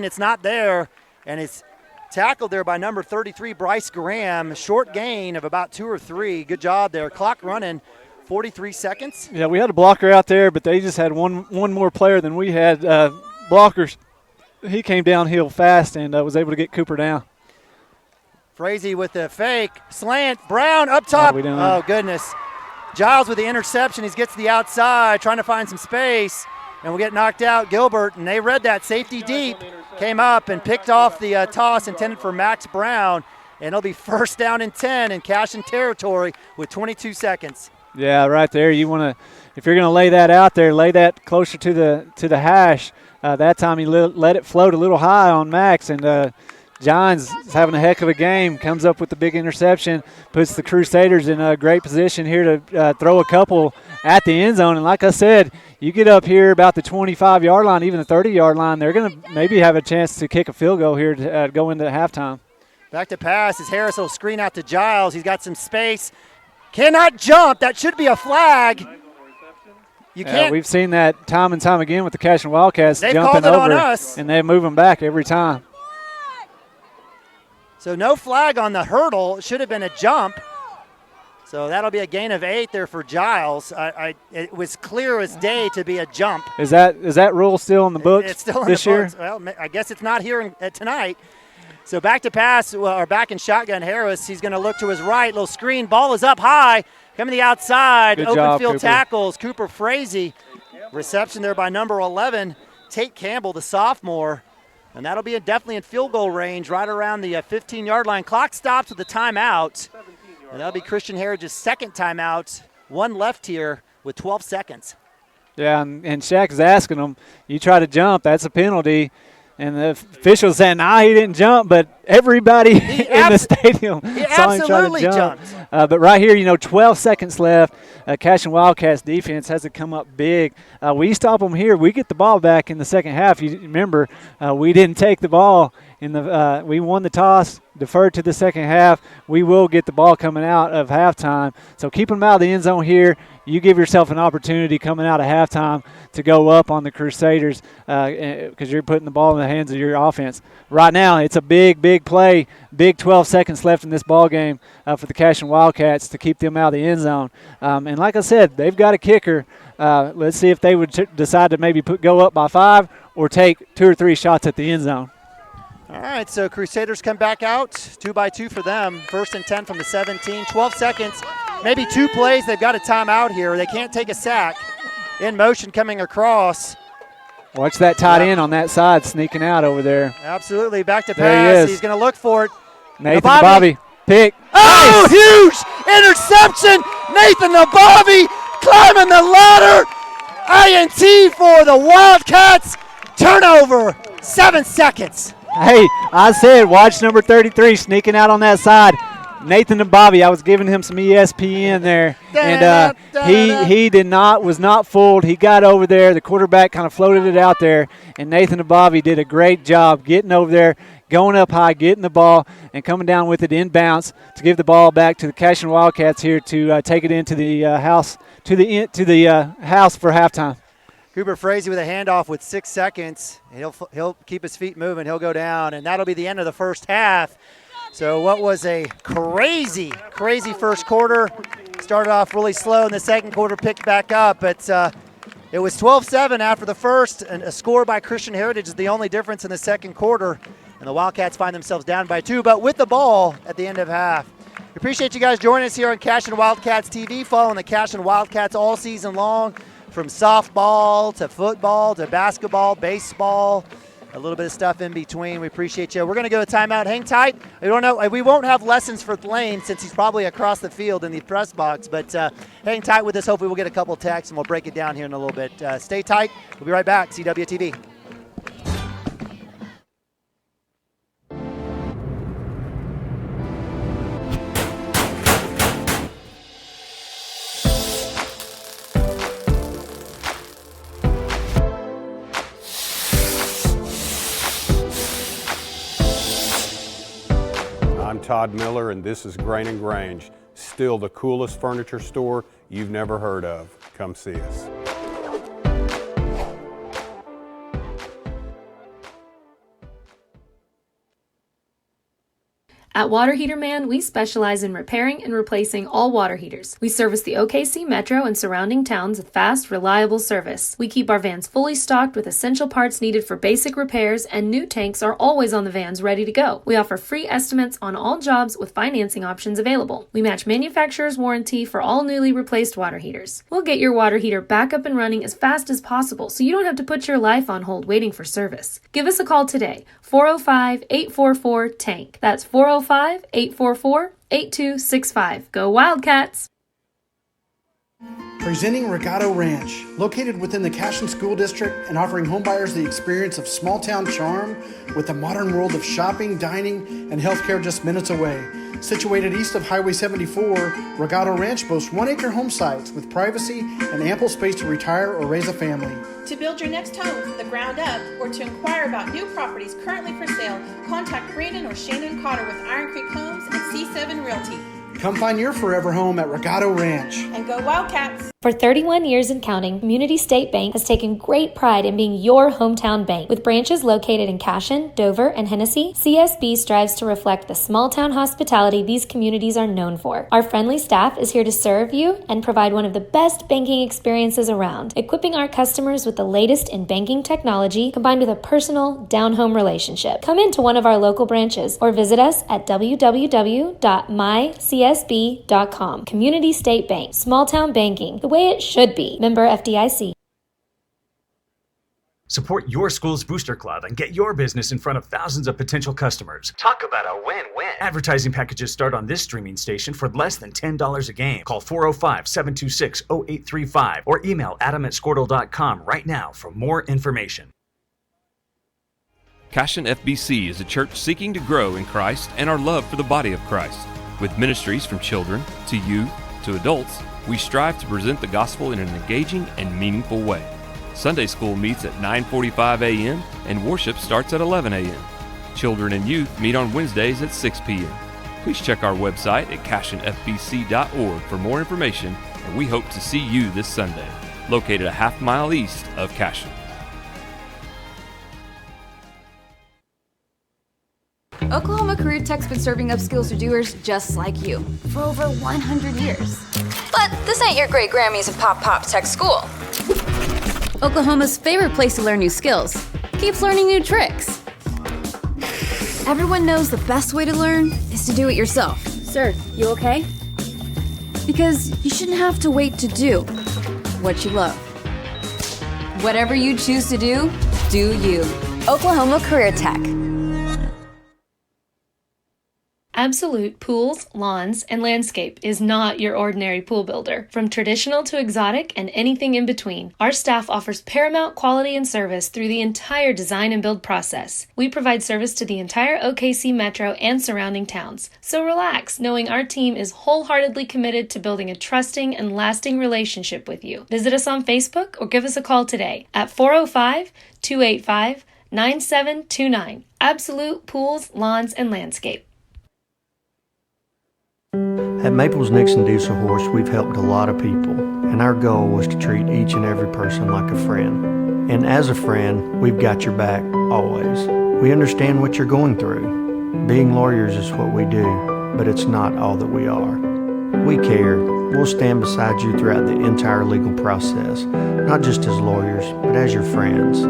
It's not there. And it's tackled there by number 33, Bryce Graham. Short gain of about 2 or 3. Good job there. Clock running. 43 seconds. Yeah, we had a blocker out there, but they just had one more player than we had. Blockers. He came downhill fast and was able to get Cooper down. Frazee with the fake. Slant. Brown up top. Oh, goodness. Giles with the interception. He gets to the outside, trying to find some space, and will get knocked out. Gilbert, and they read that. Safety deep. Came up and picked off the toss intended for Max Brown, and it'll be 1st down and 10 in Cashion territory with 22 seconds. Yeah, right there. You want to, if you're going to lay that out there, lay that closer to the hash. That time he let it float a little high on Max, and Johns is having a heck of a game. Comes up with the big interception, puts the Crusaders in a great position here to throw a couple at the end zone. And like I said, you get up here about the 25-yard line, even the 30-yard line, they're going to maybe have a chance to kick a field goal here to go into halftime. Back to pass as Harris will screen out to Giles. He's got some space. Cannot jump. That should be a flag. You can't. We've seen that time and time again with the Cashion Wildcats They've jumping called it over, on us. and they move them back every time. So no flag on the hurdle. It should have been a jump. So that'll be a gain of 8 there for Giles. It was clear as day to be a jump. Is that rule still in the books it's still in this the year? books. Well, I guess it's not here tonight. So back to pass, or back in shotgun Harris. He's going to look to his right. Little screen. Ball is up high. Coming to the outside. Good Open job, field Cooper. tackles. Cooper Frazee. Reception there by number 11, Tate Campbell, the sophomore. And that'll be definitely in field goal range right around the 15-yard line. Clock stops with a timeout. And that'll be Christian Heritage's second timeout. 1 left here with 12 seconds. Yeah, and Shaq is asking them, you try to jump, that's a penalty. And the official saying, he didn't jump, but everybody in the stadium saw him try to jump. But right here, 12 seconds left. Cashion Wildcats defense has to come up big. We stop them here. We get the ball back in the second half. You remember, we didn't take the ball. We won the toss, deferred to the second half. We will get the ball coming out of halftime. So keep them out of the end zone here. You give yourself an opportunity coming out of halftime to go up on the Crusaders because you're putting the ball in the hands of your offense. Right now, it's a big, big play, big 12 seconds left in this ball game for the Cashion Wildcats to keep them out of the end zone. And like I said, they've got a kicker. Let's see if they would decide to maybe go up by 5 or take 2 or 3 shots at the end zone. All right, so Crusaders come back out, 2 by 2 for them. 1st and 10 from the 17, 12 seconds. Maybe 2 plays. They've got a timeout here. They can't take a sack. In motion coming across. Watch that tight end on that side sneaking out over there. Absolutely. Back to pass. There he is. He's going to look for it. Nathan Bobby. Pick. Oh, nice. Huge interception. Nathan Nabavi climbing the ladder. INT for the Wildcats. Turnover. 7 seconds. Hey, I said watch number 33 sneaking out on that side. Nathan Nabavi, I was giving him some ESPN there, and he was not fooled. He got over there. The quarterback kind of floated it out there, and Nathan Nabavi did a great job getting over there, going up high, getting the ball, and coming down with it in bounce to give the ball back to the Cashion Wildcats here to take it into the house house for halftime. Cooper Frazee with a handoff with 6 seconds. He'll keep his feet moving. He'll go down, and that'll be the end of the first half. So what was a crazy, crazy first quarter. Started off really slow in the second quarter, picked back up. But it was 12-7 after the first, and a score by Christian Heritage is the only difference in the second quarter. And the Wildcats find themselves down by 2, but with the ball at the end of half. We appreciate you guys joining us here on Cashion Wildcats TV, following the Cashion Wildcats all season long, from softball to football to basketball, baseball, a little bit of stuff in between. We appreciate you. We're going to go to timeout. Hang tight. We won't have lessons for Lane since he's probably across the field in the press box, but hang tight with us. Hopefully we'll get a couple texts and we'll break it down here in a little bit. Stay tight. We'll be right back. CWTV. I'm Todd Miller, and this is Grain & Grange, still the coolest furniture store you've never heard of. Come see us. At Water Heater Man, we specialize in repairing and replacing all water heaters. We service the OKC Metro and surrounding towns with fast, reliable service. We keep our vans fully stocked with essential parts needed for basic repairs, and new tanks are always on the vans ready to go. We offer free estimates on all jobs with financing options available. We match manufacturer's warranty for all newly replaced water heaters. We'll get your water heater back up and running as fast as possible so you don't have to put your life on hold waiting for service. Give us a call today, 405-844-TANK. That's 405-844-8265. Go Wildcats! Presenting Regato Ranch, located within the Cashion School District and offering homebuyers the experience of small town charm with a modern world of shopping, dining, and healthcare just minutes away. Situated east of Highway 74, Regato Ranch boasts 1-acre home sites with privacy and ample space to retire or raise a family. To build your next home from the ground up or to inquire about new properties currently for sale, contact Brandon or Shannon Cotter with Iron Creek Homes and C7 Realty. Come find your forever home at Regato Ranch. And go Wildcats! For 31 years and counting, Community State Bank has taken great pride in being your hometown bank. With branches located in Cashion, Dover, and Hennessy, CSB strives to reflect the small-town hospitality these communities are known for. Our friendly staff is here to serve you and provide one of the best banking experiences around, equipping our customers with the latest in banking technology combined with a personal, down-home relationship. Come into one of our local branches or visit us at www.mycsb.com. Community State Bank, small-town banking, the way it should be. Member FDIC. Support your school's booster club and get your business in front of thousands of potential customers. Talk about a win-win. Advertising packages start on this streaming station for less than $10 a game. Call 405-726-0835 or email adam@squirtle.com right now for more information. Cashion FBC is a church seeking to grow in Christ and our love for the body of Christ. With ministries from children to youth to adults, we strive to present the gospel in an engaging and meaningful way. Sunday school meets at 9:45 a.m. and worship starts at 11 a.m. Children and youth meet on Wednesdays at 6 p.m. Please check our website at cashionfbc.org for more information, and we hope to see you this Sunday, located a half-mile east of Cashion. Oklahoma Career Tech's been serving up skills to doers just like you for over 100 years. But this ain't your great Grammys and Pop Tech school. Oklahoma's favorite place to learn new skills keeps learning new tricks. Everyone knows the best way to learn is to do it yourself. Sir, you okay? Because you shouldn't have to wait to do what you love. Whatever you choose to do, do you. Oklahoma Career Tech. Absolute Pools, Lawns, and Landscape is not your ordinary pool builder. From traditional to exotic and anything in between, our staff offers paramount quality and service through the entire design and build process. We provide service to the entire OKC metro and surrounding towns. So relax, knowing our team is wholeheartedly committed to building a trusting and lasting relationship with you. Visit us on Facebook or give us a call today at 405-285-9729. Absolute Pools, Lawns, and Landscape. At Maples Nixon Diesel Horse, we've helped a lot of people, and our goal was to treat each and every person like a friend. And as a friend, we've got your back always. We understand what you're going through. Being lawyers is what we do, but it's not all that we are. We care. We'll stand beside you throughout the entire legal process, not just as lawyers, but as your friends.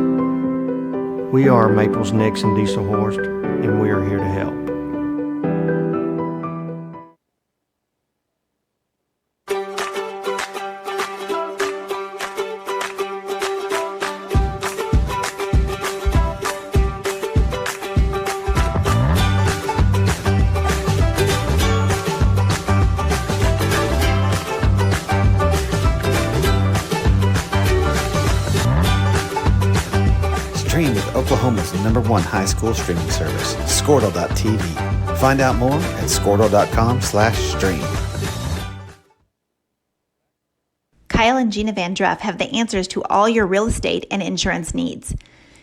We are Maples Nixon Diesel Horse, and we are here to help. Stream with Oklahoma's #1 high school streaming service, Squirtle.tv. Find out more at Squirtle.com/stream. Kyle and Gina Van Druff have the answers to all your real estate and insurance needs.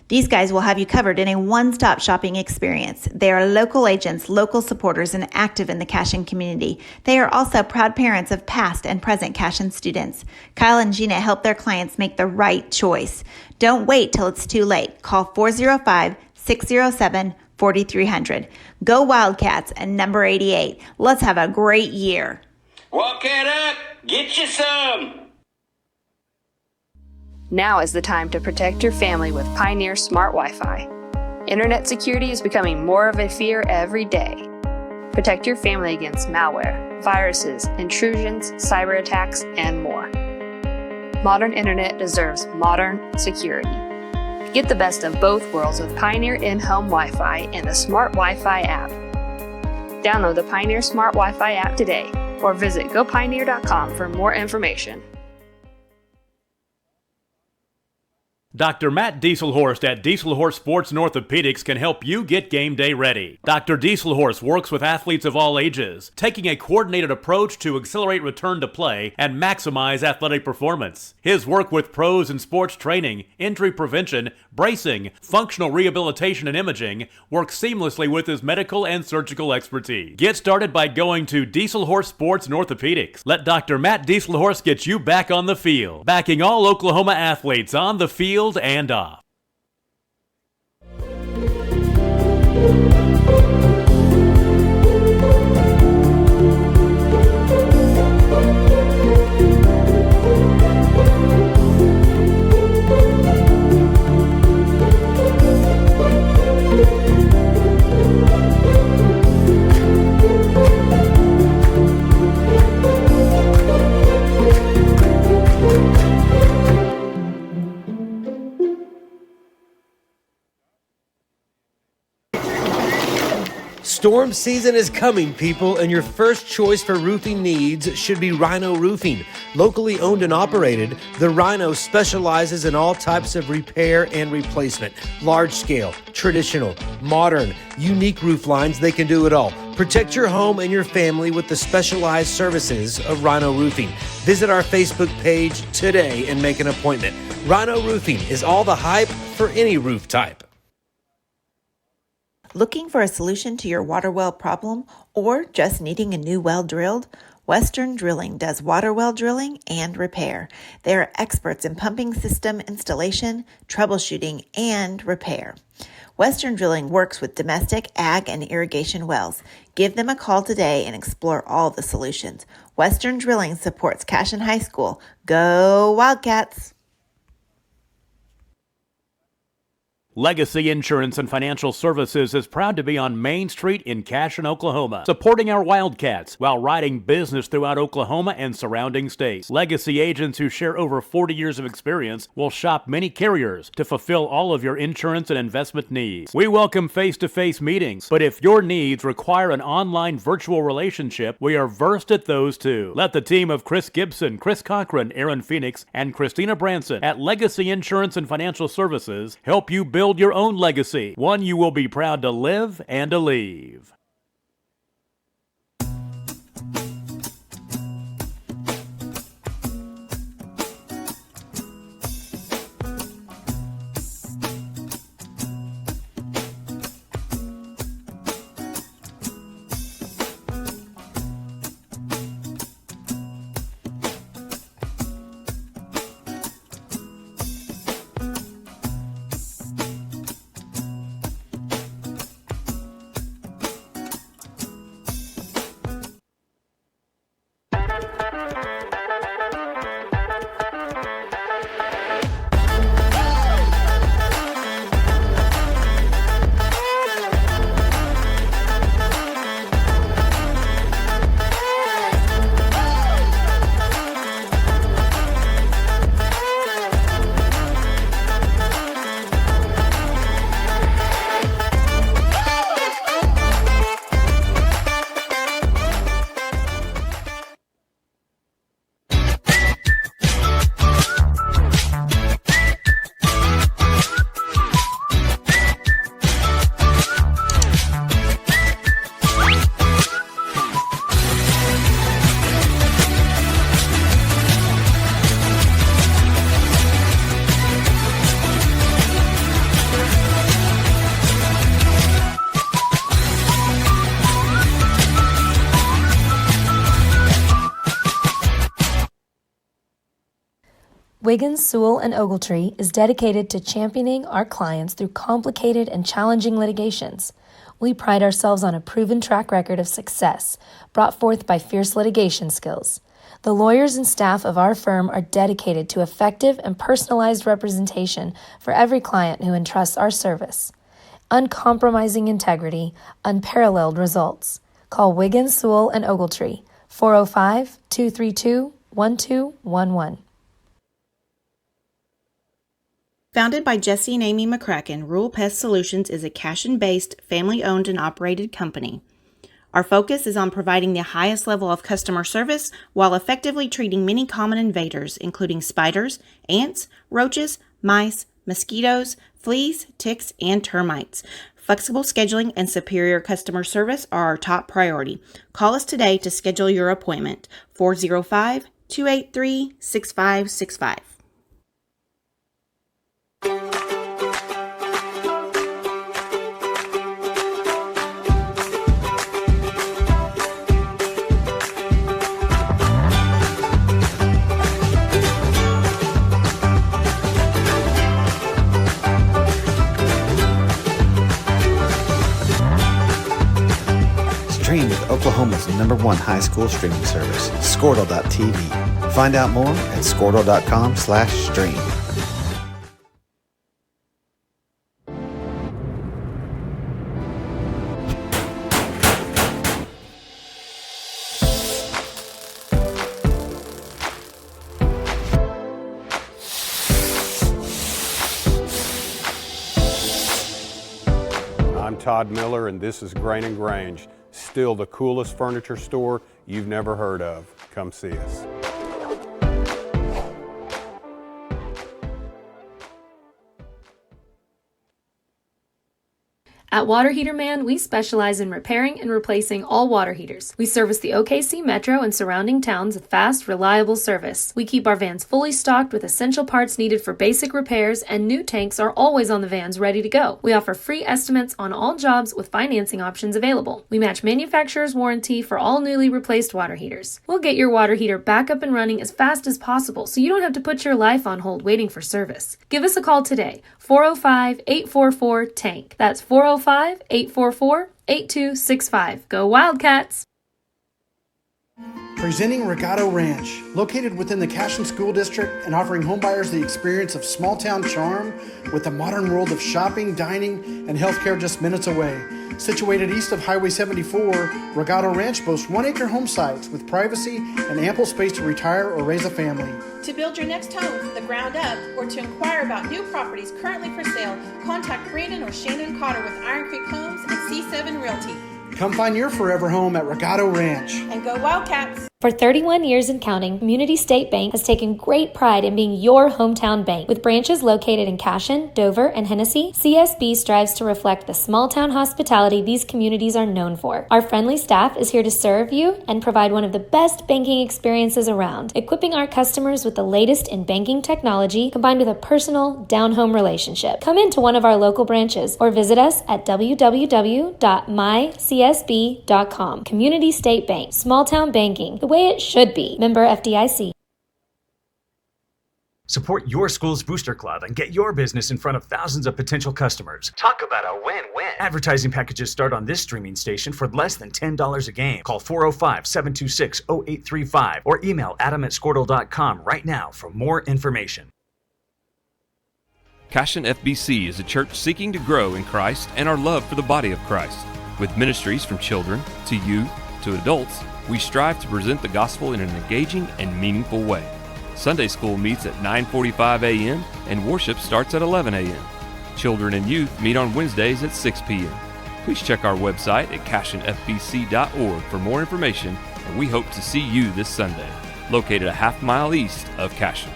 These guys will have you covered in a one-stop shopping experience. They are local agents, local supporters, and active in the Cashion community. They are also proud parents of past and present Cashion students. Kyle and Gina help their clients make the right choice. Don't wait till it's too late. Call 405-607-4300. Go Wildcats and number 88. Let's have a great year. Walk it up, get you some. Now is the time to protect your family with Pioneer Smart Wi-Fi. Internet security is becoming more of a fear every day. Protect your family against malware, viruses, intrusions, cyber attacks, and more. Modern internet deserves modern security. Get the best of both worlds with Pioneer in-home Wi-Fi and the Smart Wi-Fi app. Download the Pioneer Smart Wi-Fi app today or visit gopioneer.com for more information. Dr. Matt Dieselhorst at Dieselhorst Sports and Orthopedics can help you get game day ready. Dr. Dieselhorst works with athletes of all ages, taking a coordinated approach to accelerate return to play and maximize athletic performance. His work with pros in sports training, injury prevention, bracing, functional rehabilitation, and imaging works seamlessly with his medical and surgical expertise. Get started by going to Dieselhorst Sports and Orthopedics. Let Dr. Matt Dieselhorst get you back on the field, backing all Oklahoma athletes on the field and off. Storm season is coming, people, and your first choice for roofing needs should be Rhino Roofing. Locally owned and operated, the Rhino specializes in all types of repair and replacement. Large scale, traditional, modern, unique roof lines, they can do it all. Protect your home and your family with the specialized services of Rhino Roofing. Visit our Facebook page today and make an appointment. Rhino Roofing is all the hype for any roof type. Looking for a solution to your water well problem or just needing a new well drilled? Western Drilling does water well drilling and repair. They are experts in pumping system installation, troubleshooting, and repair. Western Drilling works with domestic, ag, and irrigation wells. Give them a call today and explore all the solutions. Western Drilling supports Cashion High School. Go Wildcats! Legacy Insurance and Financial Services is proud to be on Main Street in Cashion, Oklahoma, supporting our Wildcats while writing business throughout Oklahoma and surrounding states. Legacy agents who share over 40 years of experience will shop many carriers to fulfill all of your insurance and investment needs. We welcome face-to-face meetings, but if your needs require an online virtual relationship, we are versed at those too. Let the team of Chris Gibson, Chris Cochran, Aaron Phoenix, and Christina Branson at Legacy Insurance and Financial Services help you build your own legacy, one you will be proud to live and to leave. Wiggins, Sewell, and Ogletree is dedicated to championing our clients through complicated and challenging litigations. We pride ourselves on a proven track record of success brought forth by fierce litigation skills. The lawyers and staff of our firm are dedicated to effective and personalized representation for every client who entrusts our service. Uncompromising integrity, unparalleled results. Call Wiggins, Sewell, and Ogletree, 405-232-1211. Founded by Jesse and Amy McCracken, Rural Pest Solutions is a Cashion-based, family-owned and operated company. Our focus is on providing the highest level of customer service while effectively treating many common invaders, including spiders, ants, roaches, mice, mosquitoes, fleas, ticks, and termites. Flexible scheduling and superior customer service are our top priority. Call us today to schedule your appointment, 405-283-6565. Stream with Oklahoma's #1 high school streaming service, Squirtle.tv. Find out more at Squirtle.com/stream. Todd Miller, and this is Grain and Grange. Still the coolest furniture store you've never heard of. Come see us. At Water Heater Man, we specialize in repairing and replacing all water heaters. We service the OKC Metro and surrounding towns with fast, reliable service. We keep our vans fully stocked with essential parts needed for basic repairs, and new tanks are always on the vans ready to go. We offer free estimates on all jobs with financing options available. We match manufacturer's warranty for all newly replaced water heaters. We'll get your water heater back up and running as fast as possible so you don't have to put your life on hold waiting for service. Give us a call today, 405-844-TANK. That's 405-844-8265. Go Wildcats! Presenting Regato Ranch, located within the Cashion School District and offering homebuyers the experience of small town charm with a modern world of shopping, dining, and healthcare just minutes away. Situated east of Highway 74, Regato Ranch boasts 1-acre home sites with privacy and ample space to retire or raise a family. To build your next home from the ground up or to inquire about new properties currently for sale, contact Brandon or Shannon Cotter with Iron Creek Homes and C7 Realty. Come find your forever home at Regato Ranch. And go Wildcats! For 31 years and counting, Community State Bank has taken great pride in being your hometown bank. With branches located in Cashion, Dover, and Hennessy, CSB strives to reflect the small-town hospitality these communities are known for. Our friendly staff is here to serve you and provide one of the best banking experiences around, equipping our customers with the latest in banking technology combined with a personal, down-home relationship. Come into one of our local branches or visit us at www.mycsb.com. Community State Bank, small-town banking, the way it should be. Member FDIC. Support your school's booster club and get your business in front of thousands of potential customers. Talk about a win-win. Advertising packages start on this streaming station for less than $10 a game. Call 405-726-0835 or email adam@squirtle.com right now for more information. Cashion FBC is a church seeking to grow in Christ and our love for the body of Christ. With ministries from children to youth to adults, we strive to present the gospel in an engaging and meaningful way. Sunday school meets at 9:45 a.m. and worship starts at 11 a.m. Children and youth meet on Wednesdays at 6 p.m. Please check our website at cashionfbc.org for more information, and we hope to see you this Sunday, located a half-mile east of Cashion.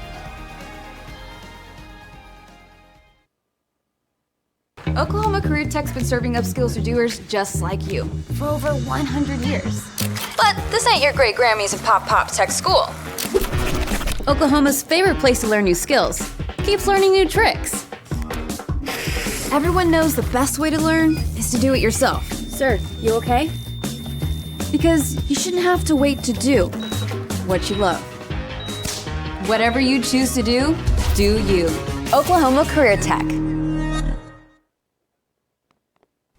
Oklahoma Career Tech's been serving up skills to doers just like you for over 100 years. But this ain't your great Grammys and Pop Tech school. Oklahoma's favorite place to learn new skills keeps learning new tricks. Everyone knows the best way to learn is to do it yourself. Sir, you okay? Because you shouldn't have to wait to do what you love. Whatever you choose to do you. Oklahoma Career Tech.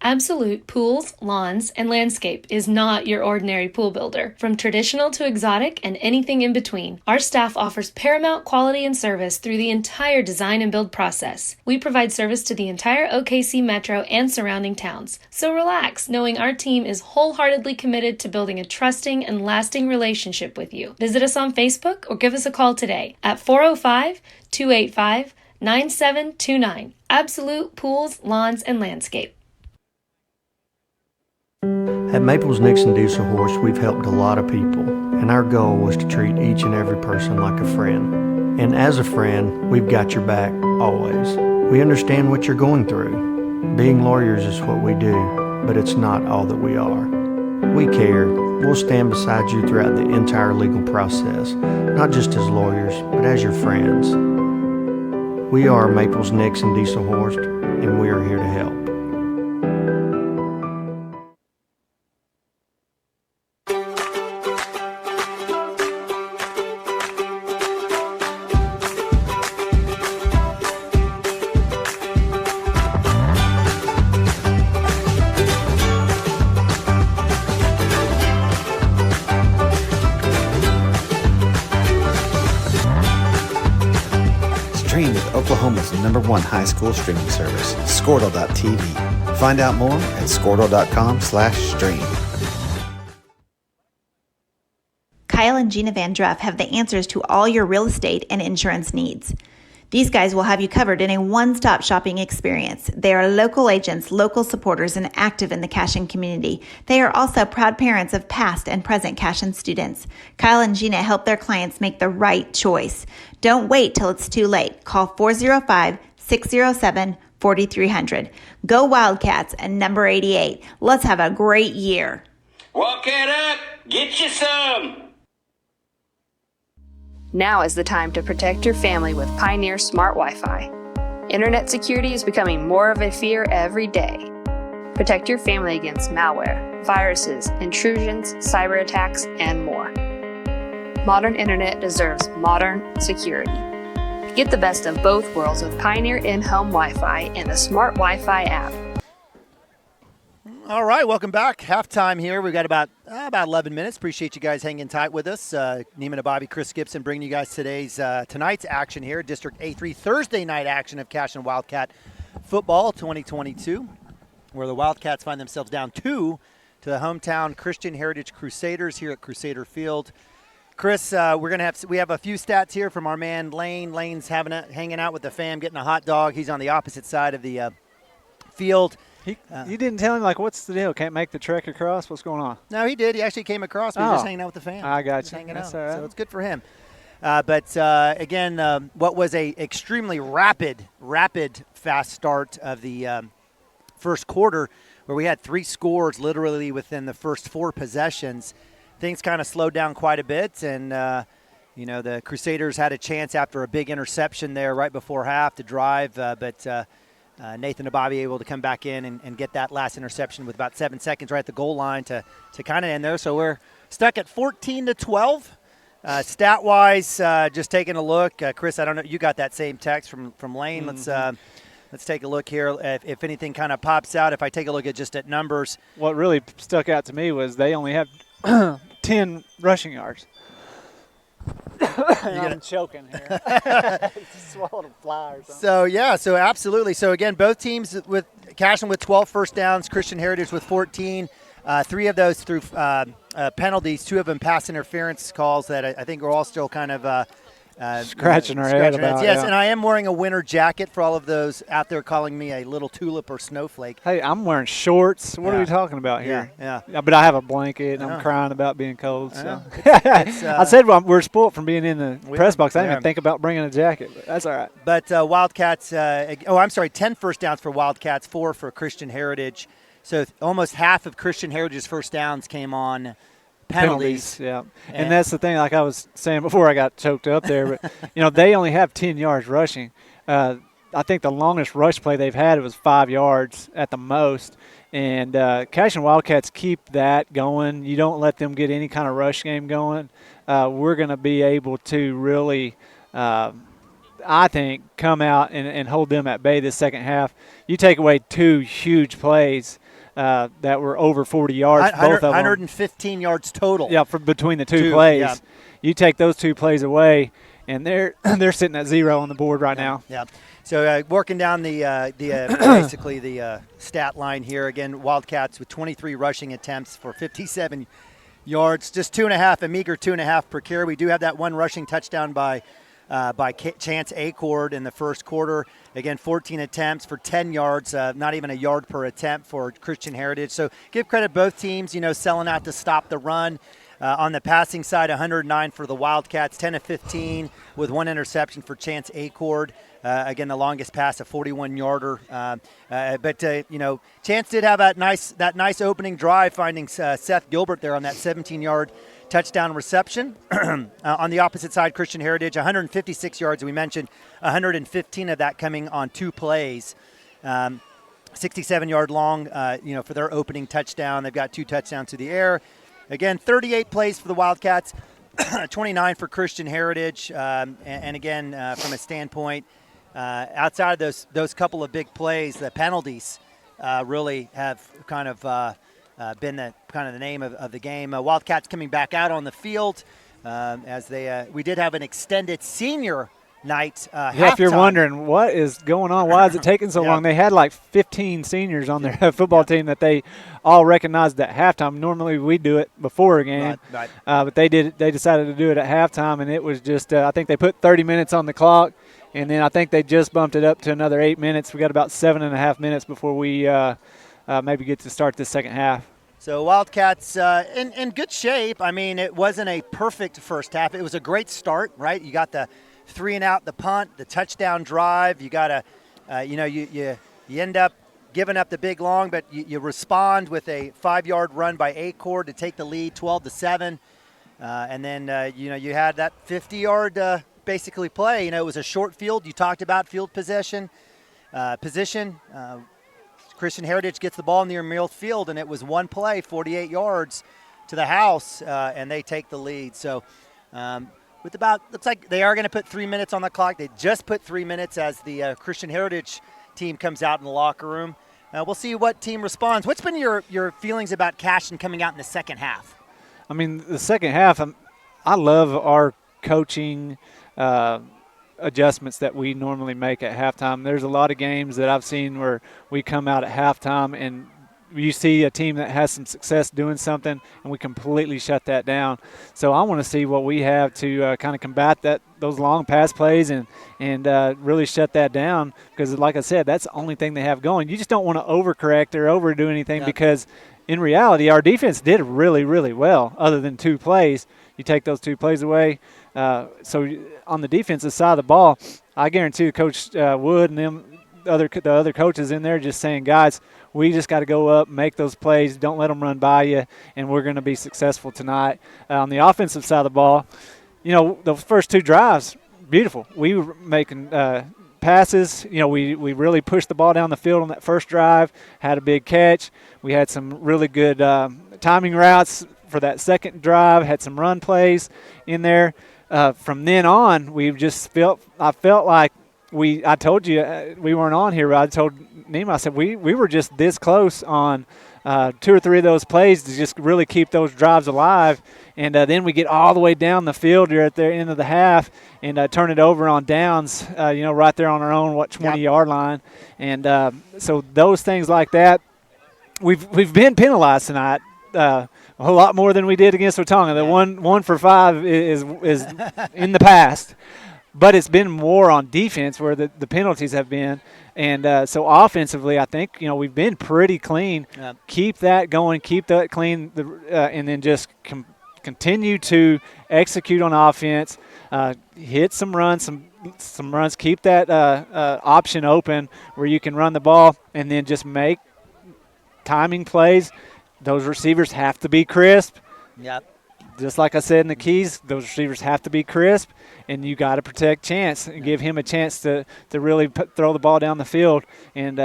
Absolute Pools, Lawns, and Landscape is not your ordinary pool builder. From traditional to exotic and anything in between, our staff offers paramount quality and service through the entire design and build process. We provide service to the entire OKC Metro and surrounding towns. So relax, knowing our team is wholeheartedly committed to building a trusting and lasting relationship with you. Visit us on Facebook or give us a call today at 405-285-9729. Absolute Pools, Lawns, and Landscape. At Maples Nixon Diesel Horse, we've helped a lot of people, and our goal was to treat each and every person like a friend. And as a friend, we've got your back, always. We understand what you're going through. Being lawyers is what we do, but it's not all that we are. We care. We'll stand beside you throughout the entire legal process, not just as lawyers, but as your friends. We are Maples Nixon Diesel Horse, and we are here to help. Stream with Oklahoma's #1 high school streaming service, Squirtle.tv. Find out more at squirtle.com/stream. Kyle and Gina Van Druff have the answers to all your real estate and insurance needs. These guys will have you covered in a one-stop shopping experience. They are local agents, local supporters, and active in the Cashion community. They are also proud parents of past and present Cashion students. Kyle and Gina help their clients make the right choice. Don't wait till it's too late. Call 405-607-4300. Go Wildcats and number 88. Let's have a great year. Walk it up, get you some. Now is the time to protect your family with Pioneer Smart Wi-Fi. Internet security is becoming more of a fear every day. Protect your family against malware, viruses, intrusions, cyber attacks, and more. Modern internet deserves modern security. Get the best of both worlds with Pioneer in-home Wi-Fi and the Smart Wi-Fi app. All right, welcome back. Halftime here. We've got about 11 minutes. Appreciate you guys hanging tight with us. Neiman and Bobby, Chris Gibson bringing you guys tonight's action here. District A3 Thursday night action of Cashion Wildcat football 2022, where the Wildcats find themselves down 2 to the hometown Christian Heritage Crusaders here at Crusader Field. Chris, we have a few stats here from our man Lane. Lane's hanging out with the fam, getting a hot dog. He's on the opposite side of the field. You didn't tell him, like, what's the deal? Can't make the trek across? What's going on? No, he did. He actually came across. We were just hanging out with the fam. I got you. Just hanging That's out. all right. So it's good for him. But again, what was a extremely rapid, fast start of the first quarter, where we had 3 scores literally within the first 4 possessions. Things kind of slowed down quite a bit, and the Crusaders had a chance after a big interception there right before half to drive, but Nathan and Bobby able to come back in and get that last interception with about 7 seconds right at the goal line to kind of end there. So we're stuck at 14-12. Stat-wise, just taking a look, Chris, I don't know, you got that same text from Lane. Mm-hmm. Let's take a look here. If anything kind of pops out, if I take a look at just numbers. What really stuck out to me was they only have 10 rushing yards. I'm choking here. Swallowed a fly or something. So absolutely. So again, both teams with Cashion with 12 first downs, Christian Heritage with 14. 3 of those through penalties, 2 of them pass interference calls that I think are all still kind of scratching our head about. Yes, yeah. And I am wearing a winter jacket for all of those out there calling me a little tulip or snowflake. Hey, I'm wearing shorts. What are we talking about here? Yeah. But I have a blanket, and I'm crying about being cold. So. I said we're spoiled from being in the press box. I didn't even think about bringing a jacket, but that's all right. But Wildcats, 10 first downs for Wildcats, 4 for Christian Heritage. So almost half of Christian Heritage's first downs came on penalties. Yeah. And that's the thing, like I was saying before I got choked up there, but, they only have 10 yards rushing. I think the longest rush play they've had was 5 yards at the most. And Cashion Wildcats keep that going. You don't let them get any kind of rush game going. We're going to be able to really, I think, come out and hold them at bay this second half. You take away 2 huge plays that were over 40 yards, both of them. 115 yards total. Yeah, between the two plays. Yeah. You take those 2 plays away, and they're sitting at 0 on the board right now. Yeah. So working down the basically the stat line here again, Wildcats with 23 rushing attempts for 57 yards, just a meager 2.5 per carry. We do have that 1 rushing touchdown by Chance Acord in the first quarter. Again, 14 attempts for 10 yards, not even a yard per attempt for Christian Heritage. So give credit both teams, selling out to stop the run. On the passing side, 109 for the Wildcats, 10 of 15 with 1 interception for Chance Acord. Again, the longest pass, a 41-yarder. But Chance did have that nice opening drive, finding Seth Gilbert there on that 17-yard touchdown reception. On the opposite side, Christian Heritage, 156 yards, we mentioned, 115 of that coming on 2 plays. 67-yard long, for their opening touchdown. They've got 2 touchdowns through the air. Again, 38 plays for the Wildcats, 29 for Christian Heritage. And again, from a standpoint, outside of those couple of big plays, the penalties really have kind of been the name of the game. Wildcats coming back out on the field as we did have an extended senior night Yeah, if you're wondering what is going on, why is it taking so long? They had like 15 seniors on their football team that they all recognized at halftime. Normally we do it before a game, Right. but they decided to do it at halftime, and it was just I think they put 30 minutes on the clock, and then I think they just bumped it up to another 8 minutes. We got about 7.5 minutes before we maybe get to start the second half. So Wildcats in good shape. I mean, it wasn't a perfect first half. It was a great start, right? You got the 3-and-out, the punt, the touchdown drive. You got to, you end up giving up the big long, but you respond with a 5-yard run by Acord to take the lead, 12-7, and then you had that 50-yard basically play. It was a short field. You talked about field position. Christian Heritage gets the ball near midfield, and it was one play, 48 yards to the house, and they take the lead. So. Looks like they are going to put 3 minutes on the clock. They just put 3 minutes as the Christian Heritage team comes out in the locker room. We'll see what team responds. What's been your feelings about Cashion coming out in the second half? I mean, the second half, I love our coaching adjustments that we normally make at halftime. There's a lot of games that I've seen where we come out at halftime and you see a team that has some success doing something, and we completely shut that down. So I want to see what we have to kind of combat those long pass plays and really shut that down, because, like I said, that's the only thing they have going. You just don't want to overcorrect or overdo anything, because in reality our defense did really, really well other than 2 plays. You take those 2 plays away. So on the defensive side of the ball, I guarantee Coach Wood and the other coaches in there just saying, guys, we just got to go up, make those plays, don't let them run by you, and we're going to be successful tonight. On the offensive side of the ball, those first 2 drives, beautiful. We were making passes. We really pushed the ball down the field on that first drive, had a big catch. We had some really good timing routes for that second drive, had some run plays in there. From then on, I felt like I told you we weren't on here, but I told Nima, I said we were just this close on 2 or 3 of those plays to just really keep those drives alive. And then we get all the way down the field here at the end of the half and turn it over on downs, right there on our own 20-yard line. And so those things like that, we've been penalized tonight. A whole lot more than we did against Watonga. The 1 for 5 is in the past. But it's been more on defense where the penalties have been. And so offensively, I think, we've been pretty clean. Yep. Keep that going, keep that clean, and then just continue to execute on offense, hit some runs, some runs, keep that option open where you can run the ball, and then just make timing plays. Those receivers have to be crisp. Yep. Just like I said in the keys, those receivers have to be crisp, and you got to protect Chance and give him a chance to really throw the ball down the field and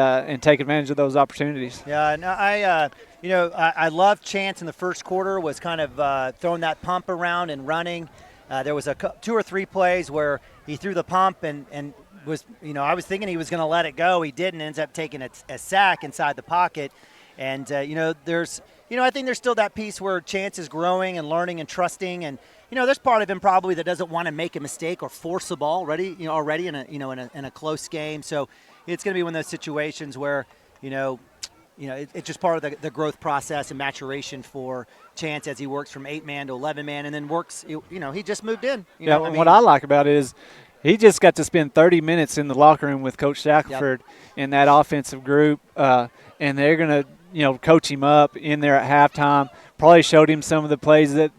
take advantage of those opportunities. Yeah, no, I love Chance in the first quarter, was kind of throwing that pump around and running. There was 2 or 3 plays where he threw the pump and was, I was thinking he was going to let it go. He didn't. Ends up taking a sack inside the pocket. And, I think there's still that piece where Chance is growing and learning and trusting. And, there's part of him probably that doesn't want to make a mistake or force the ball already in a close game. So it's going to be one of those situations where, it's just part of the growth process and maturation for Chance as he works from 8-man to 11-man and then works, he just moved in. What I like about it is he just got to spend 30 minutes in the locker room with Coach Shackelford and that offensive group, and they're going to, coach him up in there at halftime. Probably showed him some of the plays that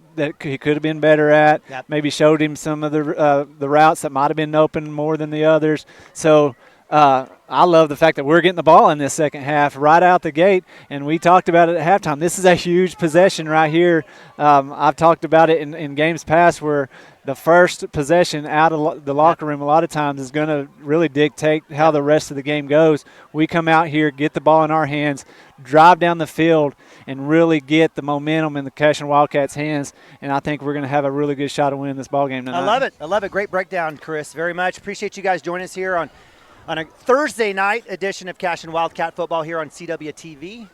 he could have been better at. Yep. Maybe showed him some of the routes that might have been open more than the others. So I love the fact that we're getting the ball in this second half right out the gate, and we talked about it at halftime. This is a huge possession right here. I've talked about it in games past where the first possession out of the locker room a lot of times is going to really dictate how the rest of the game goes. We come out here, get the ball in our hands, drive down the field, and really get the momentum in the Cashion Wildcats' hands, and I think we're going to have a really good shot of winning this ball game tonight. I love it. Great breakdown, Chris. Very much. Appreciate you guys joining us here on a Thursday night edition of Cashion Wildcat Football here on CWTV.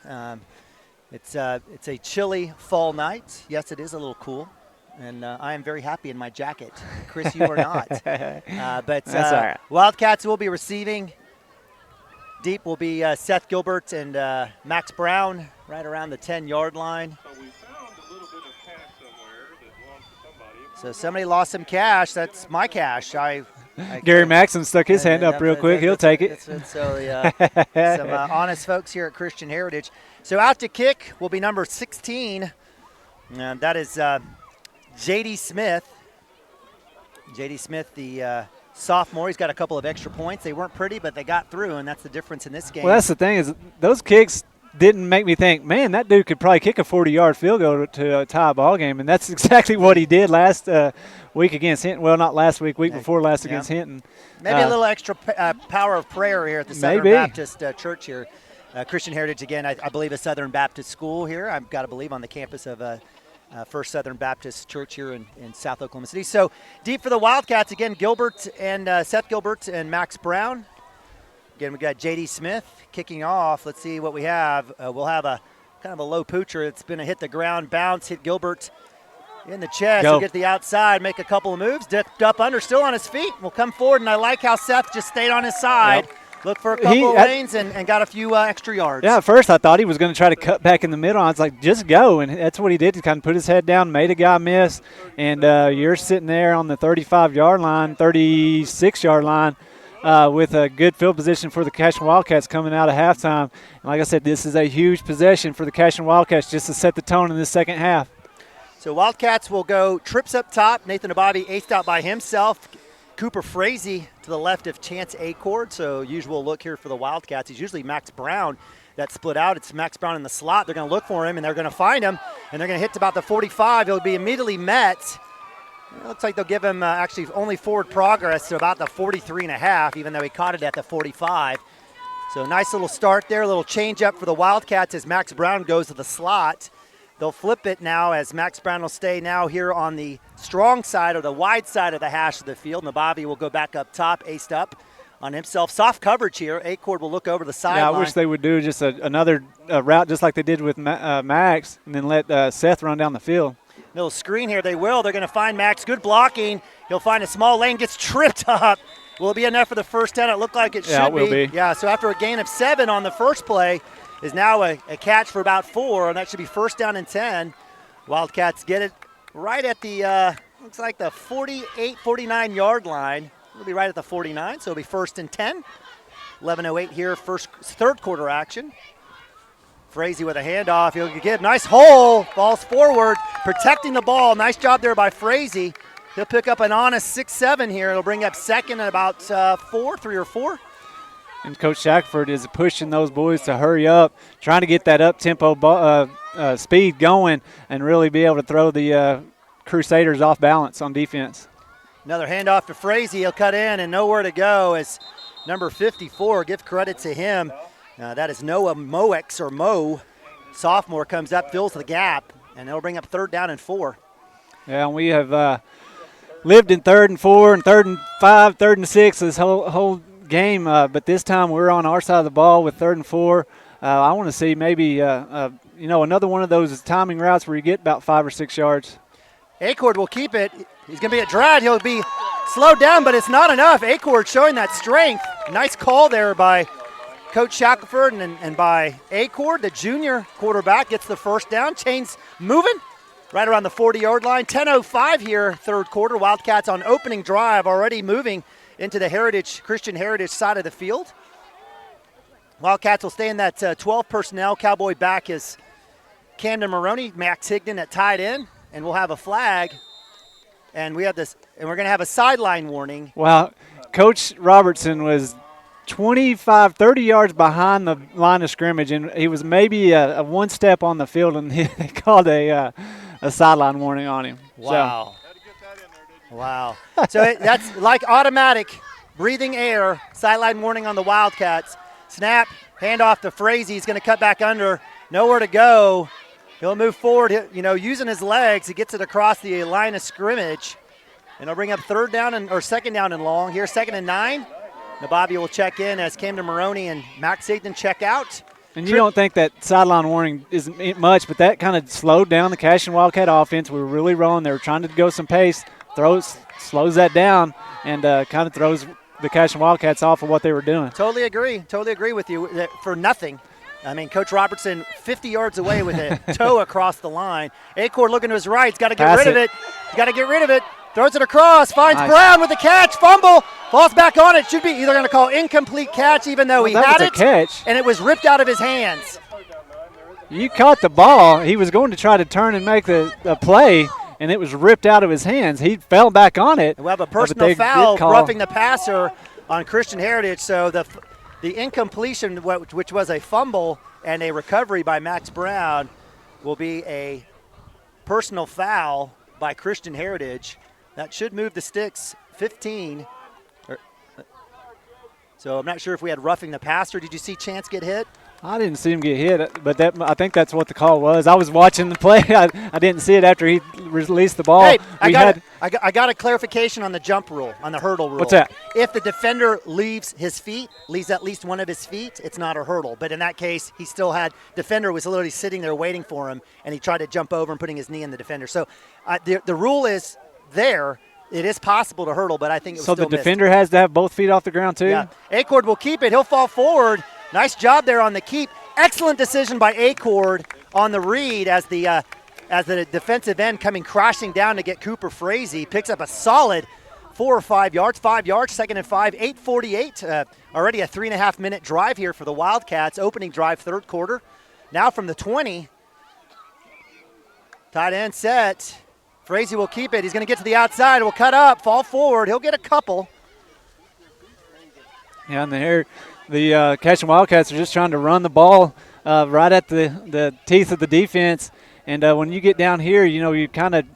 It's a chilly fall night. Yes, it is a little cool. and I am very happy in my jacket. Chris, you are not. But That's all right. Wildcats will be receiving. Deep will be Seth Gilbert and Max Brown right around the 10-yard line. So somebody lost some cash. That's my cash. Gary Maxson stuck his hand up real quick. He'll take it. So some honest folks here at Christian Heritage. So out to kick will be number 16. And that is J.D. Smith. J.D. Smith, the sophomore. He's got a couple of extra points. They weren't pretty, but they got through, and that's the difference in this game. Well, that's the thing is those kicks didn't make me think, man, that dude could probably kick a 40-yard field goal to tie a ball game, and that's exactly what he did last week against Hinton. Well, not last week before last against Hinton. Maybe a little extra power of prayer here at the Southern Baptist Church here. Christian Heritage, again, I believe a Southern Baptist school here. I've got to believe on the campus of First Southern Baptist Church here in South Oklahoma City. So deep for the Wildcats, again, Gilbert and Seth Gilbert and Max Brown. Again, we got J.D. Smith kicking off. Let's see what we have. We'll have a kind of a low poocher. It's been a hit the ground, bounce, hit Gilbert in the chest. He'll get to the outside, make a couple of moves, dipped up under, still on his feet. Will come forward, and I like how Seth just stayed on his side. Yep. Look for a couple of lanes and got a few extra yards. Yeah, at first I thought he was going to try to cut back in the middle. I was like, just go. And that's what he did. He kind of put his head down, made a guy miss. And you're sitting there on the 35-yard line, 36-yard line with a good field position for the Cashion Wildcats coming out of halftime. And like I said, this is a huge possession for the Cashion Wildcats just to set the tone in the second half. So Wildcats will go trips up top. Nathan Ababi aced out by himself. Cooper Frazee to the left of Chance Acord. So usual look here for the Wildcats. He's usually Max Brown that split out. It's Max Brown in the slot. They're going to look for him, and they're going to find him, and they're going to hit to about the 45. He'll be immediately met. It looks like they'll give him actually only forward progress to about the 43.5, even though he caught it at the 45. So nice little start there, a little change up for the Wildcats as Max Brown goes to the slot. They'll flip it now as Max Brown will stay now here on the strong side or the wide side of the hash of the field. Nababi will go back up top, aced up on himself. Soft coverage here. Acord will look over the sideline. Yeah, I wish they would do just another route just like they did with Max and then let Seth run down the field. Little screen here. They will. They're going to find Max. Good blocking. He'll find a small lane, gets tripped up. Will it be enough for the first 10? It looked like it should be. Yeah, it will be. Yeah, so after a gain of 7 on the first play, is now a catch for about 4, and that should be first down and 10. Wildcats get it right at the, looks like the 48, 49-yard line. It'll be right at the 49, so it'll be first and 10. 11:08 here, third quarter action. Frazee with a handoff. He'll give nice hole, falls forward, protecting the ball. Nice job there by Frazee. He'll pick up an honest 6-7 here. It'll bring up second and about 3 or 4. And Coach Shackford is pushing those boys to hurry up, trying to get that up-tempo speed going and really be able to throw the Crusaders off balance on defense. Another handoff to Frazee. He'll cut in and nowhere to go as number 54, give credit to him. That is Noah Moex or Mo. Sophomore comes up, fills the gap, and it'll bring up third down and 4. Yeah, and we have lived in 3rd and 4 and 3rd and 5, 3rd and 6 this whole game, but this time we're on our side of the ball with 3rd and 4. I want to see maybe another one of those timing routes where you get about 5 or 6 yards. Acord will keep it. He's going to be a drag. He'll be slowed down, but it's not enough. Acord showing that strength. Nice call there by Coach Shackelford and by Acord. The junior quarterback gets the first down. Chains moving right around the 40-yard line. 10:05 here, third quarter. Wildcats on opening drive already moving into the Christian Heritage side of the field. Wildcats will stay in that 12 personnel. Cowboy back is Camden Maroney, Max Higdon at tight end, and we'll have a flag. And we're going to have a sideline warning. Well, Coach Robertson was 25, 30 yards behind the line of scrimmage, and he was maybe a one step on the field, and they called a sideline warning on him. Wow. Wow. So that's like automatic breathing air, sideline warning on the Wildcats. Snap, handoff to Frazee. He's going to cut back under. Nowhere to go. He'll move forward, using his legs. He gets it across the line of scrimmage. And he'll bring up second down and long. Here, 2nd and 9. Nababi will check in as Camden Maroney and Max Higdon check out. And you don't think that sideline warning isn't much, but that kind of slowed down the Cashion Wildcat offense. We were really rolling. They were trying to go some pace, slows that down, and kind of throws the Cashion Wildcats off of what they were doing. Totally agree with you for nothing. I mean, Coach Robertson 50 yards away with a toe across the line. Acord looking to his right. He's got to get rid of it. He's got to get rid of it. Throws it across. Finds Brown with the catch. Fumble. Falls back on it. Should be either going to call incomplete catch, even though he had it. Catch. And it was ripped out of his hands. You caught the ball. He was going to try to turn and make the play, and it was ripped out of his hands. He fell back on it. We have a personal foul roughing the passer on Christian Heritage. So the incompletion, which was a fumble and a recovery by Max Brown, will be a personal foul by Christian Heritage. That should move the sticks 15. So I'm not sure if we had roughing the passer. Did you see Chance get hit? I didn't see him get hit, but I think that's what the call was. I was watching the play. I didn't see it after he released the ball. Hey, I got a clarification on the jump rule, on the hurdle rule. What's that? If the defender leaves at least one of his feet, it's not a hurdle. But in that case, defender was literally sitting there waiting for him, and he tried to jump over and putting his knee in the defender. So the rule is there. It is possible to hurdle, but I think it was still missed. So the defender has to have both feet off the ground too? Yeah. Acord will keep it. He'll fall forward. Nice job there on the keep. Excellent decision by Acord on the read as the defensive end coming crashing down to get Cooper Frazee. Picks up a solid 4 or 5 yards. 5 yards, 2nd and 5, 8:48. Already a 3.5-minute drive here for the Wildcats. Opening drive, third quarter. Now from the 20. Tight end set. Frazee will keep it. He's going to get to the outside. Will cut up, fall forward. He'll get a couple. Yeah, and the Cashion Wildcats are just trying to run the ball right at the teeth of the defense. And when you get down here,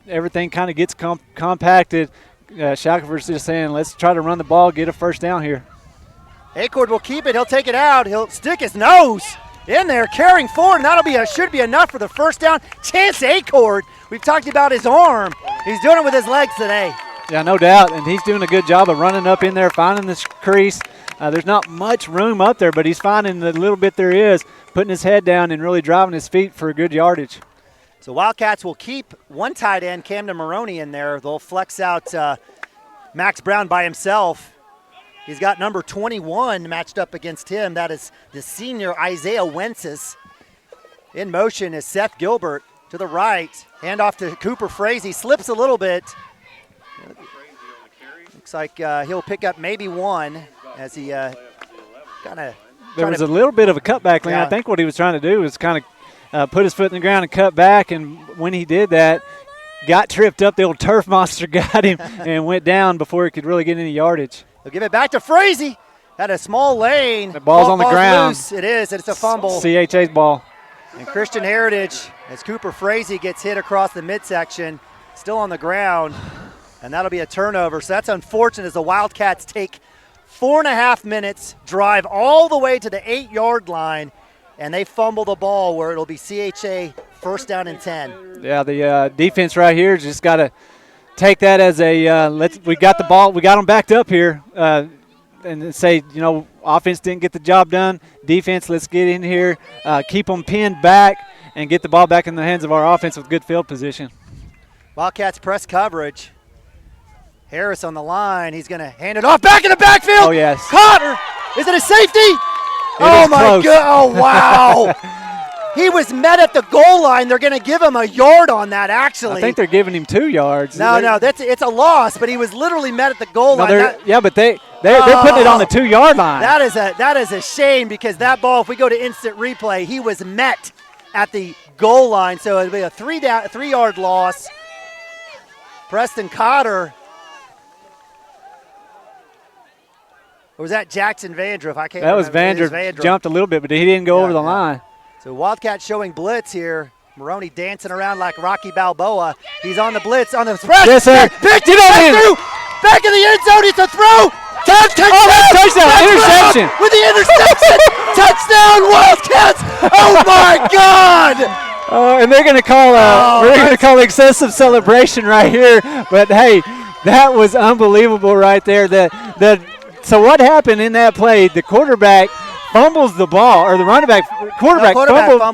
everything kind of gets compacted. Shackelford's just saying, let's try to run the ball, get a first down here. Acord will keep it. He'll take it out. He'll stick his nose in there, carrying forward, and that'll should be enough for the first down. Chance Acord. We've talked about his arm. He's doing it with his legs today. Yeah, no doubt, and he's doing a good job of running up in there, finding this crease. There's not much room up there, but he's finding the little bit there is, putting his head down and really driving his feet for a good yardage. So Wildcats will keep one tight end, Camden Maroney, in there. They'll flex out Max Brown by himself. He's got number 21 matched up against him. That is the senior Isaiah Wences. In motion is Seth Gilbert to the right. Hand off to Cooper Frazee. Slips a little bit. Looks like he'll pick up maybe one as he kind of. There was a little bit of a cutback lane. I think what he was trying to do was kind of put his foot in the ground and cut back. And when he did that, got tripped up. The old turf monster got him and went down before he could really get any yardage. They'll give it back to Frazee. Had a small lane. The ball's on the ground. Loose. It is. It's a fumble. CHA's ball. And Christian Heritage, as Cooper Frazee gets hit across the midsection, still on the ground, and that'll be a turnover. So that's unfortunate as the Wildcats take 4.5 minutes, drive all the way to the 8-yard line, and they fumble the ball where it'll be CHA first down and 10. Yeah, the defense right here just got to take that as a we got the ball, we got them backed up here, and say, offense didn't get the job done. Defense, let's get in here, keep them pinned back, and get the ball back in the hands of our offense with good field position. Wildcats press coverage. Harris on the line. He's going to hand it off back in the backfield. Oh, yes. Cotter. Is it a safety? Oh, my God. Oh, wow. He was met at the goal line. They're going to give him a yard on that, actually. I think they're giving him 2 yards. No, it's a loss, but he was literally met at the goal line. But they're putting it on the 2-yard line. That is a shame because that ball, if we go to instant replay, he was met at the goal line. So it'll be a 3-yard loss. Preston Cotter. Or was that Jackson Vandruff? I can't remember. That was Vandruff. Jumped a little bit, but he didn't go over the line. So Wildcat showing blitz here. Maroney dancing around like Rocky Balboa. He's on the blitz, on the press. Yes, sir. Picked it through. Back in the end zone. It's a throw. Touchdown. Interception. With the interception. Touchdown, Wildcats. Oh, my God. And they're going to call excessive celebration right here. But, hey, that was unbelievable right there. So what happened in that play, the quarterback fumbles the ball, or the quarterback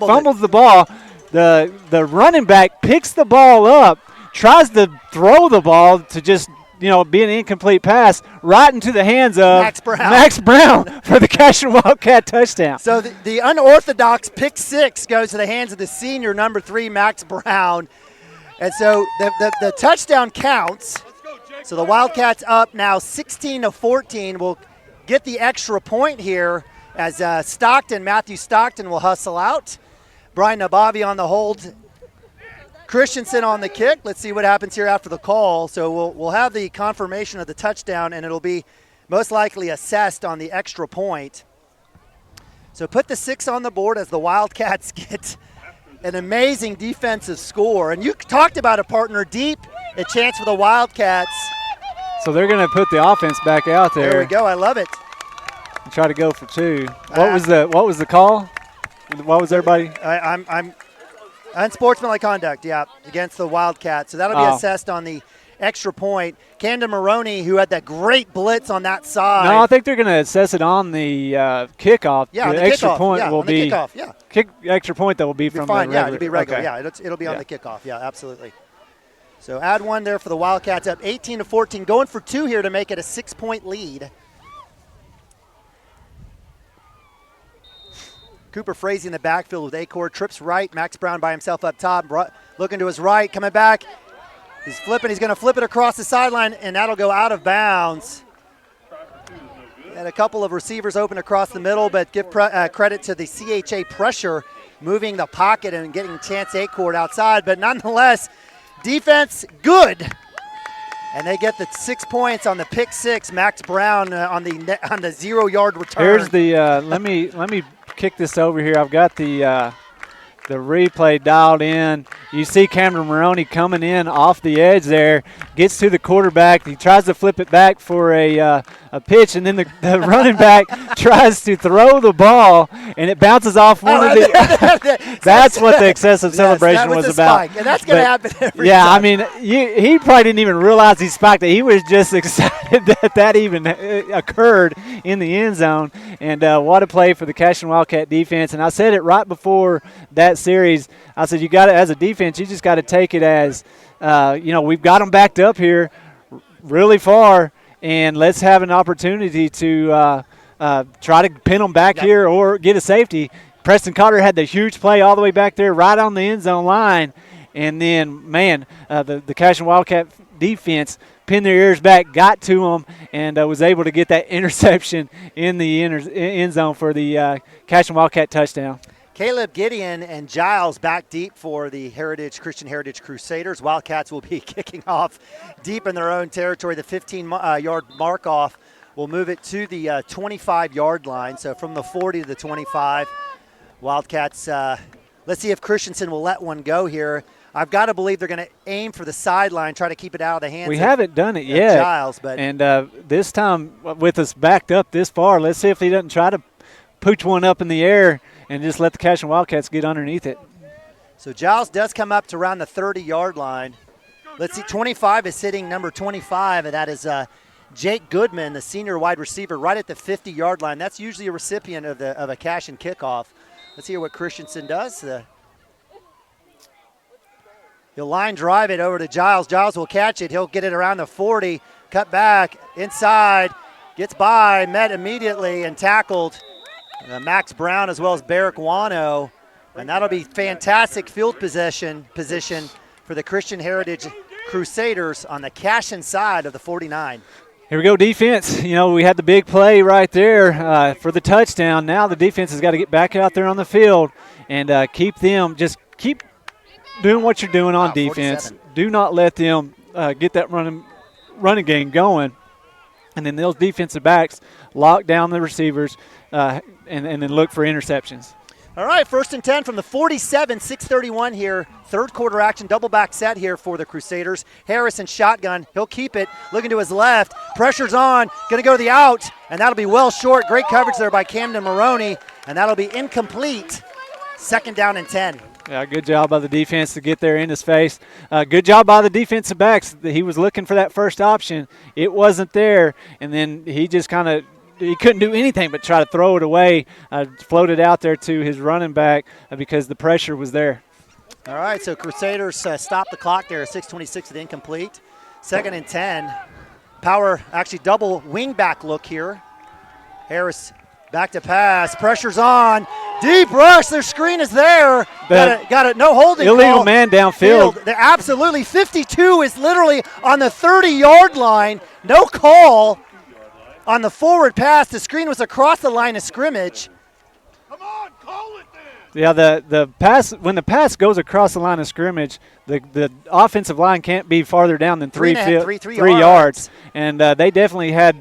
fumbles the ball. The running back picks the ball up, tries to throw the ball to just be an incomplete pass right into the hands of Max Brown for the Cashion Wildcat touchdown. So the unorthodox pick six goes to the hands of the senior number 3, Max Brown. And so the touchdown counts. So the Wildcats up now 16-14. Will get the extra point here as Matthew Stockton will hustle out. Brian Nabavi on the hold. Christensen on the kick. Let's see what happens here after the call. So we'll have the confirmation of the touchdown, and it'll be most likely assessed on the extra point. So put the 6 on the board as the Wildcats get an amazing defensive score. And you talked about a partner deep, a chance for the Wildcats. So they're going to put the offense back out there. There we go. I love it. And try to go for 2. What was the call? What was everybody? I'm unsportsmanlike conduct, against the Wildcats. So that'll be assessed on the extra point. Camden Maroney, who had that great blitz on that side. No, I think they're going to assess it on the kickoff. Yeah, the extra point will be kickoff. Extra point that will be from fine. the regular. It'll be regular. Okay. Yeah, it'll be on the kickoff. Yeah, absolutely. So add 1 there for the Wildcats, up 18-14, going for 2 here to make it a 6-point lead. Cooper Frazee in the backfield with Acor, trips right. Max Brown by himself up top, looking to his right, coming back. He's flipping. He's going to flip it across the sideline, and that'll go out of bounds. And a couple of receivers open across the middle, but give credit to the CHA pressure, moving the pocket and getting Chance Acor outside. But nonetheless, defense good. And they get the 6 points on the pick 6. Max Brown on the 0-yard return. Here's the let me kick this over here. I've got the replay dialed in. You see Cameron Maroney coming in off the edge there, gets to the quarterback. He tries to flip it back for a pitch, and then the running back tries to throw the ball, and it bounces off one of the – That's what the excessive celebration was about. Spike, and that's going to happen every time. I mean, he probably didn't even realize he spiked it. He was just excited that even occurred in the end zone. And what a play for the Cashion Wildcat defense. And I said it right before that series. I said, you got to, as a defense, you just got to take it as, we've got them backed up here really far, and let's have an opportunity to try to pin them back here or get a safety. Preston Cotter had the huge play all the way back there right on the end zone line. And then, the Cashion Wildcat defense pinned their ears back, got to them, and was able to get that interception in the end zone for the Cashion Wildcat touchdown. Caleb Gideon and Giles back deep for the Christian Heritage Crusaders. Wildcats will be kicking off deep in their own territory. The 15-yard mark-off will move it to the 25-yard line. So from the 40 to the 25, Wildcats, let's see if Christensen will let one go here. I've got to believe they're going to aim for the sideline, try to keep it out of the hands. We haven't done it yet. Giles, but this time with us backed up this far, let's see if he doesn't try to pooch one up in the air and just let the Cashion Wildcats get underneath it. So Giles does come up to around the 30-yard line. Let's see, 25 is sitting number 25, and that is Jake Goodman, the senior wide receiver, right at the 50-yard line. That's usually a recipient of a Cashion kickoff. Let's hear what Christensen does. He'll line drive it over to Giles. Giles will catch it. He'll get it around the 40, cut back, inside, gets by, met immediately and tackled Max Brown as well as Barrick Wano. And that'll be fantastic field position for the Christian Heritage Crusaders on the Cashion side of the 49. Here we go, defense. We had the big play right there for the touchdown. Now the defense has got to get back out there on the field and keep doing what you're doing on defense. 47. Do not let them get that running game going. And then those defensive backs lock down the receivers and then look for interceptions. All right, 1st and 10 from the 47, 6:31 here. Third quarter action, double back set here for the Crusaders. Harrison shotgun, he'll keep it, looking to his left. Pressure's on, gonna go to the out, and that'll be well short. Great coverage there by Camden Maroney, and that'll be incomplete. 2nd down and 10. Yeah, good job by the defense to get there in his face. Good job by the defensive backs. He was looking for that first option. It wasn't there, and then he just kind of he couldn't do anything but try to throw it away, floated out there to his running back because the pressure was there. All right, so Crusaders stop the clock there, 6:26 at incomplete. 2nd and 10. Power, actually double wing back look here. Harris back to pass, pressure's on. Deep rush, their screen is there. Got it, no holding illegal call. man downfield. Absolutely, 52 is literally on the 30-yard line. No call on the forward pass. The screen was across the line of scrimmage. Yeah, the pass, when the pass goes across the line of scrimmage, the offensive line can't be farther down than three yards. And they definitely had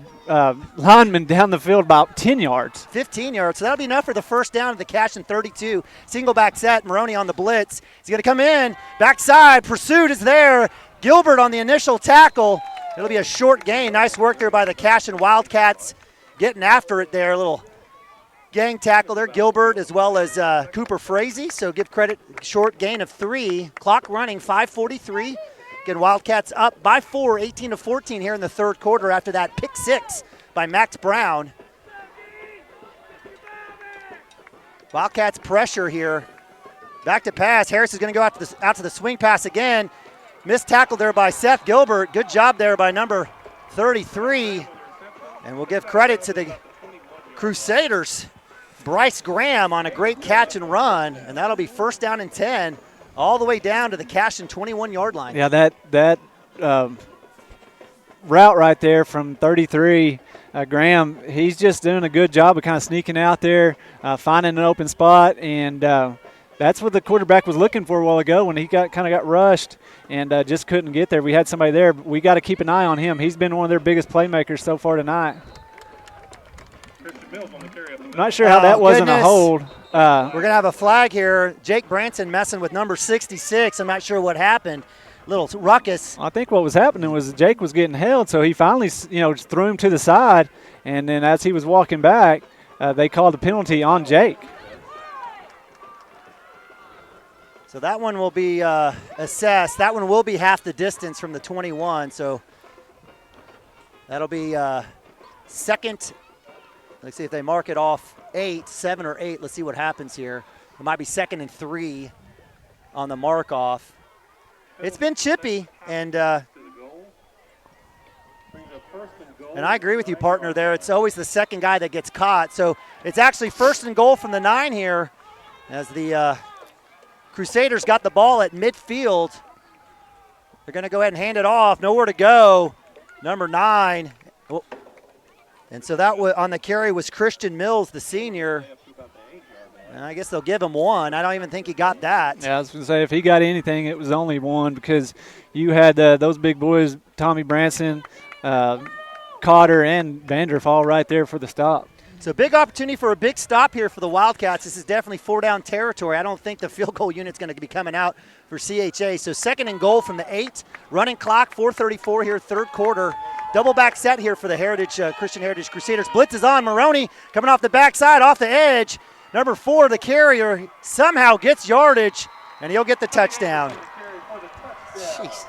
linemen down the field about 10 yards. 15 yards, so that'll be enough for the first down at the Cashion 32. Single back set, Maroney on the blitz. He's going to come in, backside, pursuit is there. Gilbert on the initial tackle. It'll be a short gain. Nice work there by the Cashion Wildcats getting after it there. A little gang tackle there, Gilbert as well as Cooper Frazee. So give credit, short gain of 3. Clock running, 5:43. Again, Wildcats up by 4, 18-14 here in the third quarter after that pick 6 by Max Brown. Wildcats pressure here. Back to pass. Harris is going to go out to the swing pass again. Missed tackle there by Seth Gilbert. Good job there by number 33. And we'll give credit to the Crusaders. Bryce Graham on a great catch and run, and that'll be first down and 10, all the way down to the Cashion 21-yard line. Yeah, that route right there from 33, Graham, he's just doing a good job of kind of sneaking out there, finding an open spot, and that's what the quarterback was looking for a while ago when he kind of got rushed and just couldn't get there. We had somebody there. We got to keep an eye on him. He's been one of their biggest playmakers so far tonight. Not sure how that wasn't a hold. We're going to have a flag here. Jake Branson messing with number 66. I'm not sure what happened. Little ruckus. I think what was happening was Jake was getting held, so he finally, just threw him to the side, and then as he was walking back, they called the penalty on Jake. So that one will be assessed. That one will be half the distance from the 21, so that'll be second. Let's see if they mark it off 7 or 8. Let's see what happens here. It might be 2nd and 3 on the mark off. It's been chippy, and I agree with you, partner, there. It's always the second guy that gets caught. So it's actually 1st and goal from the 9 here as the Crusaders got the ball at midfield. They're going to go ahead and hand it off. Nowhere to go. Number 9. Oh. And so that on the carry was Christian Mills, the senior. And I guess they'll give him 1. I don't even think he got that. Yeah, I was going to say, if he got anything, it was only 1 because you had those big boys, Tommy Branson, Cotter, and Vandorf all right there for the stop. So big opportunity for a big stop here for the Wildcats. This is definitely 4-down territory. I don't think the field goal unit's going to be coming out for CHA. So 2nd and goal from the 8. Running clock, 4:34 here, third quarter. Double back set here for the Christian Heritage Crusaders. Blitz is on. Maroney coming off the backside, off the edge. Number 4, the carrier, somehow gets yardage, and he'll get the touchdown. Jeez.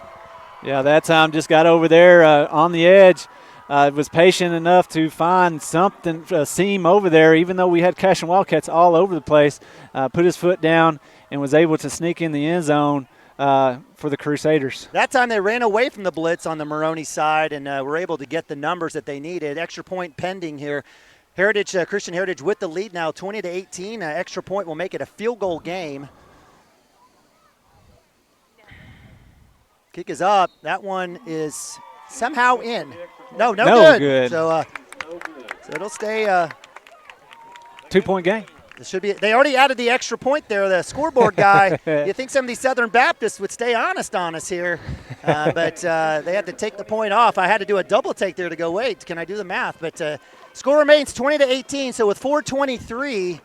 Yeah, that time just got over there on the edge. Was patient enough to find something, a seam over there, even though we had Cashion Wildcats all over the place. Put his foot down and was able to sneak in the end zone for the Crusaders. That time they ran away from the blitz on the Maroney side and were able to get the numbers that they needed. Extra point pending here. Christian Heritage with the lead now, 20-18. Extra point will make it a field goal game. Kick is up. That one is somehow in. No good. So it'll stay 2-point game. It should be. They already added the extra point there. The scoreboard guy. You think some of these Southern Baptists would stay honest on us here, but they had to take the point off. I had to do a double take there to go, wait, can I do the math? But score remains 20-18. So with 4:23,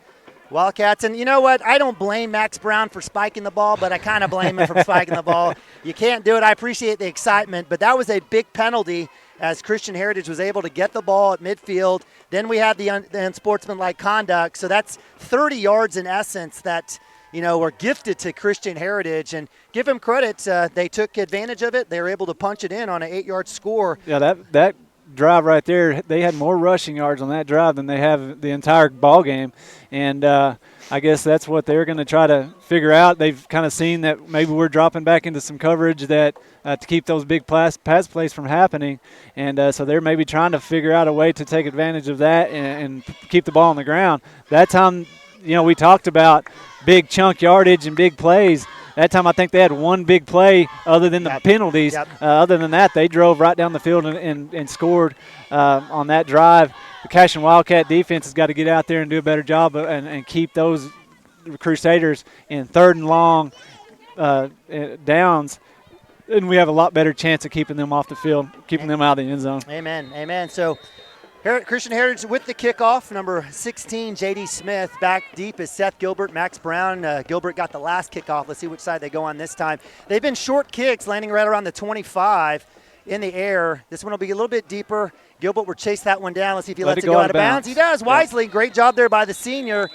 Wildcats. And you know what? I don't blame Max Brown for spiking the ball, but I kind of blame him for spiking the ball. You can't do it. I appreciate the excitement, but that was a big penalty as Christian Heritage was able to get the ball at midfield. Then we had the unsportsmanlike conduct. So that's 30 yards in essence that, were gifted to Christian Heritage. And give them credit. They took advantage of it. They were able to punch it in on an 8-yard score. Yeah, that drive right there, they had more rushing yards on that drive than they have the entire ball game. And I guess that's what they're going to try to figure out. They've kind of seen that maybe we're dropping back into some coverage that to keep those big pass plays from happening. And so they're maybe trying to figure out a way to take advantage of that and keep the ball on the ground. That time, we talked about big chunk yardage and big plays. That time I think they had one big play other than the penalties. Other than that, they drove right down the field and scored on that drive. The Cashion Wildcat defense has got to get out there and do a better job and keep those Crusaders in 3rd and long downs. And we have a lot better chance of keeping them off the field, keeping them out of the end zone. Amen, amen. So Christian Heritage with the kickoff, number 16, J.D. Smith. Back deep is Seth Gilbert, Max Brown. Gilbert got the last kickoff. Let's see which side they go on this time. They've been short kicks, landing right around the 25 in the air. This one will be a little bit deeper. Gilbert will chase that one down. Let's see if he lets it go out of bounds. He does wisely. Yep. Great job there by the senior.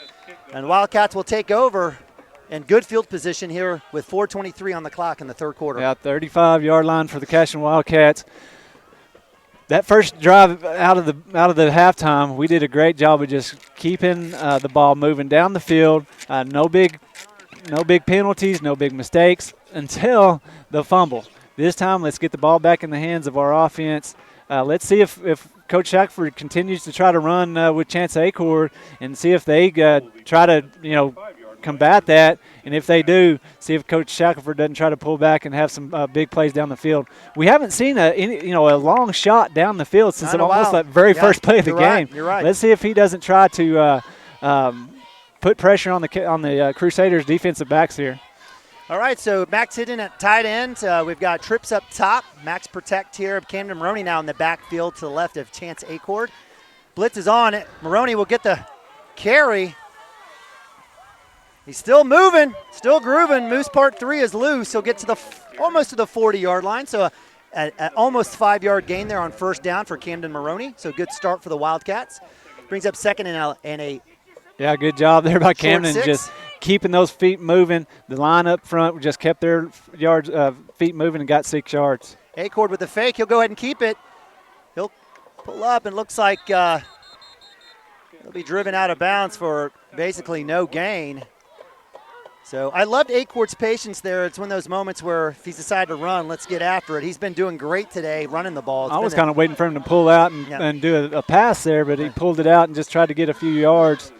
And Wildcats will take over in good field position here with 4:23 on the clock in the third quarter. Yeah, 35-yard line for the Cashion Wildcats. That first drive out of the halftime, we did a great job of just keeping the ball moving down the field. No big penalties, no big mistakes until the fumble. This time, let's get the ball back in the hands of our offense. Let's see if Coach Shackford continues to try to run with Chance Acord and see if they try to combat that. And if they do, see if Coach Shackelford doesn't try to pull back and have some big plays down the field. We haven't seen a long shot down the field since almost that very first play of the game. You're right. Let's see if he doesn't try to put pressure on the Crusaders' defensive backs here. All right, so Max hidden at tight end. We've got Trips up top. Max protect here. Camden Maroney now in the backfield to the left of Chance Acord. Blitz is on. Maroney will get the carry. He's still moving, still grooving. Moose Part 3 is loose. He'll get to almost to the 40-yard line. So an almost 5-yard gain there on first down for Camden Maroney. So good start for the Wildcats. Brings up second and a yeah, good job there by Camden, just keeping those feet moving. The line up front just kept their feet moving and got 6 yards. Acord with the fake. He'll go ahead and keep it. He'll pull up and looks like he'll be driven out of bounds for basically no gain. So I loved Acord's patience there. It's one of those moments where if he's decided to run, let's get after it. He's been doing great today running the ball. I was kind of waiting for him to pull out and do a pass there, but he pulled it out and just tried to get a few yards.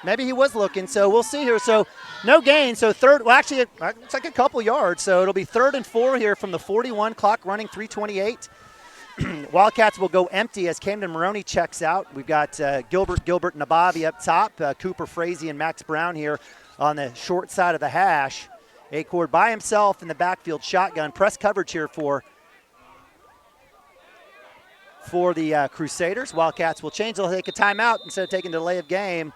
Maybe he was looking, so we'll see here. So no gain. So actually it looks like a couple yards. So it'll be 3rd and 4 here from the 41, clock running 3:28. Wildcats will go empty as Camden Maroney checks out. We've got Gilbert Nabavi up top, Cooper Frazee and Max Brown here on the short side of the hash. Acord by himself in the backfield, shotgun. Press coverage here for the Crusaders. Wildcats will change. They'll take a timeout instead of taking a delay of game.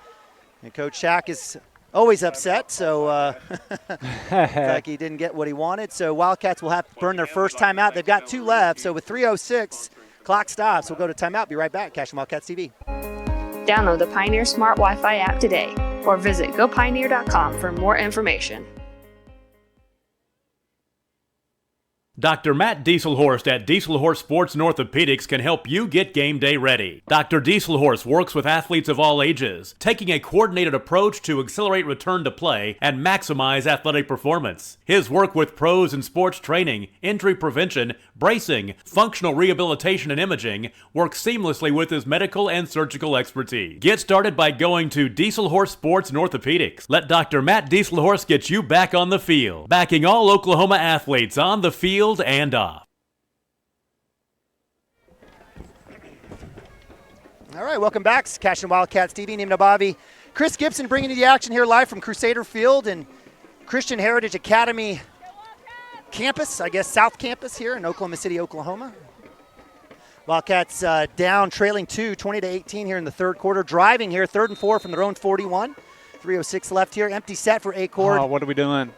And Coach Shack is always upset, so it's like he didn't get what he wanted. So Wildcats will have to burn their first timeout. They've got 2 left, so with 3:06, clock stops. We'll go to timeout. Be right back. Cashion Wildcats TV. Download the Pioneer Smart Wi-Fi app today or visit gopioneer.com for more information. Dr. Matt Dieselhorst at Dieselhorst Sports and Orthopedics can help you get game day ready. Dr. Dieselhorst works with athletes of all ages, taking a coordinated approach to accelerate return to play and maximize athletic performance. His work with pros in sports training, injury prevention, bracing, functional rehabilitation, and imaging works seamlessly with his medical and surgical expertise. Get started by going to Dieselhorst Sports and Orthopedics. Let Dr. Matt Dieselhorst get you back on the field, backing all Oklahoma athletes on the field and off. All right, welcome back. It's Cashion Wildcats TV. Named Nabavi. Chris Gibson bringing you the action here live from Crusader Field and Christian Heritage Academy campus, I guess South Campus here in Oklahoma City, Oklahoma. Wildcats down, trailing 20-18 here in the third quarter. Driving here, 3rd and 4 from their own 41. 3:06 left here. Empty set for Acord. Oh, what are we doing?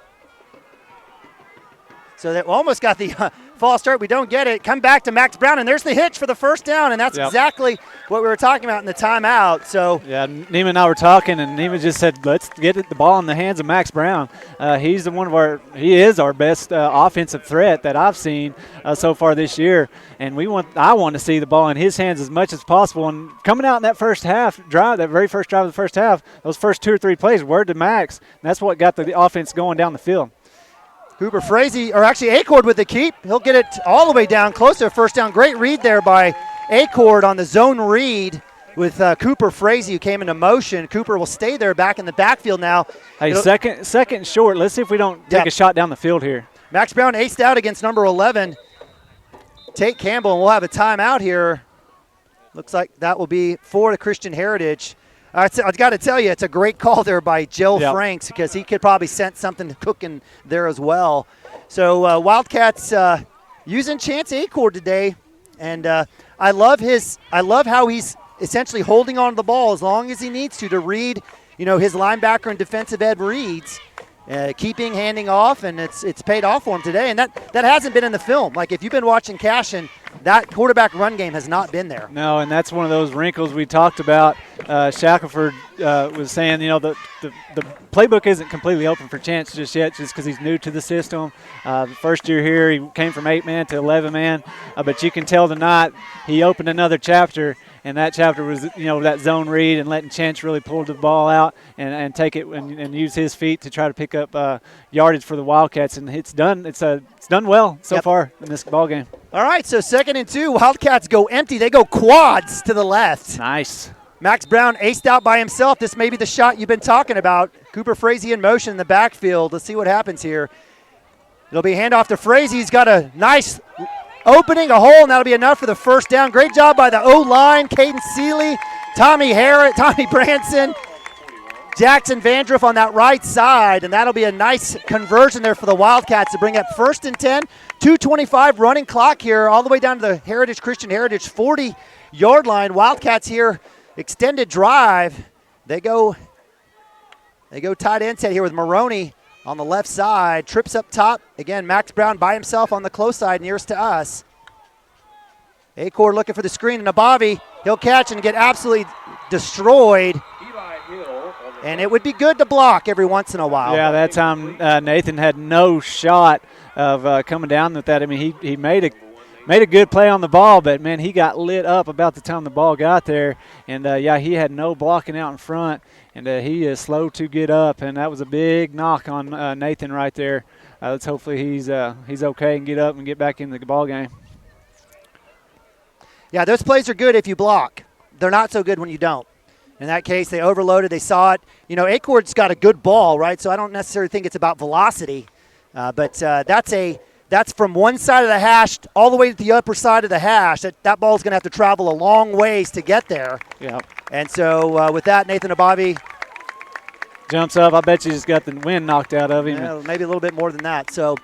So that almost got the false start. We don't get it. Come back to Max Brown, and there's the hitch for the first down, and that's exactly what we were talking about in the timeout. So yeah, Neiman and I were talking, and Neiman just said, "Let's get the ball in the hands of Max Brown." He is our best offensive threat that I've seen so far this year, and I want to see the ball in his hands as much as possible. And coming out in that first half drive, that very first drive of the first half, those first 2 or 3 plays were to Max, and that's what got the offense going down the field. Cooper Frazee, or actually Acord with the keep. He'll get it all the way down, close to a first down. Great read there by Acord on the zone read with Cooper Frazee, who came into motion. Cooper will stay there back in the backfield now. Hey, second short. Let's see if we don't take a shot down the field here. Max Brown aced out against number 11, Tate Campbell, and we'll have a timeout here. Looks like that will be for the Christian Heritage. I've got to tell you, it's a great call there by Joe Franks, because he could probably sense something cooking there as well. So Wildcats using Chance Acord today, and I love how he's essentially holding on to the ball as long as he needs to read, his linebacker and defensive end reads, keeping handing off, and it's paid off for him today. And that hasn't been in the film. Like, if you've been watching Cashion, that quarterback run game has not been there. No, and that's one of those wrinkles we talked about. Shackelford was saying, the playbook isn't completely open for Chance just yet, just because he's new to the system. The first year here, he came from 8-man to 11-man, but you can tell tonight he opened another chapter, and that chapter was, that zone read and letting Chance really pull the ball out and take it and use his feet to try to pick up yardage for the Wildcats, and it's done. It's done well so far in this ball game. All right, so 2nd and 2. Wildcats go empty. They go quads to the left. Nice. Max Brown aced out by himself. This may be the shot you've been talking about. Cooper Frazee in motion in the backfield. Let's see what happens here. It'll be handoff to Frazee. He's got a nice opening, a hole, and that'll be enough for the first down. Great job by the O-line, Caden Seeley, Tommy Branson, Jackson Vandruff on that right side, and that'll be a nice conversion there for the Wildcats to bring up 1st and 10. 2:25 running clock here, all the way down to the Christian Heritage 40-yard line. Wildcats here, extended drive. They go tight end set here with Maroney on the left side. Trips up top. Again, Max Brown by himself on the close side, nearest to us. Acord looking for the screen, and Abavi, he'll catch and get absolutely destroyed. And it would be good to block every once in a while. Yeah, that time Nathan had no shot of coming down with that. I mean, he made a good play on the ball, but, man, he got lit up about the time the ball got there. And, he had no blocking out in front, and he is slow to get up. And that was a big knock on Nathan right there. Let's hopefully he's okay and get up and get back in the ball game. Yeah, those plays are good if you block. They're not so good when you don't. In that case, they overloaded. They saw it. Acord's got a good ball, right? So I don't necessarily think it's about velocity. But that's from one side of the hash all the way to the upper side of the hash. That ball's going to have to travel a long ways to get there. Yeah. And so with that, Nathan Abavi jumps up. I bet you just got the wind knocked out of him. Yeah, maybe a little bit more than that. So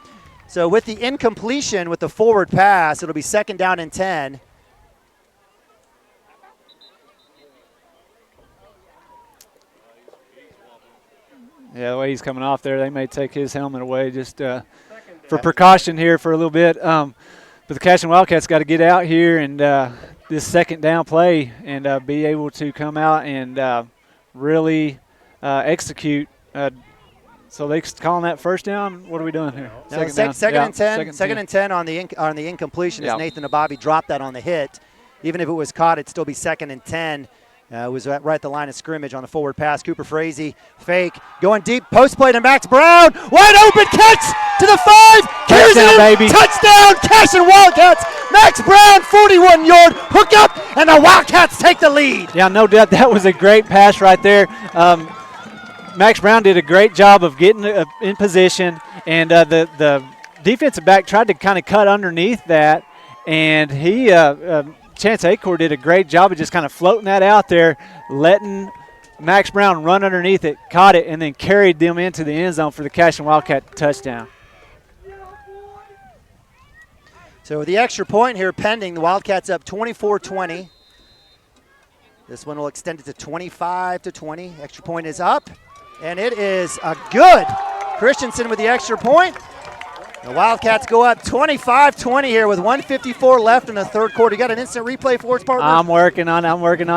with the incompletion with the forward pass, it'll be 2nd down and 10. Yeah, the way he's coming off there, they may take his helmet away just for precaution here for a little bit. But the Cashion Wildcats got to get out here and this 2nd down play and be able to come out and really execute. So they calling that 1st down. What are we doing here? Second and 10. Second and 10 on the incompletion as Nathan Abavi dropped that on the hit. Even if it was caught, it'd still be 2nd and 10. It was right at the line of scrimmage on the forward pass. Cooper Frazee, fake, going deep, post play to Max Brown. Wide open catch to the 5. Touchdown, baby. Touchdown, Cashion Wildcats. Max Brown, 41-yard hook up, and the Wildcats take the lead. Yeah, no doubt. That was a great pass right there. Max Brown did a great job of getting in position, and the defensive back tried to kind of cut underneath that, and he Chance Acord did a great job of just kind of floating that out there, letting Max Brown run underneath it, caught it, and then carried them into the end zone for the Cashion Wildcat touchdown. So with the extra point here pending, the Wildcats up 24-20. This one will extend it to 25-20. Extra point is up, and it is a good. Christensen with the extra point. The Wildcats go up 25-20 here with 1:54 left in the third quarter. You got an instant replay for us, partner? I'm working on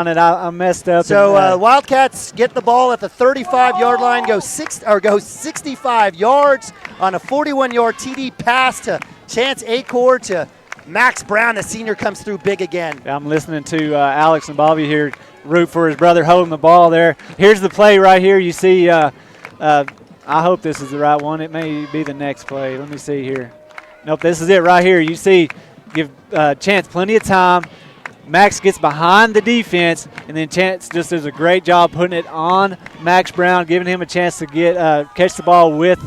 it. I messed up. So Wildcats get the ball at the 35-yard line, go 65 yards on a 41-yard TD pass to Chance Acord to Max Brown. The senior comes through big again. I'm listening to Alex and Bobby here root for his brother holding the ball there. Here's the play right here. You see I hope this is the right one. It may be the next play. Let me see here. Nope, this is it right here. You see, give Chance plenty of time. Max gets behind the defense, and then Chance just does a great job putting it on Max Brown, giving him a chance to catch the ball with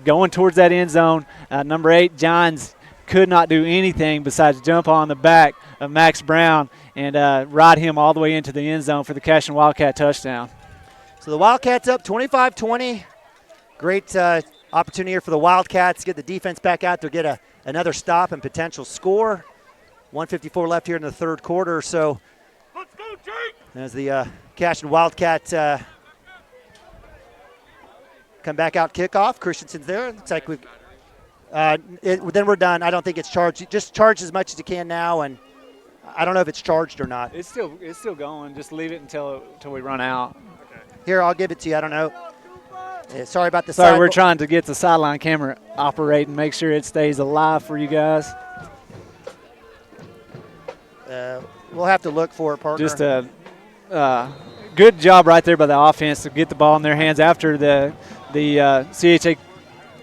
going towards that end zone. Number 8, Johns, could not do anything besides jump on the back of Max Brown and ride him all the way into the end zone for the Cashion Wildcat touchdown. So the Wildcats up 25-20. Great opportunity here for the Wildcats to get the defense back out there, get another stop and potential score. 1:54 left here in the third quarter. So let's go, Jake! As the Cashion Wildcat come back out kickoff. Christensen's there. Looks like we've then we're done. I don't think it's charged. Just charge as much as you can now, and I don't know if it's charged or not. It's still going. Just leave it until we run out. Here, I'll give it to you. I don't know. Sorry about the Sorry, we're trying to get the sideline camera operating, make sure it stays alive for you guys. We'll have to look for it, partner. Just a good job right there by the offense to get the ball in their hands after the CHA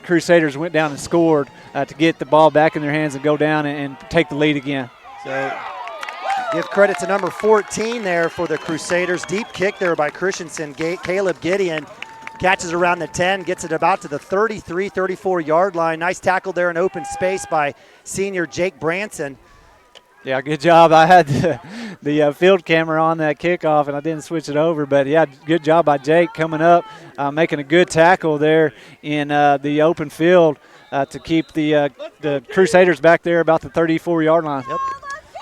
Crusaders went down and scored to get the ball back in their hands and go down and take the lead again. So give credit to number 14 there for the Crusaders. Deep kick there by Christensen. Caleb Gideon catches around the 10, gets it about to the 33, 34-yard line. Nice tackle there in open space by senior Jake Branson. Yeah, good job. I had the field camera on that kickoff, and I didn't switch it over. But, yeah, good job by Jake coming up, making a good tackle there in the open field to keep the Crusaders back there about the 34-yard line. Yep.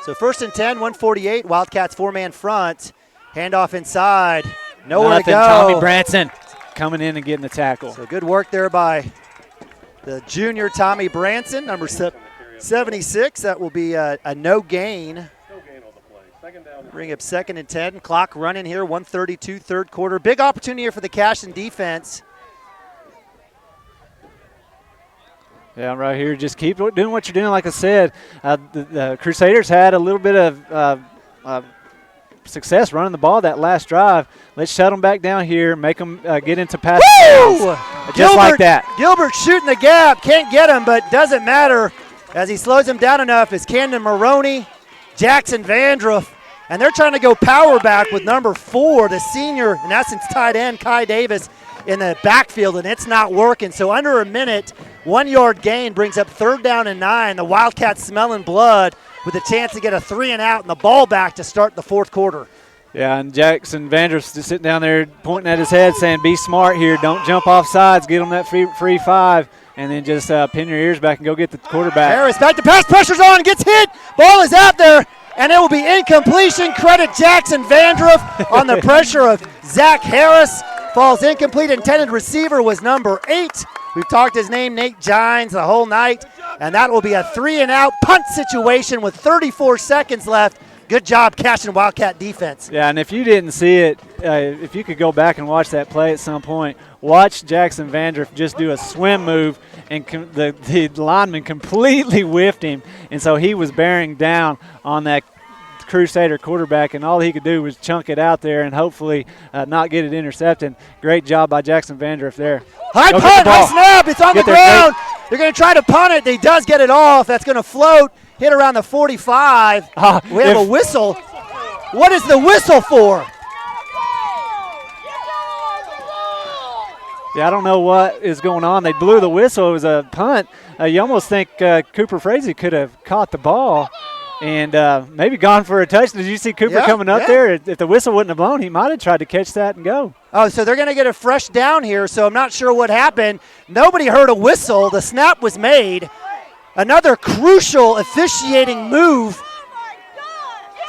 So 1st and 10, 148. Wildcats four-man front. Handoff inside. Nowhere to go. Tommy Branson coming in and getting the tackle. So good work there by the junior Tommy Branson, number 76. That will be a no gain. Bring up 2nd and 10. Clock running here, 1:32, third quarter. Big opportunity here for the Cashion defense. Yeah, right here. Just keep doing what you're doing. Like I said, the Crusaders had a little bit of success running the ball that last drive. Let's shut them back down here, make them get into pass downs, just like that. Gilbert shooting the gap, can't get him, but doesn't matter as he slows him down enough. Is Camden Maroney, Jackson Vandruff, and they're trying to go power back with number 4, the senior, in essence, tight end, Kai Davis, in the backfield, and it's not working. So under a minute, 1-yard gain brings up 3rd down and 9. The Wildcats smelling blood with a chance to get a 3 and out and the ball back to start the fourth quarter. Yeah, and Jackson Vandruff just sitting down there pointing at his head saying, be smart here, don't jump off sides, get them that free 5, and then just pin your ears back and go get the quarterback. Harris back to pass, pressure's on, gets hit, ball is out there, and it will be incompletion. Credit Jackson Vandruff on the pressure of Zach Harris. Falls incomplete. Intended receiver was number 8. We've talked his name, Nate Gines, the whole night, and that will be a 3 and out punt situation with 34 seconds left. Good job, Cashion Wildcat defense. Yeah, and if you didn't see it, if you could go back and watch that play at some point, watch Jackson Vandruff just do a swim move, and the lineman completely whiffed him, and so he was bearing down on that Crusader quarterback, and all he could do was chunk it out there and hopefully not get it intercepted. Great job by Jackson Vandruff there. High punt, high snap, it's on the ground. They're going to try to punt it. He does get it off. That's going to float, hit around the 45. We have a whistle. What is the whistle for? Yeah, I don't know what is going on. They blew the whistle. It was a punt. You almost think Cooper Frazee could have caught the ball and maybe gone for a touch. Did you see Cooper coming up there? If the whistle wouldn't have blown, he might have tried to catch that and go. Oh, so they're going to get a fresh down here, so I'm not sure what happened. Nobody heard a whistle. The snap was made. Another crucial officiating move.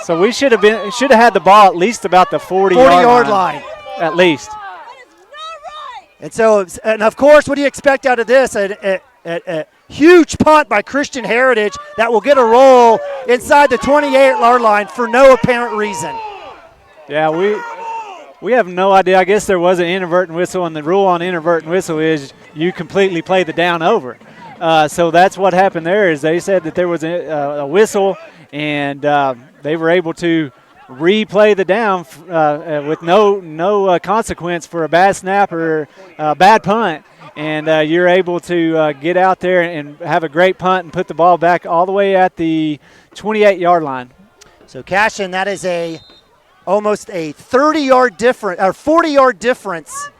So we should have had the ball at least about the 40-yard line. At least. And so, and of course, what do you expect out of this? a huge punt by Christian Heritage that will get a roll inside the 28-yard line for no apparent reason. Yeah, we have no idea. I guess there was an inadvertent whistle, and the rule on inadvertent whistle is you completely play the down over. So that's what happened there is they said that there was a whistle, and they were able to replay the down with no consequence for a bad snap or a bad punt. And you're able to get out there and have a great punt and put the ball back all the way at the 28-yard line. So, Cashion, that is almost a 30-yard difference or 40-yard difference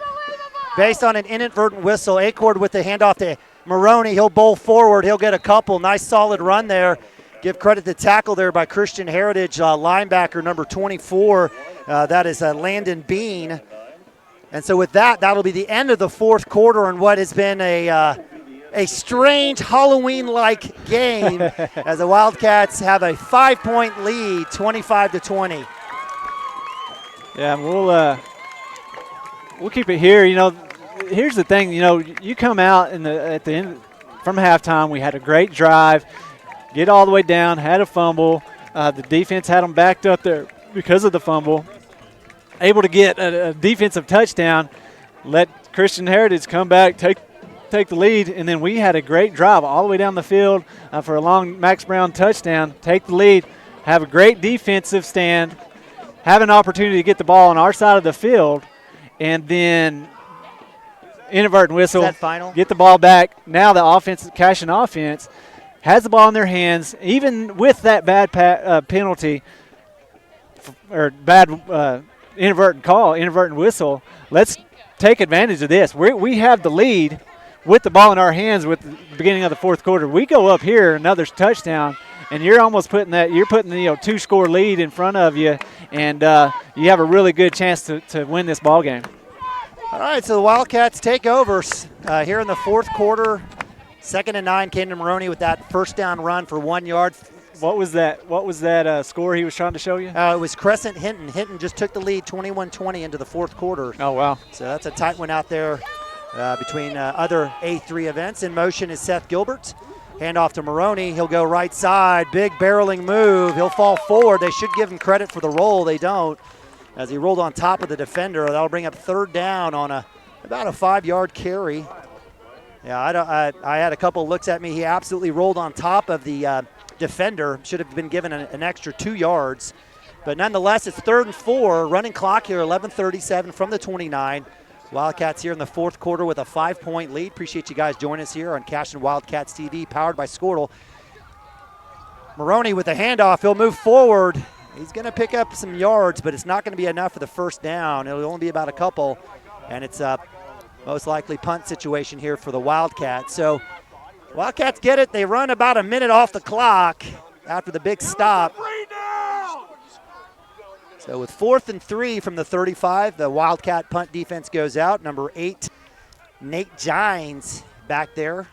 based on an inadvertent whistle. Acord with the handoff to Maroney. He'll bowl forward. He'll get a couple. Nice solid run there. Give credit to tackle there by Christian Heritage, linebacker number 24. That is Landon Bean. And so with that, that'll be the end of the fourth quarter and what has been a strange Halloween-like game as the Wildcats have a 5-point lead, 25-20. Yeah, we'll keep it here. Here's the thing. You come out at the end from halftime. We had a great drive, get all the way down, had a fumble. The defense had them backed up there because of the fumble. Able to get a defensive touchdown, let Christian Heritage come back, take the lead, and then we had a great drive all the way down the field for a long Max Brown touchdown, take the lead, have a great defensive stand, have an opportunity to get the ball on our side of the field, and then inadvertent whistle, get the ball back. Now the offense, Cashion offense, has the ball in their hands, even with that bad penalty or bad inadvertent whistle. Let's take advantage of this. We have the lead with the ball in our hands with the beginning of the fourth quarter. We go up here, another touchdown, and you're almost putting the two-score lead in front of you, and you have a really good chance to win this ball game. All right, so the Wildcats take over here in the fourth quarter. 2nd and 9, Camden Maroney with that first down run for 1 yard. What was that score he was trying to show you? It was Crescent Hinton. Hinton just took the lead 21-20 into the fourth quarter. Oh, wow. So that's a tight one out there between other A3 events. In motion is Seth Gilbert. Handoff to Maroney. He'll go right side. Big barreling move. He'll fall forward. They should give him credit for the roll. They don't. As he rolled on top of the defender. That'll bring up third down on about a 5-yard carry. Yeah, I had a couple looks at me. He absolutely rolled on top of the defender. Should have been given an extra 2 yards. But nonetheless, it's 3rd and 4. Running clock here, 11:37 from the 29. Wildcats here in the fourth quarter with a 5-point lead. Appreciate you guys joining us here on Cashion Wildcats TV, powered by Squirtle. Maroney with the handoff. He'll move forward. He's going to pick up some yards, but it's not going to be enough for the first down. It'll only be about a couple, and it's a most likely punt situation here for the Wildcats. So Wildcats get it. They run about a minute off the clock after the big stop. So with 4th and 3 from the 35, the Wildcat punt defense goes out. Number 8, Nate Gines back there.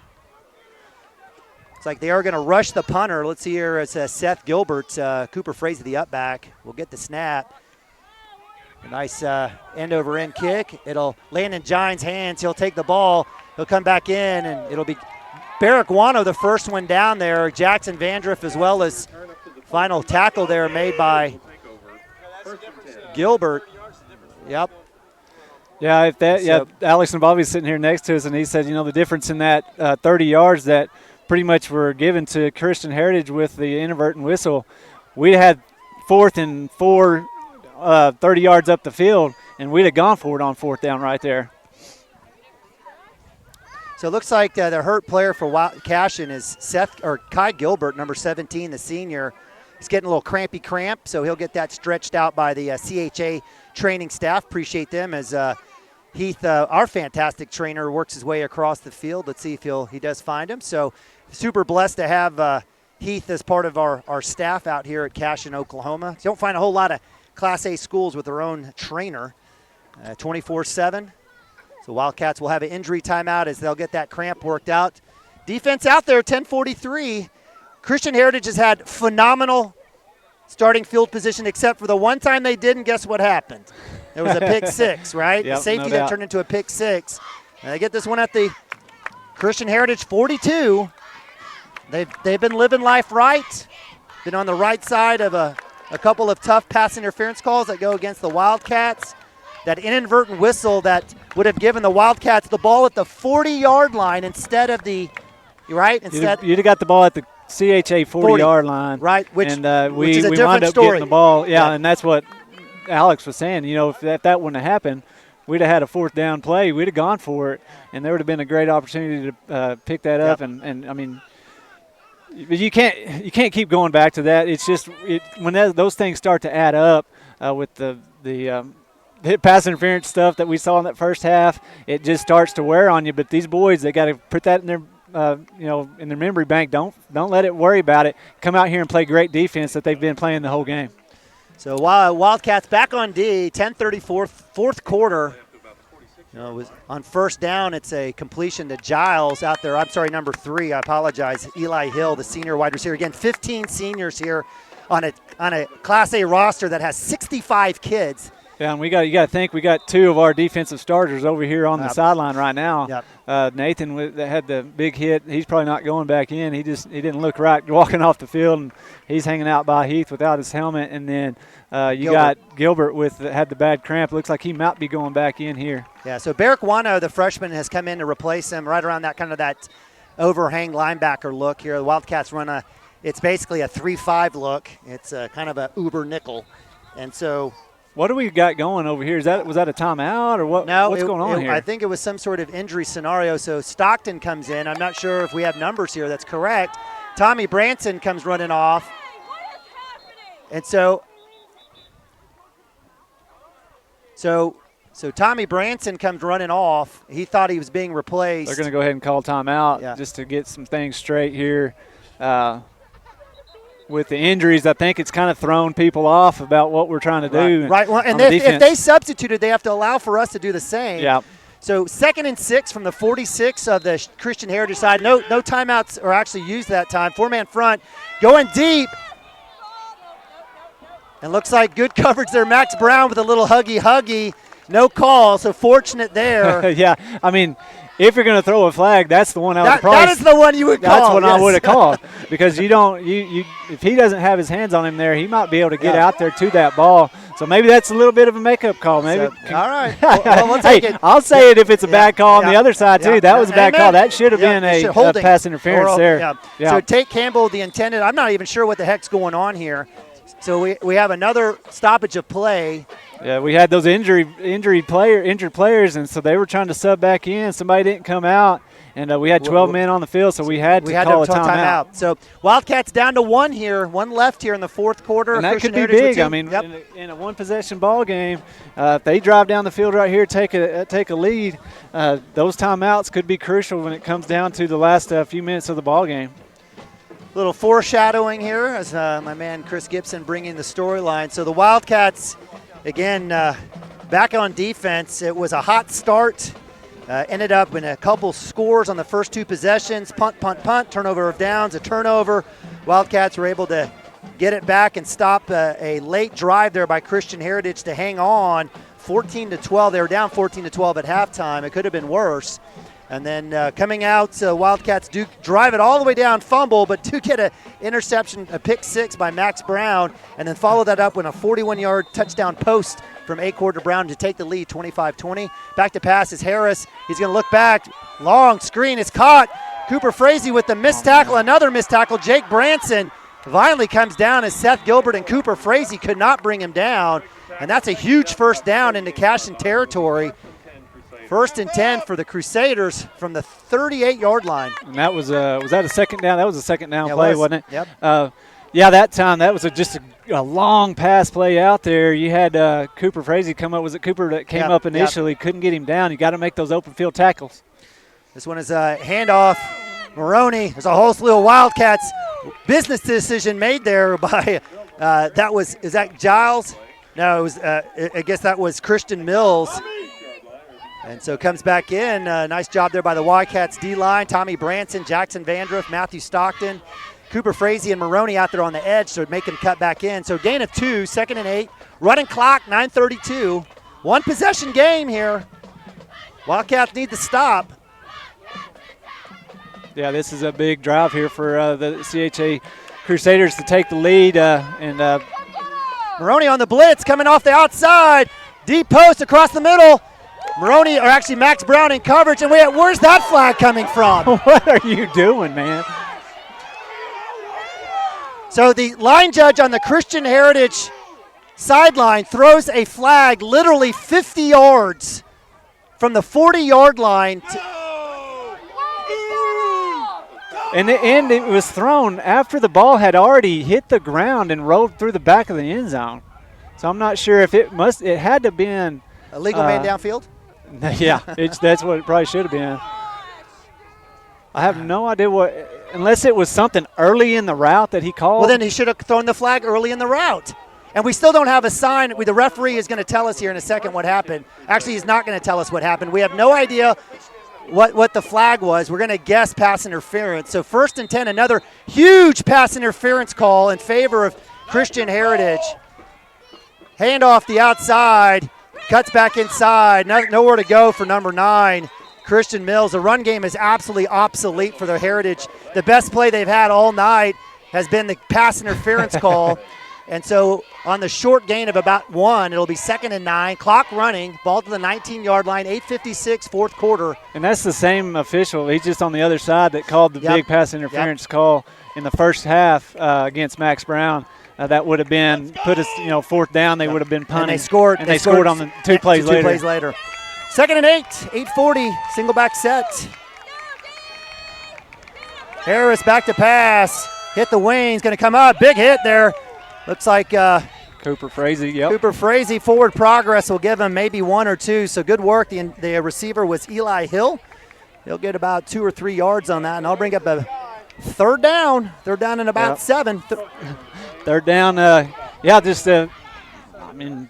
It's like they are going to rush the punter. Let's see here. It's Seth Gilbert, Cooper Fraser, the up back, will get the snap. A nice end-over-end kick. It'll land in Gines' hands. He'll take the ball. He'll come back in, and it'll be Barrick Wano, the first one down there. Jackson Vandriff, as well as final tackle there made by Gilbert. Yep. Yeah, Alex and Bobby's sitting here next to us, and he said, the difference in that 30 yards that pretty much were given to Christian Heritage with the inadvertent whistle. We had 4th and 4, 30 yards up the field, and we'd have gone for it on 4th down right there. So it looks like the hurt player for Cashion is Kai Gilbert, number 17, the senior. He's getting a little crampy cramp, so he'll get that stretched out by the CHA training staff. Appreciate them as Heath, our fantastic trainer, works his way across the field. Let's see if he does find him. So super blessed to have Heath as part of our staff out here at Cashion, Oklahoma. You don't find a whole lot of Class A schools with their own trainer 24/7. So Wildcats will have an injury timeout as they'll get that cramp worked out. Defense out there, 10:43. Christian Heritage has had phenomenal starting field position except for the one time they didn't. Guess what happened? There was a pick six, right? Yep, the safety no that doubt. turned into a pick six. And they get this one at the Christian Heritage 42. They've been living life right. Been on the right side of a couple of tough pass interference calls that go against the Wildcats. That inadvertent whistle that would have given the Wildcats the ball at the 40-yard line instead of the right. Instead, you'd have got the ball at the CHA 40-yard line, right? Which is a we different wound up story. Getting the ball, and that's what Alex was saying. If that wouldn't have happened, we'd have had a fourth down play. We'd have gone for it, and there would have been a great opportunity to pick that up. And I mean, but you can't keep going back to that. It's just when those things start to add up with the pass interference stuff that we saw in that first half, it just starts to wear on you. But these boys, they got to put that in their in their memory bank. Don't let it worry about it. Come out here and play great defense that they've been playing the whole game. So Wildcats back on D, 10:34, fourth quarter. It was on first down. It's a completion to Giles out there. I'm sorry, number 3. I apologize. Eli Hill, the senior wide receiver. Again, 15 seniors here on a Class A roster that has 65 kids. Yeah, and you got to think we got 2 of our defensive starters over here on the sideline right now. Yep. Nathan that had the big hit. He's probably not going back in. He didn't look right walking off the field, and he's hanging out by Heath without his helmet. And then you got Gilbert had the bad cramp. Looks like he might be going back in here. Yeah. So Barrick Wano, the freshman, has come in to replace him right around that overhang linebacker look here. The Wildcats run it's basically a 3-5 look. It's kind of a uber nickel, and so. What do we got going over here? Was that a timeout or what? No, what's going on here? I think it was some sort of injury scenario. So Stockton comes in. I'm not sure if we have numbers here. That's correct. Tommy Branson comes running off. And so Tommy Branson comes running off. He thought he was being replaced. They're going to go ahead and call timeout just to get some things straight here. With the injuries, I think it's kind of thrown people off about what we're trying to do. Right. Well, and if they substituted, they have to allow for us to do the same. Yeah. So 2nd and 6 from the 46 of the Christian Heritage side. No timeouts are actually used that time. 4-man front, going deep. And looks like good coverage there. Max Brown with a little huggy. No call, so fortunate there. Yeah, I mean, if you're going to throw a flag, that's the one I would probably. That is the one you would call. That's what I would have called, because if he doesn't have his hands on him there, he might be able to get out there to that ball. So maybe that's a little bit of a makeup call. Maybe. All right. Well, we'll take it. I'll say it if it's a bad call on the other side too. That was a bad call. That should have been a pass interference there. Yeah. So Tate Campbell, the intended. I'm not even sure what the heck's going on here. So we have another stoppage of play. Yeah, we had those injured players, and so they were trying to sub back in. Somebody didn't come out, and we had 12 men on the field, so we had to call a timeout. So Wildcats down to 1 here, 1 left here in the fourth quarter. And that could be big. I mean, in a one-possession ball game, if they drive down the field right here, take a lead, those timeouts could be crucial when it comes down to the last few minutes of the ball game. Little foreshadowing here as my man Chris Gibson bringing the storyline. So the Wildcats, again, back on defense. It was a hot start. Ended up in a couple scores on the first 2 possessions. Punt, turnover of downs, a turnover. Wildcats were able to get it back and stop a late drive there by Christian Heritage to hang on 14-12. They were down 14-12 at halftime. It could have been worse. And then coming out, Wildcats do drive it all the way down, fumble, but do get an interception, a pick 6 by Max Brown, and then follow that up with a 41-yard touchdown post from Acord to Brown to take the lead, 25-20. Back to pass is Harris. He's going to look back. Long screen is caught. Cooper Frazee with the missed tackle, another missed tackle. Jake Branson finally comes down as Seth Gilbert and Cooper Frazee could not bring him down, and that's a huge first down into Cashion territory. 1st and 10 for the Crusaders from the 38-yard line. And that was that a second down? That was a second down play, wasn't it? Yep. Yeah, that time that was just a long pass play out there. You had Cooper Frazee come up. Was it Cooper that came up initially? Couldn't get him down. You got to make those open field tackles. This one is a handoff. Maroney. There's a whole slew of Wildcats. Business decision made there by is that Giles? No, it was. I guess that was Christian Mills. And so comes back in. Nice job there by the Wildcats D-line. Tommy Branson, Jackson Vandruff, Matthew Stockton, Cooper Frazee, and Maroney out there on the edge to make him cut back in. So gain of 2, 2nd and 8. Running clock, 9:32. 1 possession game here. Wildcats need to stop. Yeah, this is a big drive here for the CHA Crusaders to take the lead. Maroney on the blitz, coming off the outside. Deep post across the middle. Maroney, or actually Max Brown in coverage. And where's that flag coming from? What are you doing, man? So the line judge on the Christian Heritage sideline throws a flag literally 50 yards from the 40-yard line. And it was thrown after the ball had already hit the ground and rolled through the back of the end zone. So I'm not sure if it had to have been a legal man downfield? Yeah, that's what it probably should have been. I have no idea unless it was something early in the route that he called. Well, then he should have thrown the flag early in the route. And we still don't have a sign. The referee is going to tell us here in a second what happened. Actually, he's not going to tell us what happened. We have no idea what the flag was. We're going to guess pass interference. So 1st and 10, another huge pass interference call in favor of Christian Heritage. Hand off the outside, cuts back inside. Nowhere to go for number 9, Christian Mills. The run game is absolutely obsolete for the Heritage. The best play they've had all night has been the pass interference call. And so on the short gain of about 1, it'll be 2nd and 9, clock running, ball to the 19-yard line, 8:56, fourth quarter. And that's the same official. He's just on the other side that called the big pass interference call in the first half against Max Brown. That would have been put us, 4th down. They would have been punting. And they scored. And they scored on the two plays later. 2 plays later. 2nd and 8, 8:40, single back set. Harris back to pass, hit the wings, going to come up, big hit there. Looks like Cooper Frazee, yep. Cooper Frazee, forward progress will give him maybe 1 or 2. So good work. The receiver was Eli Hill. He'll get about 2 or 3 yards on that, and I'll bring up a third down. Third down and about 7. Third down,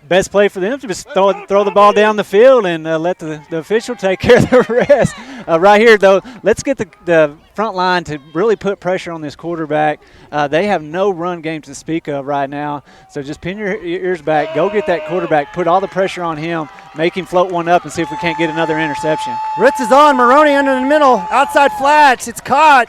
best play for them to just throw the ball down the field and let the official take care of the rest. Right here, though, let's get the front line to really put pressure on this quarterback. They have no run game to speak of right now, so just pin your ears back. Go get that quarterback, put all the pressure on him, make him float one up and see if we can't get another interception. Ritz is on, Maroney under the middle, outside flats, it's caught.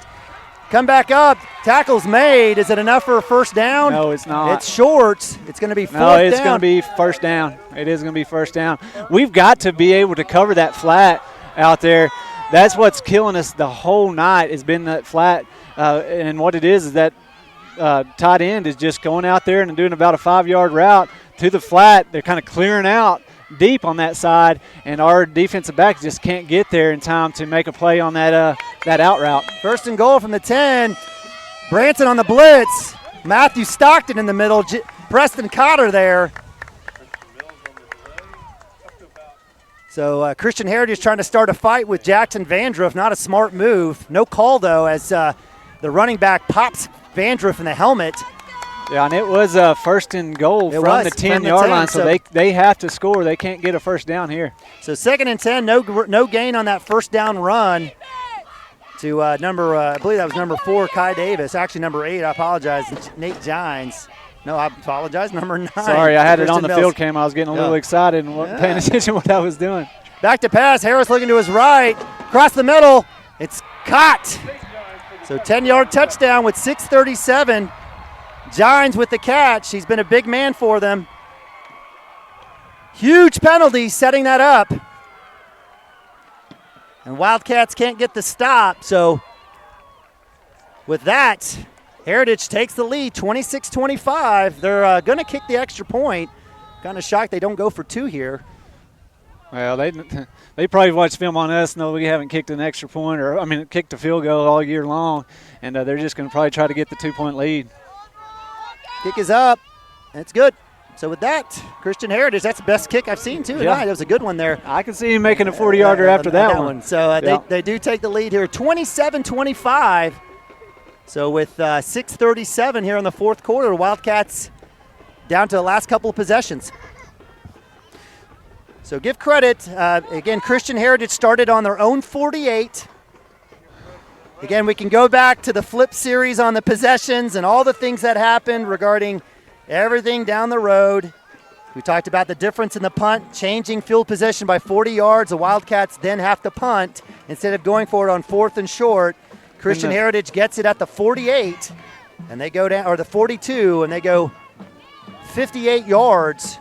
Come back up. Tackle's made. Is it enough for a first down? No, it's not. It's short. It's going to be 4th down. No, it's going to be first down. It is going to be first down. We've got to be able to cover that flat out there. That's what's killing us the whole night has been that flat. And what it is that tight end is just going out there and doing about a 5-yard route to the flat. They're kind of clearing out deep on that side, and our defensive back just can't get there in time to make a play on that out route. 1st and goal from the 10. Branson on the blitz. Matthew Stockton in the middle. Preston Cotter there. So Christian Heritage trying to start a fight with Jackson Vandruff. Not a smart move. No call, though, as the running back pops Vandruff in the helmet. Yeah, and it was a 1st and goal from the 10-yard line, so they have to score. They can't get a first down here. So 2nd and 10, no gain on that first down run to I believe that was number 4, Kai Davis. Actually, number 8, I apologize, Nate Gines. No, I apologize, number 9. Sorry, I had it on the field cam. I was getting a little excited and wasn't paying attention to what I was doing. Back to pass, Harris looking to his right, across the middle, it's caught. So 10-yard touchdown with 6:37. Gines with the catch. He's been a big man for them. Huge penalty setting that up. And Wildcats can't get the stop. So with that, Heritage takes the lead, 26-25. They're going to kick the extra point. Kind of shocked they don't go for 2 here. Well, they probably watched film on us, know we haven't kicked an extra point kicked a field goal all year long, and they're just going to probably try to get the 2-point lead. Kick is up. It's good. So with that, Christian Heritage, that's the best kick I've seen too tonight. That was a good one there. I can see him making a 40-yarder after that one. So they do take the lead here, 27-25. So with 6:37 here in the fourth quarter, Wildcats down to the last couple of possessions. So give credit. Again, Christian Heritage started on their own 48. Again, we can go back to the flip series on the possessions and all the things that happened regarding everything down the road. We talked about the difference in the punt, changing field position by 40 yards. The Wildcats then have to punt instead of going for it on 4th and short. Christian Heritage gets it at the 48, and they go down, or the 42, and they go 58 yards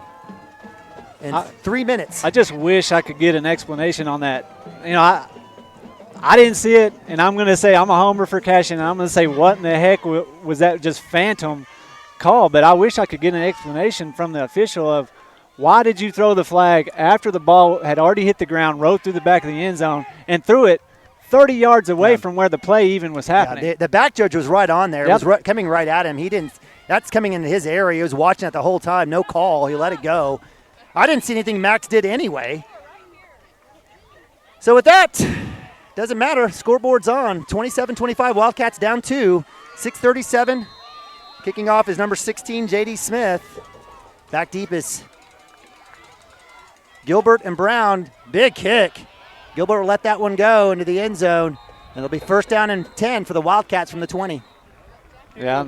in 3 minutes. I just wish I could get an explanation on that. You know, I didn't see it, and I'm going to say I'm a homer for Cashion, and I'm going to say what in the heck was that just phantom call? But I wish I could get an explanation from the official of why did you throw the flag after the ball had already hit the ground, rolled through the back of the end zone, and threw it 30 yards away from where the play even was happening. Yeah, the back judge was right on there. It was coming right at him. He didn't. That's coming into his area. He was watching it the whole time. No call. He let it go. I didn't see anything Max did anyway. So with that, doesn't matter. Scoreboard's on. 27-25. Wildcats down 2. 6:37. Kicking off is number 16, J.D. Smith. Back deep is Gilbert and Brown. Big kick. Gilbert will let that one go into the end zone. And it'll be first down and 10 for the Wildcats from the 20. Yeah,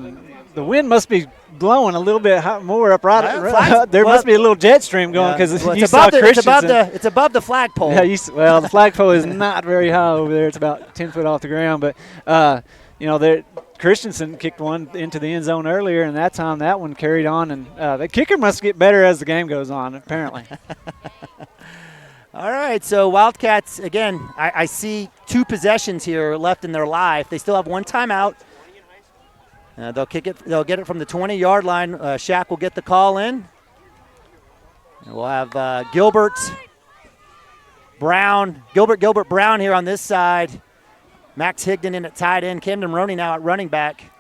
the wind must be blowing a little bit more up there must be a little jet stream going because you saw Christensen. It's above the flagpole. Yeah, the flagpole is not very high over there. It's about 10 foot off the ground. But, Christensen kicked one into the end zone earlier, and that time that one carried on. And the kicker must get better as the game goes on, apparently. All right, so Wildcats, again, I see 2 possessions here left in their life. They still have 1 timeout. They'll kick it. They'll get it from the 20-yard line. Shaq will get the call in. And we'll have Gilbert Brown here on this side. Max Higdon in at tight end. Camden Roney now at running back.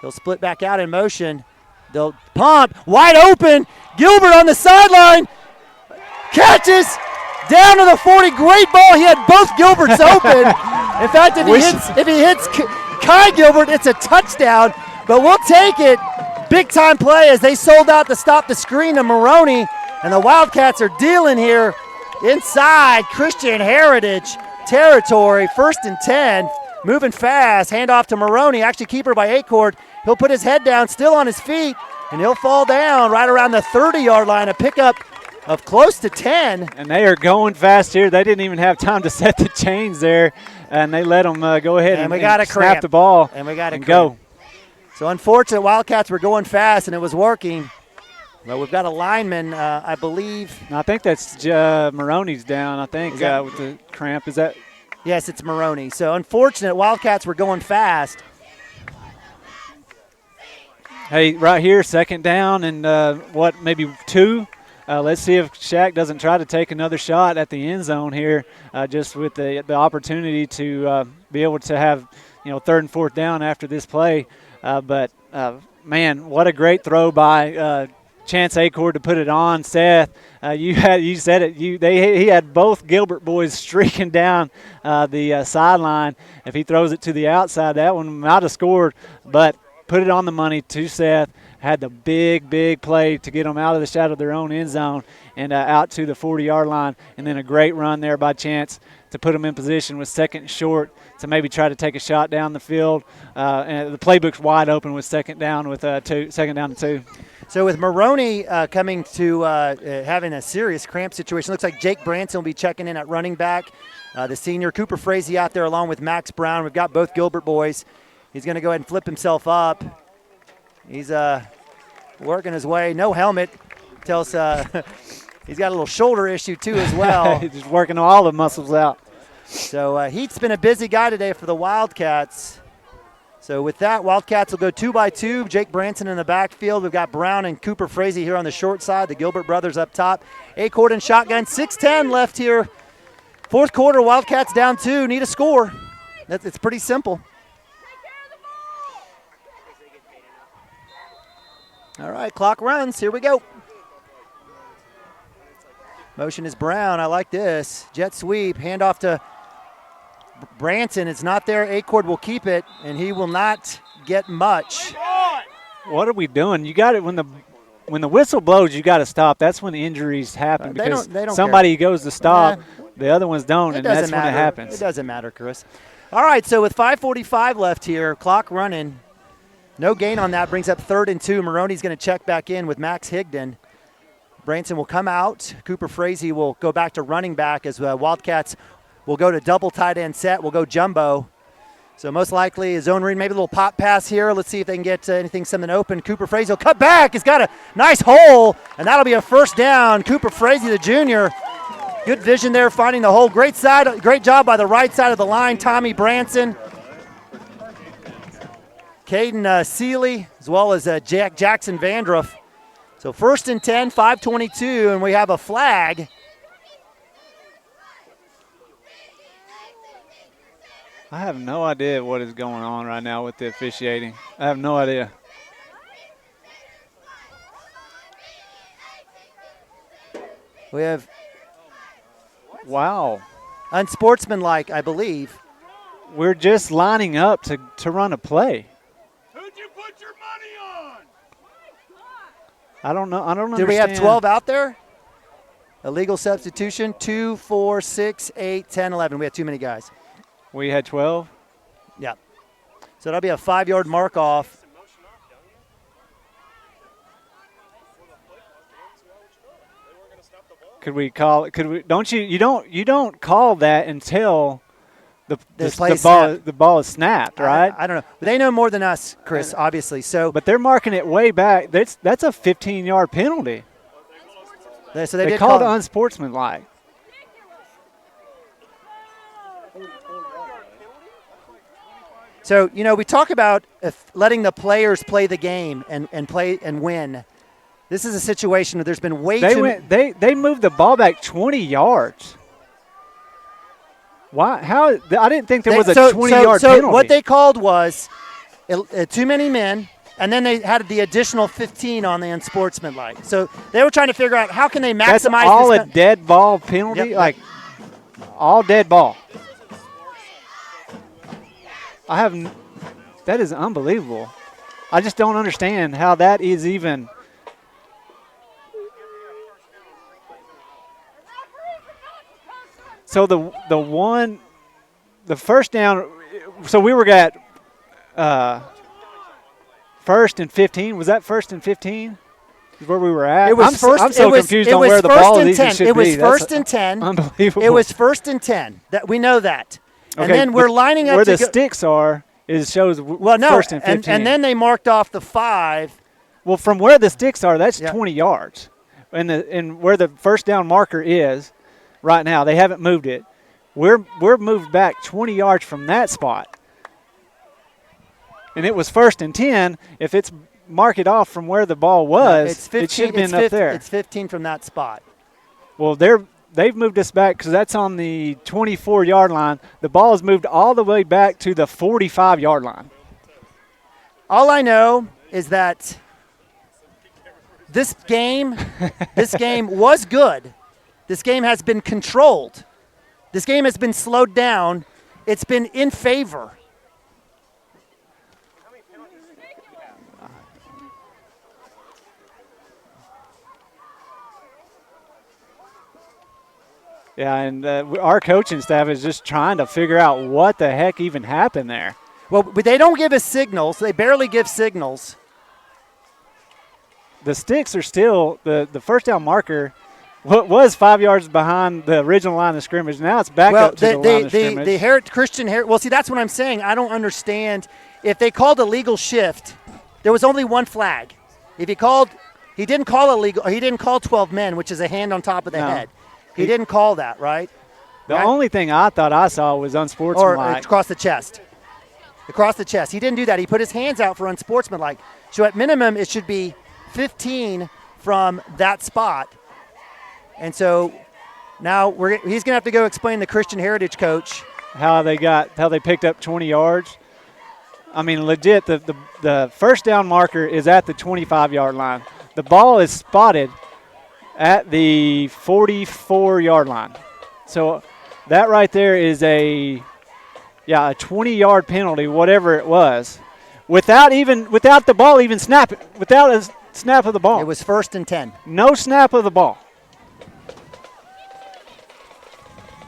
They'll split back out in motion. They'll pump. Wide open. Gilbert on the sideline. Catches. Down to the 40. Great ball. He had both Gilberts open. In fact, if he hits Kai Gilbert, it's a touchdown. But we'll take it. Big-time play as they sold out to stop the screen to Maroney. And the Wildcats are dealing here inside Christian Heritage territory. 1st and 10, moving fast. Handoff to Maroney, actually keeper by Acord. He'll put his head down, still on his feet, and he'll fall down right around the 30-yard line. A pickup of close to 10. And they are going fast here. They didn't even have time to set the chains there, and they let them go ahead and snap the ball and go. So unfortunate, Wildcats were going fast, and it was working. Well, we've got a lineman, I believe. I think that's Maroney's down, I think, with the cramp. Is that? Yes, it's Maroney. So unfortunate, Wildcats were going fast. Hey, right here, 2nd down and maybe 2? Let's see if Shaq doesn't try to take another shot at the end zone here, just with the opportunity to be able to have, 3rd and 4th down after this play. But man, what a great throw by Chance Acord to put it on. Seth, you said it. He had both Gilbert boys streaking down the sideline. If he throws it to the outside, that one might have scored, but put it on the money to Seth. Had the big play to get them out of the shadow of their own end zone and out to the 40-yard line, and then a great run there by Chance to put them in position with 2nd and short to maybe try to take a shot down the field. And the playbook's wide open with 2nd down and 2. So with Maroney coming to having a serious cramp situation, looks like Jake Branson will be checking in at running back. The senior Cooper Frazee out there along with Max Brown. We've got both Gilbert boys. He's going to go ahead and flip himself up. He's working his way. No helmet. Tells he's got a little shoulder issue too as well. He's just working all the muscles out. So Heat's been a busy guy today for the Wildcats. So with that, Wildcats will go 2 by 2. Jake Branson in the backfield. We've got Brown and Cooper Frazee here on the short side. The Gilbert brothers up top. Acord and shotgun. 6:10 left here. 4th quarter, Wildcats down 2. Need a score. It's pretty simple. All right, clock runs. Here we go. Motion is Brown. I like this. Jet sweep. Handoff to Branson. It's not there. Acord will keep it, and he will not get much. What are we doing? You got it when the whistle blows. You got to stop. That's when the injuries happen because they don't somebody care. Goes to stop, the other ones don't, and that's when it happens. It doesn't matter, Chris. All right, so with 5:45 left here, clock running. No gain on that. Brings up 3rd and 2. Maroney's going to check back in with Max Higdon. Branson will come out. Cooper Frazee will go back to running back as Wildcats will go to double tight end set. We'll go jumbo. So most likely a zone read, maybe a little pop pass here. Let's see if they can get something open. Cooper Frazee will cut back. He's got a nice hole, and that'll be a first down. Cooper Frazee, the junior. Good vision there, finding the hole. Great job by the right side of the line, Tommy Branson. Caden Seeley, as well as Jackson Vandruff. So 1st and 10, 5:22, and we have a flag. I have no idea what is going on right now with the officiating. I have no idea. We have wow, unsportsmanlike, I believe. We're just lining up to run a play. Who'd you put your money on? I don't know. I don't Did understand. we have 12 out there? Illegal substitution, 2, 4, 6, 8, 10, 11. We had too many guys. We had 12? Yeah. So that'll be a 5-yard mark off. Could we call it? Could we? Don't you? You don't call that until the ball is snapped, right? I don't know. But they know more than us, Chris. Obviously. So, but they're marking it way back. That's a 15-yard penalty. So they called it unsportsmanlike. So, we talk about letting the players play the game and play and win. This is a situation where there's been They moved the ball back 20 yards. Why? How? I didn't think there was a 20-yard penalty. So what they called was too many men, and then they had the additional 15 on the unsportsmanlike. So they were trying to figure out how can they maximize. That's all a dead ball penalty, Yep. like all dead ball. That is unbelievable. I just don't understand how that is even. So the first down, so we were at 1st and 15. Was that 1st and 15? Is where we were at? It was I'm so confused on where the ball is. It was 1st and 10. Unbelievable. It was 1st and 10. That we know that. Okay, and then we're lining up where the sticks are. Shows 1st and 15. And then they marked off the 5. Well, from where the sticks are, that's 20 yards. And where the first down marker is right now, they haven't moved it. We're moved back 20 yards from that spot. And it was 1st and 10. If it's mark it off from where the ball was, it should have been up there. It's 15 from that spot. Well, they've moved us back because that's on the 24-yard line. The ball is moved all the way back to the 45-yard line. All I know is that this game was good. This game has been controlled. This game has been slowed down. It's been in favor. Yeah, and our coaching staff is just trying to figure out what the heck even happened there. Well, but they don't give us signals. They barely give signals. The sticks are still the first down marker. What was 5 yards behind the original line of scrimmage? Now it's back up to the line of scrimmage. Christian Heritage. Well, see, that's what I'm saying. I don't understand. If they called a legal shift, there was only one flag. If he didn't call illegal. He didn't call 12 men, which is a hand on top of the head. He didn't call that, right? The only thing I thought I saw was unsportsmanlike. Or across the chest. Across the chest. He didn't do that. He put his hands out for unsportsmanlike. So at minimum, it should be 15 from that spot. And so now he's going to have to go explain to the Christian Heritage coach how they picked up 20 yards. I mean, legit, the first down marker is at the 25-yard line. The ball is spotted at the 44-yard line. So that right there is a 20-yard penalty, whatever it was, without the ball even snapping, without a snap of the ball. It was 1st and 10. No snap of the ball.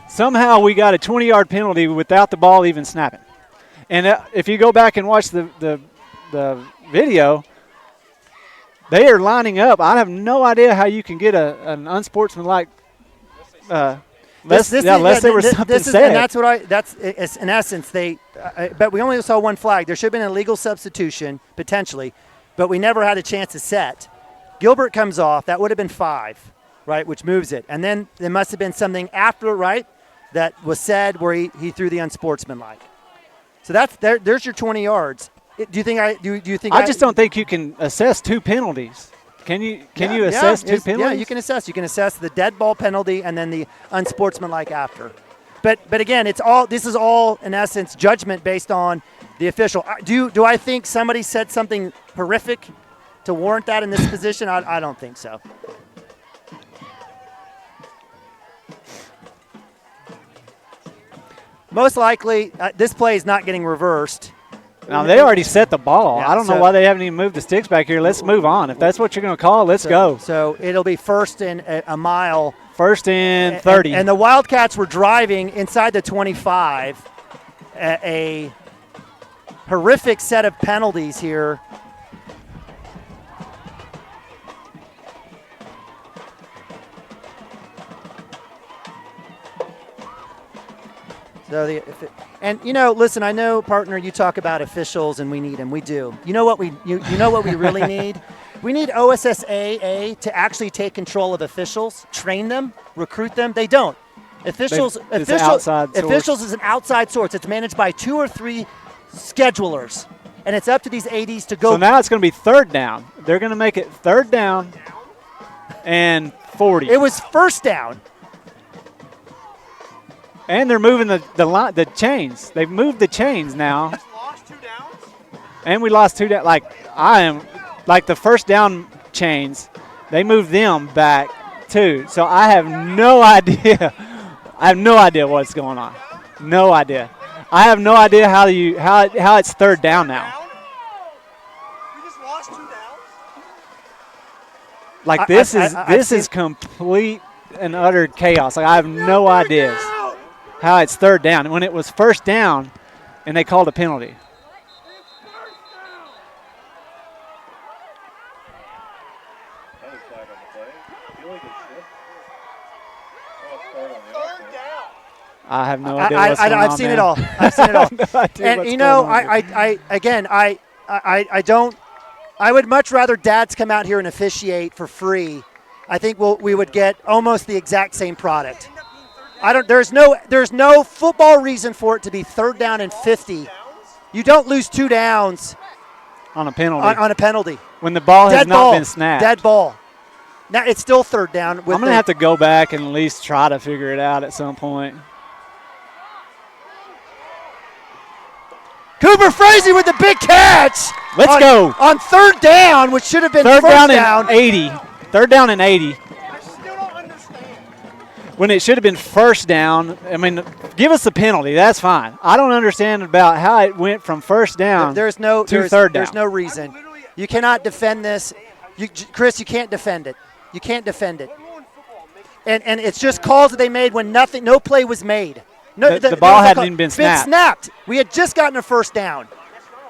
Somehow we got a 20-yard penalty without the ball even snapping. And if you go back and watch the video, they are lining up. I have no idea how you can get an unsportsmanlike Unless there was something said. And that's what it's in essence, but we only saw one flag. There should have been a legal substitution, potentially, but we never had a chance to set. Gilbert comes off. That would have been 5, right, which moves it. And then there must have been something after, right, that was said where he threw the unsportsmanlike. So there's your 20 yards. Do you think I just don't think you can assess 2 penalties. Can you assess 2 penalties? Yeah, you can assess. You can assess the dead ball penalty and then the unsportsmanlike after. But again, this is all in essence judgment based on the official. Do I think somebody said something horrific to warrant that in this position? I don't think so. Most likely, this play is not getting reversed. Now, they already set the ball. Yeah, I don't know why they haven't even moved the sticks back here. Let's move on. If that's what you're going to call, let's go. So it'll be first in a mile. First in 30. And the Wildcats were driving inside the 25. A horrific set of penalties here. So listen, I know, partner, you talk about officials and we need them. We do. You know what we really need? We need OSSAA to actually take control of officials, train them, recruit them. They don't. Officials is an outside source. It's managed by 2 or 3 schedulers, and it's up to these ADs to go. So now it's going to be 3rd down. They're going to make it 3rd down and 40. It was 1st down. And they're moving the chains. They've moved the chains now. Lost 2 downs? And we lost 2 downs. Like the 1st down chains, they moved them back too. So I have no idea. I have no idea what's going on. No idea. I have no idea how it's 3rd down now. We just lost 2 downs? Like this is complete and utter chaos. Like I have no idea how it's 3rd down when it was 1st down and they called a penalty. I have no idea what's going on. I've seen it all. I've seen it all. And I would much rather dads come out here and officiate for free. I think we would get almost the exact same product. There's no football reason for it to be 3rd down and 50. You don't lose 2 downs on a penalty. On a penalty. When the ball has not been snapped. Dead ball. Now it's still 3rd down. I'm going to have to go back and at least try to figure it out at some point. Cooper Frazee with the big catch. Let's go. On 3rd down, which should have been 1st down. 3rd down and 80. When it should have been 1st down. I mean, give us the penalty. That's fine. I don't understand about how it went from 1st down to 3rd down. There's no reason. You cannot defend this. Chris, you can't defend it. You can't defend it. And it's just calls that they made when no play was made. No, the ball hadn't even been snapped. We had just gotten a 1st down.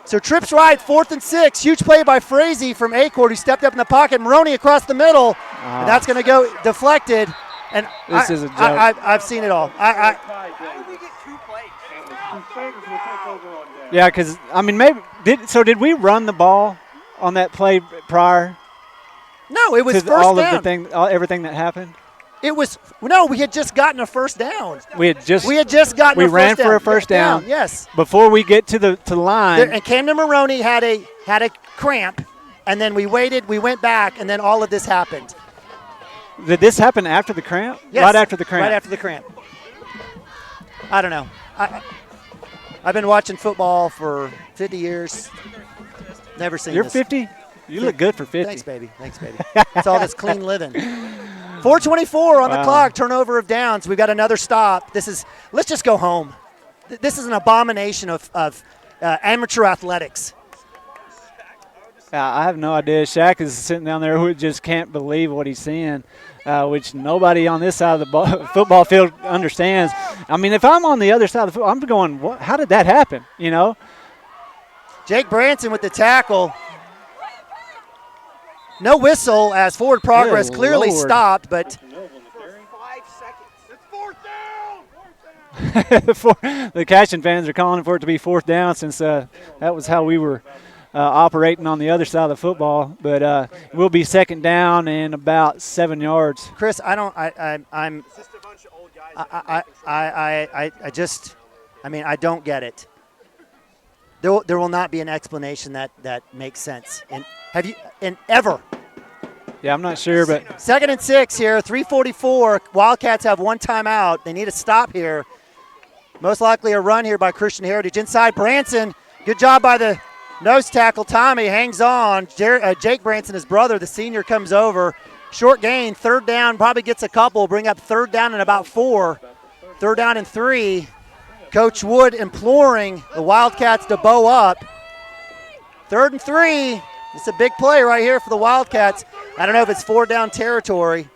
So trips right, 4th and 6. Huge play by Frazee from A-Court, who stepped up in the pocket. Maroney across the middle. And that's going to go deflected. And this is a joke. I've seen it all. How did we get 2 plays? Yeah, because, I mean, did we run the ball on that play prior? No, it was 1st down. Everything that happened? We had just gotten a 1st down. We had just gotten a 1st down. We ran for a 1st down. Yes. Before we get to the line. And Camden Maroney had a cramp, and then we waited, we went back, and then all of this happened. Did this happen after the cramp? Yes. Right after the cramp. Right after the cramp. I don't know. I've been watching football for 50 years. Never seen You're this. 50? You look good for 50. Thanks, baby. It's all this clean living. 4:24 on the clock, turnover of downs. We've got another stop. Let's just go home. This is an abomination of amateur athletics. I have no idea. Shaq is sitting down there who just can't believe what he's seeing, which nobody on this side of the football field understands. I mean, if I'm on the other side of the football, I'm going, what? How did that happen, you know? Jake Branson with the tackle. No whistle as forward progress clearly stopped, but The Cashion fans are calling for it to be 4th down since that was how we were operating on the other side of the football. But we'll be 2nd down and about 7 yards. Chris, I don't get it. There will not be an explanation that makes sense. And ever. Yeah, I'm not sure, but 2nd and 6 here, 3:44. Wildcats have 1 timeout. They need a stop here. Most likely a run here by Christian Heritage. Inside Branson. Good job by the nose tackle. Tommy hangs on. Jake Branson, his brother, the senior, comes over. Short gain, 3rd down, probably gets a couple. Bring up 3rd down and about 4. 3rd down and 3. Coach Wood imploring the Wildcats to bow up. 3rd and 3. It's a big play right here for the Wildcats. I don't know if it's 4 down territory.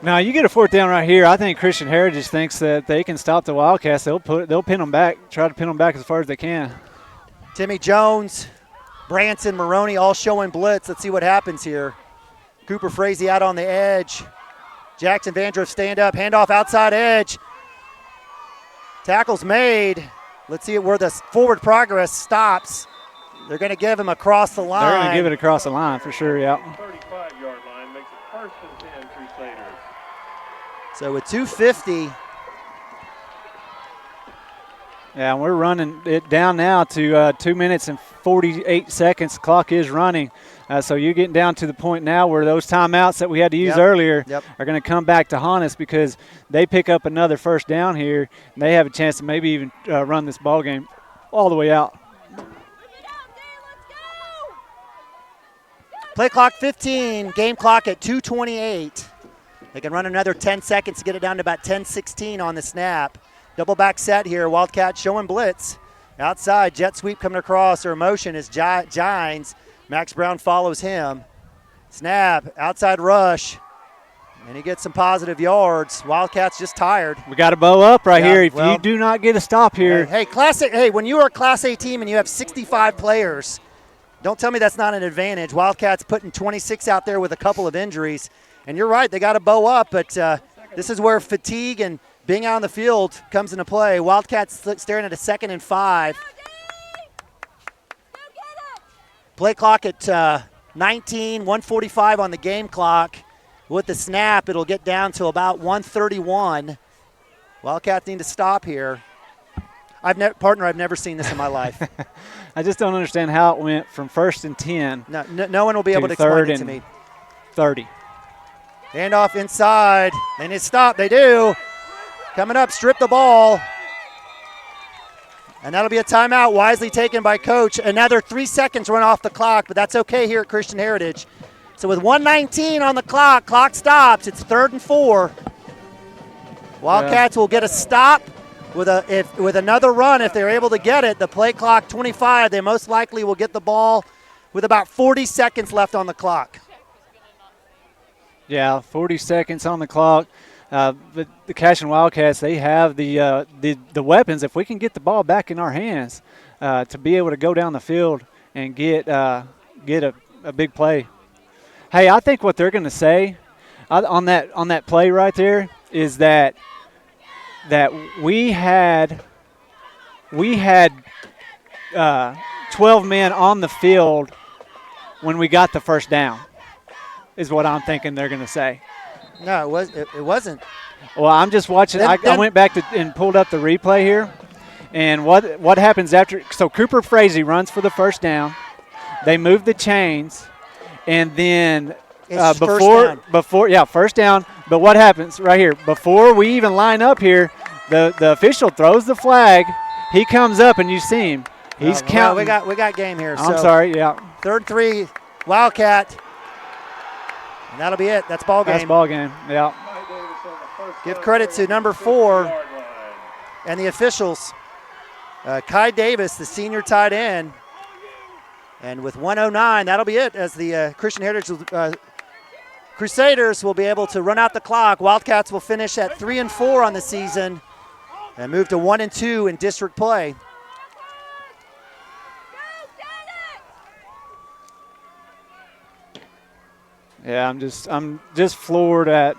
Now you get a 4th down right here. I think Christian Heritage thinks that they can stop the Wildcats. They'll pin them back, try to pin them back as far as they can. Timmy Jones, Branson, Maroney all showing blitz. Let's see what happens here. Cooper Frazee out on the edge. Jackson Vandroff stand up, handoff outside edge. Tackle's made. Let's see where the forward progress stops. They're going to give him across the line. They're going to give it across the line for sure, yeah. 35-yard line makes it 1st and 10 Crusaders. So with 2:50. Yeah, and we're running it down now to 2 minutes and 48 seconds. The clock is running. So you're getting down to the point now where those timeouts that we had to use earlier are going to come back to haunt us because they pick up another 1st down here, and they have a chance to maybe even run this ball game all the way out. Play clock 15, game clock at 2:28. They can run another 10 seconds to get it down to about 10:16 on the snap. Double back set here. Wildcats showing blitz. Outside, jet sweep coming across. Their motion is Gines. Max Brown follows him. Snap, outside rush. And he gets some positive yards. Wildcats just tired. We got to bow up right here. If you do not get a stop here. Hey, when you are a Class A team and you have 65 players, don't tell me that's not an advantage. Wildcats putting 26 out there with a couple of injuries. And you're right, they got to bow up, but this is where fatigue and being out on the field comes into play. Wildcats staring at a 2nd and 5. Play clock at 19, 1:45 on the game clock. With the snap, it'll get down to about 1:31. Wildcats need to stop here. I've never seen this in my life. I just don't understand how it went from 1st and 10. No one will be able to explain it to me. 30. Handoff inside. They need to stop. They do. Coming up, strip the ball. And that'll be a timeout wisely taken by Coach. Another 3 seconds run off the clock, but that's okay here at Christian Heritage. So with 1:19 on the clock stops. It's 3rd and 4. Wildcats will get a stop with another run if they're able to get it. The play clock 25. They most likely will get the ball with about 40 seconds left on the clock. Yeah, 40 seconds on the clock. But the Cashion Wildcats, they have the weapons. If we can get the ball back in our hands to be able to go down the field and get a big play. Hey, I think what they're going to say on that play right there is that we had 12 men on the field when we got the 1st down. Is what I'm thinking they're going to say. No, it wasn't. Well, I'm just watching. I went back and pulled up the replay here. And what happens after? So Cooper Frazee runs for the 1st down. They move the chains. And then before 1st down. But what happens right here? Before we even line up here, the official throws the flag. He comes up and you see him. He's counting. We got game here. I'm sorry, yeah. 3rd and 3, Wildcat. And that'll be it. That's ball game. That's ball game, yeah. Give credit to number 4 and the officials. Kai Davis, the senior tight end. And with 1:09, that'll be it as the Christian Heritage Crusaders will be able to run out the clock. Wildcats will finish at 3 and 4 on the season and move to 1 and 2 in district play. Yeah, I'm just floored at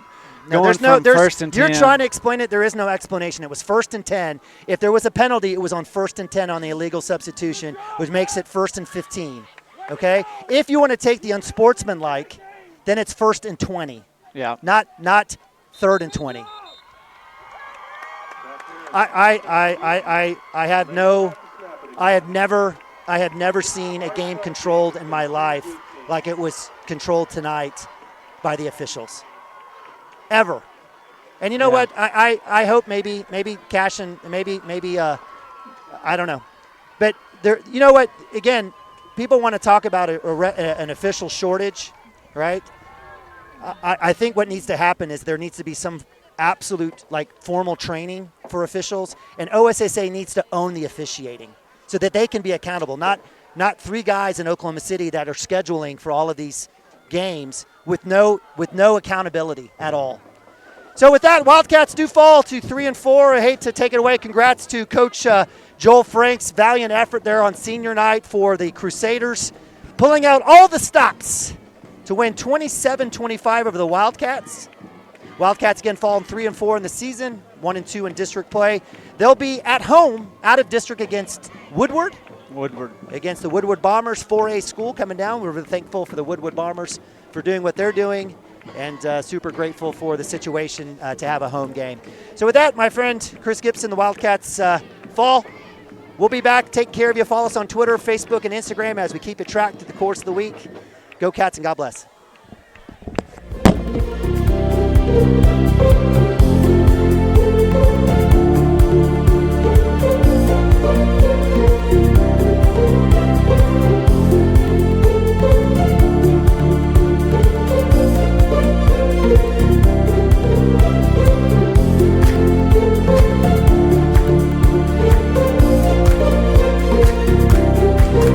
No, going from first and 10. You're trying to explain it. There is no explanation. It was 1st and 10. If there was a penalty, it was on 1st and 10 on the illegal substitution, which makes it 1st and 15. Okay? If you want to take the unsportsmanlike, then it's 1st and 20. Yeah. Not 3rd and 20. I have never seen a game controlled in my life like it was controlled tonight by the officials. Ever. And you know what? I hope maybe Cashion, maybe I don't know. But there, you know what? Again, people want to talk about an official shortage, right? I think what needs to happen is there needs to be some absolute formal training for officials, and OSSA needs to own the officiating so that they can be accountable. Not 3 guys in Oklahoma City that are scheduling for all of these games with no accountability at all. So with that, Wildcats do fall to 3-4. I hate to take it away. Congrats to Coach Joel Frank's valiant effort there on senior night for the Crusaders, pulling out all the stops to win 27-25 over the Wildcats. Wildcats again falling 3-4 in the season, 1-2 in district play. They'll be at home, out of district against Woodward. Against the Woodward Bombers, 4A school coming down. We're really thankful for the Woodward Bombers for doing what they're doing, and super grateful for the situation to have a home game. So with that, my friend Chris Gibson, the Wildcats fall. We'll be back. Take care of you. Follow us on Twitter, Facebook, and Instagram as we keep you tracked through the course of the week. Go Cats and God bless.